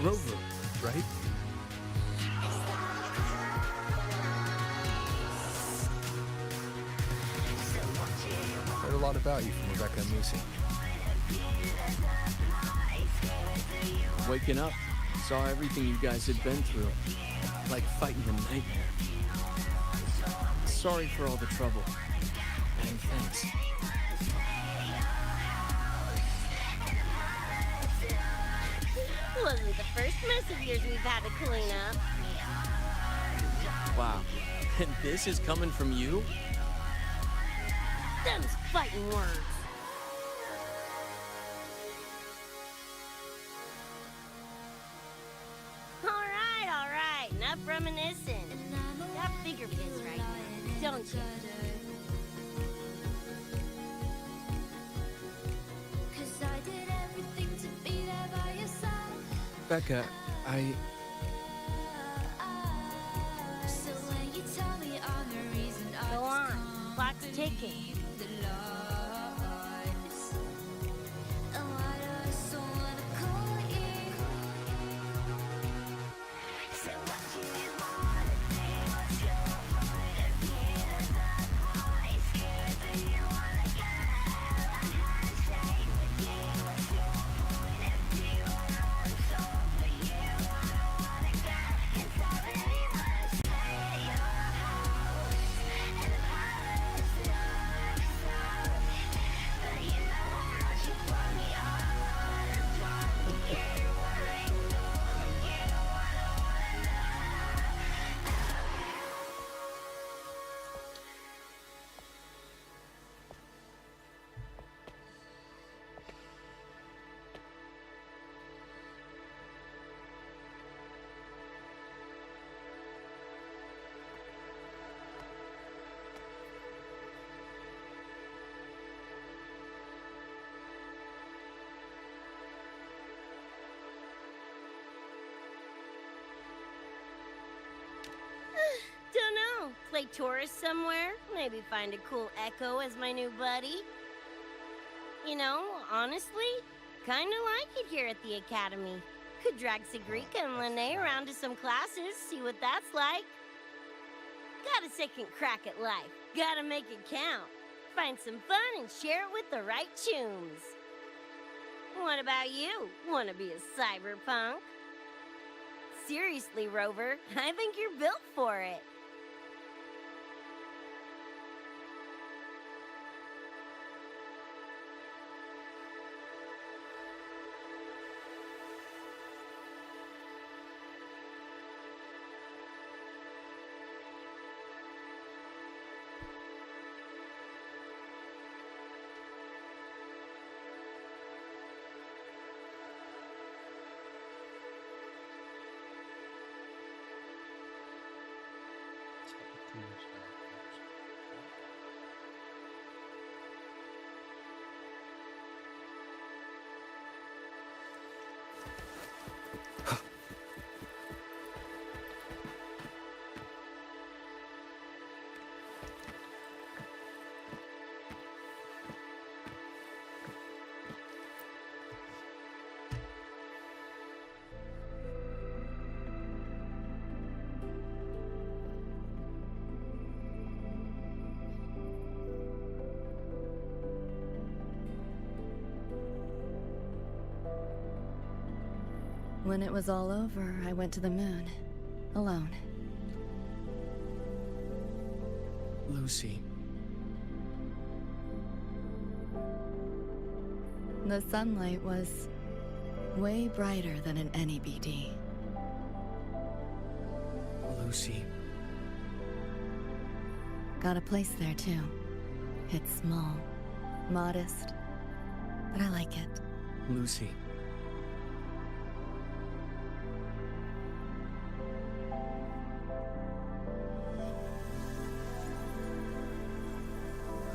Rover, right? Heard a lot about you from Rebecca and Lucy. Waking up, Saw everything you guys had been through. Like fighting a nightmare. Sorry for all the trouble. And thanks. Wasn't the first mess of yours we've had to clean up. Wow. And this is coming from you? Them's fighting words. All right. Enough reminiscing. Got bigger biz right now, don't you? Becca, Go on. Clock's ticking. Don't know. Play tourist somewhere? Maybe find a cool Echo as my new buddy? You know, honestly, kinda like it here at the Academy. Could drag Sigrika and Lene around to some classes, see what that's like. Got a second crack at life. Gotta make it count. Find some fun and share it with the right tunes. What about you? Wanna be a cyberpunk? Seriously, Rover, I think you're built for it. When it was all over, I went to the moon. Alone. Lucy. The sunlight was way brighter than in any BD. Lucy. Got a place there too. It's small, modest, but I like it. Lucy.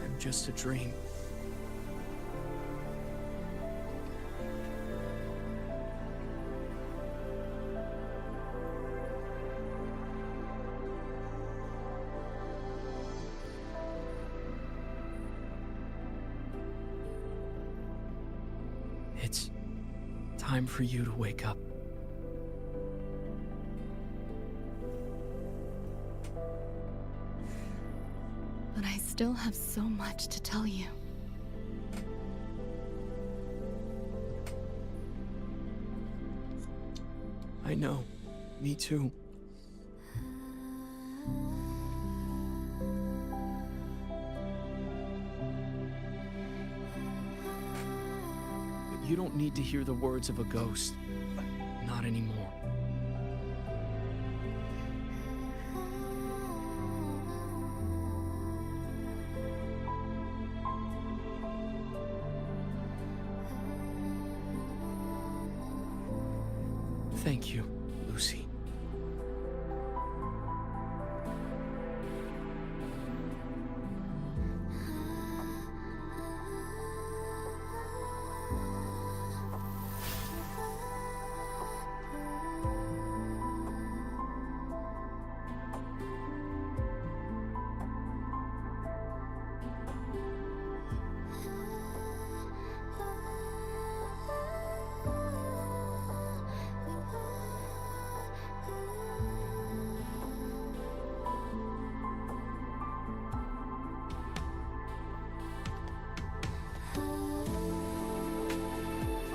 I'm just a dream. It's time for you to wake up. But I still have so much to tell you. I know. Me too. You don't need to hear the words of a ghost. Not anymore. Thank you, Lucy.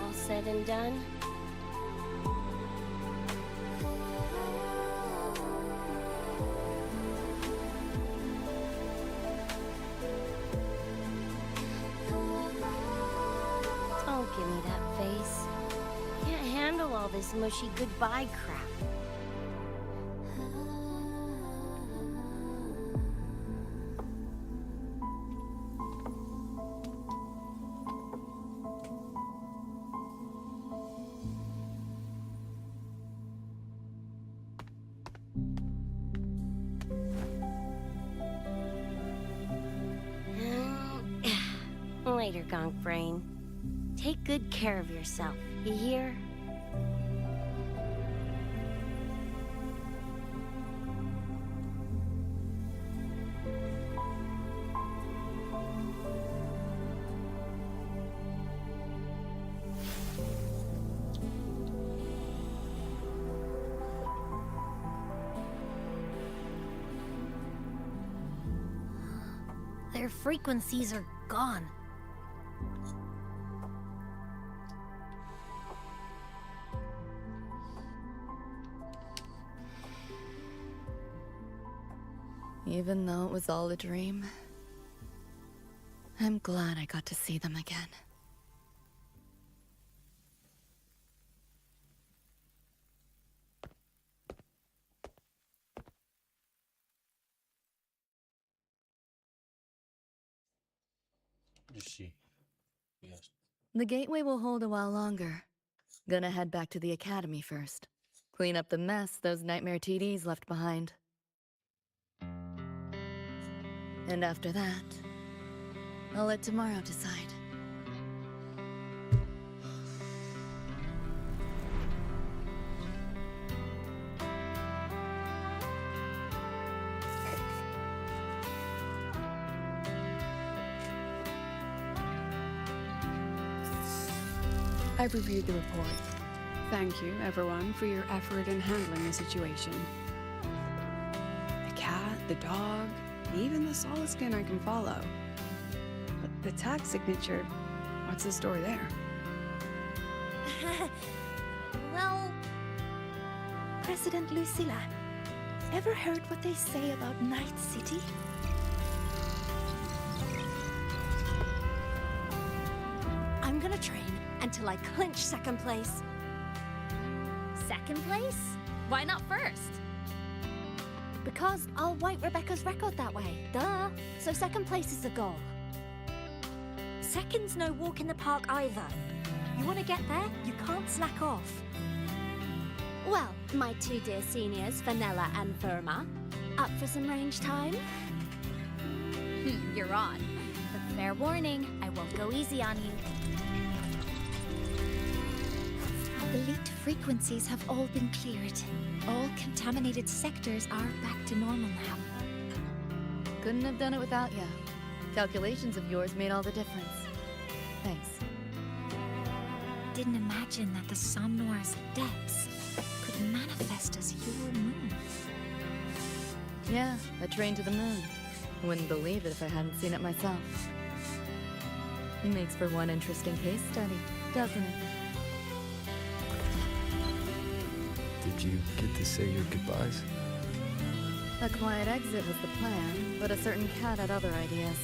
All said and done? Don't give me that face. Can't handle all this mushy goodbye crap. Later, Gonk Brain. Take good care of yourself, you hear? Their frequencies are gone. Even though it was all a dream, I'm glad I got to see them again. Let's see. Yes. The gateway will hold a while longer. Gonna head back to the academy first. Clean up the mess those nightmare TDs left behind. And after that, I'll let tomorrow decide. I've reviewed the report. Thank you, everyone, for your effort in handling the situation. The cat, the dog, even the solid skin I can follow. But the tag signature, what's the story there? Well, President Lucilla, ever heard what they say about Night City? I'm gonna train until I clinch second place. Second place? Why not first? Because I'll wipe Rebecca's record that way. Duh. So second place is the goal. Second's no walk in the park either. You want to get there, you can't slack off. Well, my two dear seniors, Vanilla and Verma, up for some range time? You're on. But fair warning, I won't go easy on you. The leaked frequencies have all been cleared. All contaminated sectors are back to normal now. Couldn't have done it without you. Calculations of yours made all the difference. Thanks. Didn't imagine that the Somnoir's depths could manifest as your moon. Yeah, a train to the moon. Wouldn't believe it if I hadn't seen it myself. Makes for one interesting case study, doesn't it? Did Did you get to say your goodbyes? A quiet exit was the plan, but a certain cat had other ideas.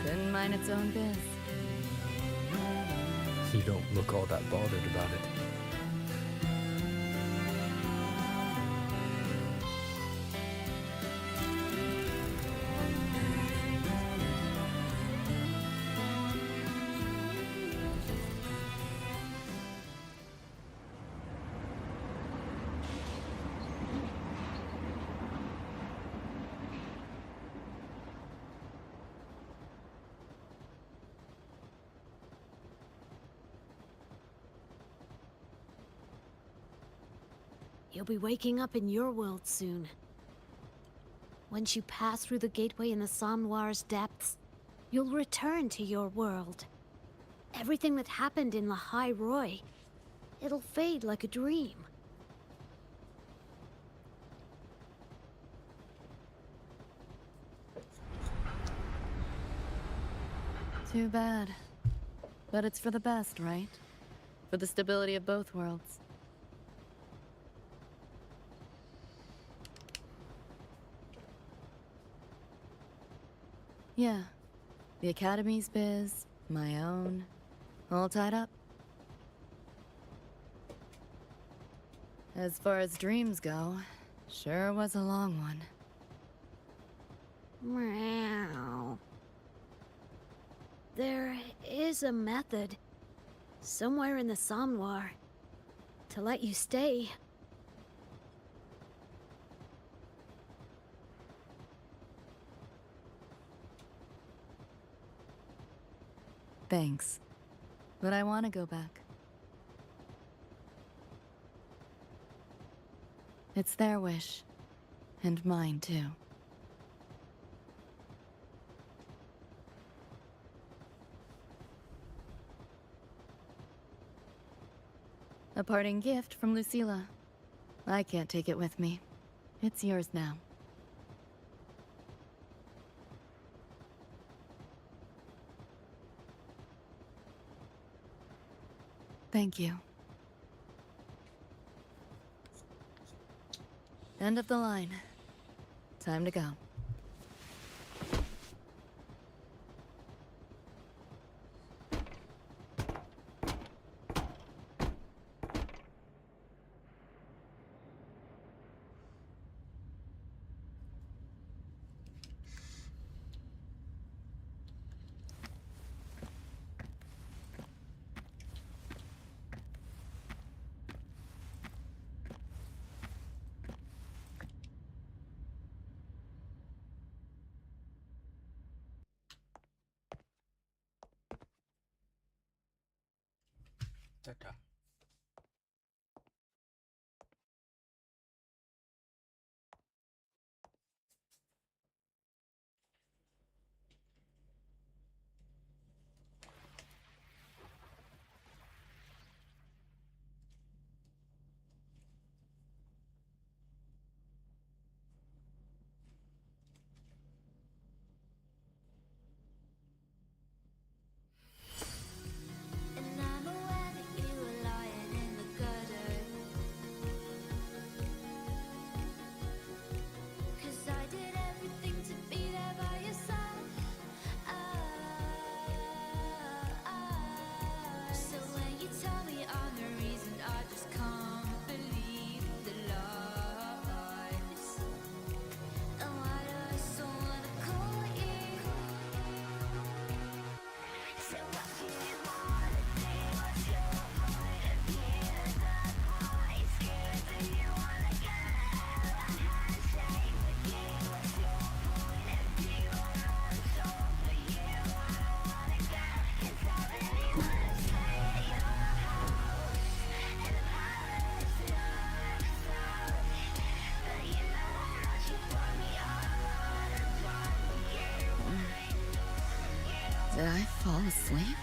Couldn't mind its own biz. You don't look all that bothered about it. You'll be waking up in your world soon. Once you pass through the gateway in the Somnoir's depths, you'll return to your world. Everything that happened in Lahai Roy, it'll fade like a dream. Too bad. But it's for the best, right? For the stability of both worlds. Yeah. The Academy's biz, my own, all tied up. As far as dreams go, sure was a long one. Meow. There is a method, somewhere in the Somnoir, to let you stay. Thanks. But I want to go back. It's their wish. And mine, too. A parting gift from Lucilla. I can't take it with me. It's yours now. Thank you. End of the line. Time to go. Dadah. Did I fall asleep?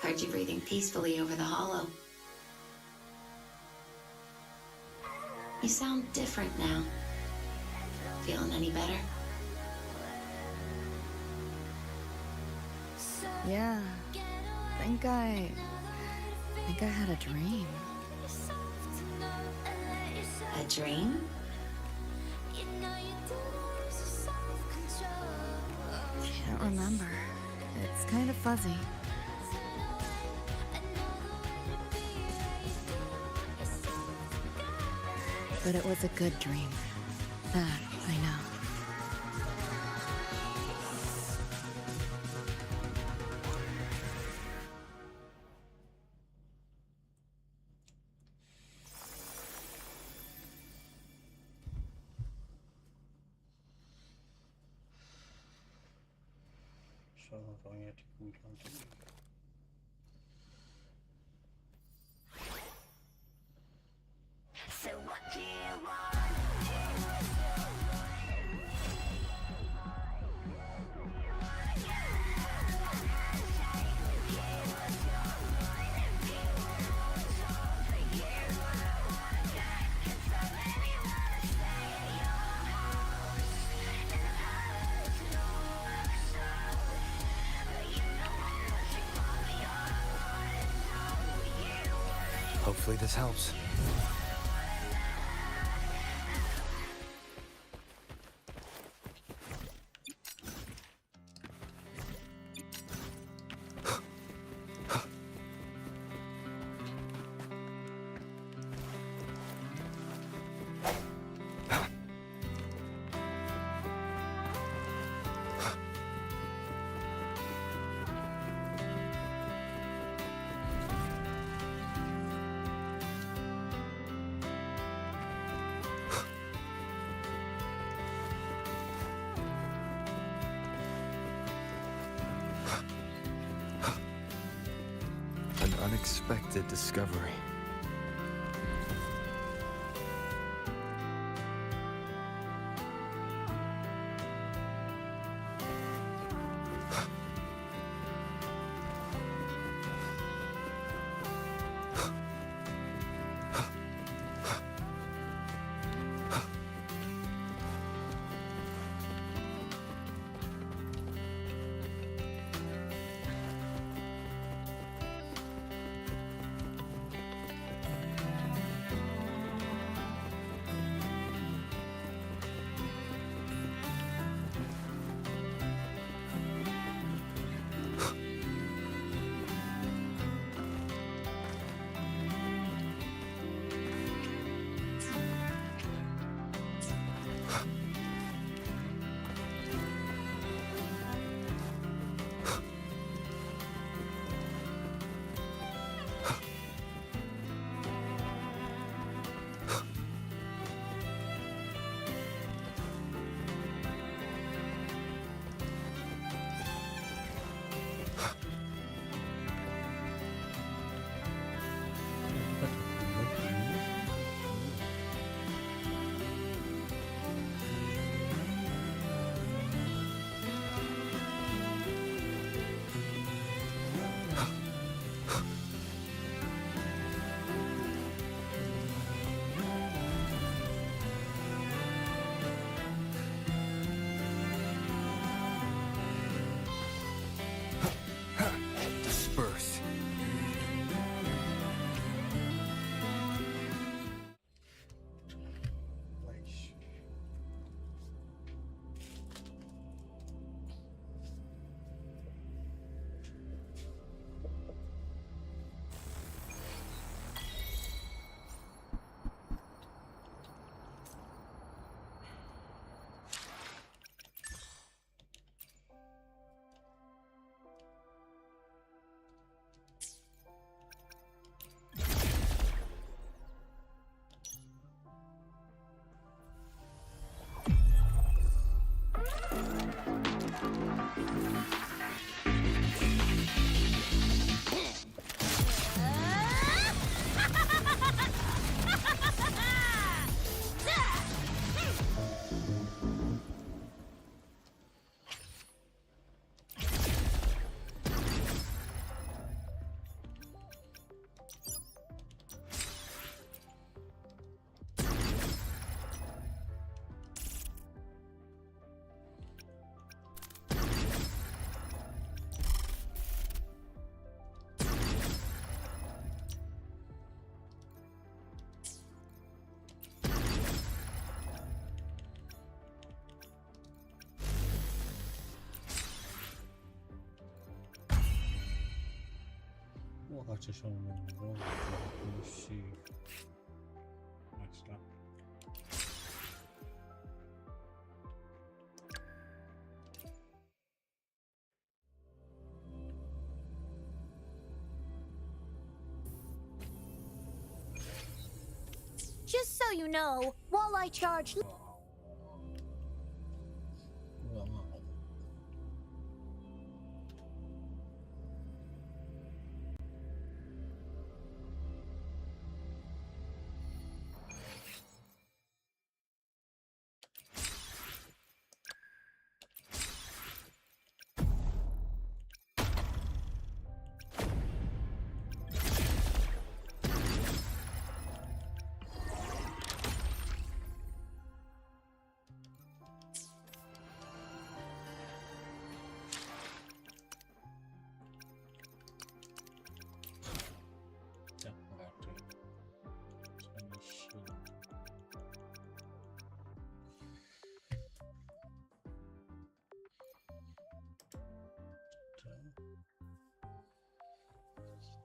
Heard you breathing peacefully over the hollow. You sound different now. Feeling any better? Yeah. think I had a dream. A dream? Can't remember. It's kind of fuzzy. But it was a good dream. That I know. Suaranya digulang dulu. So what do you want? Hopefully this helps. An unexpected discovery. kaca sono così. Next up. Just so you know, while I charge...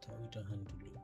Kita udahan dulu.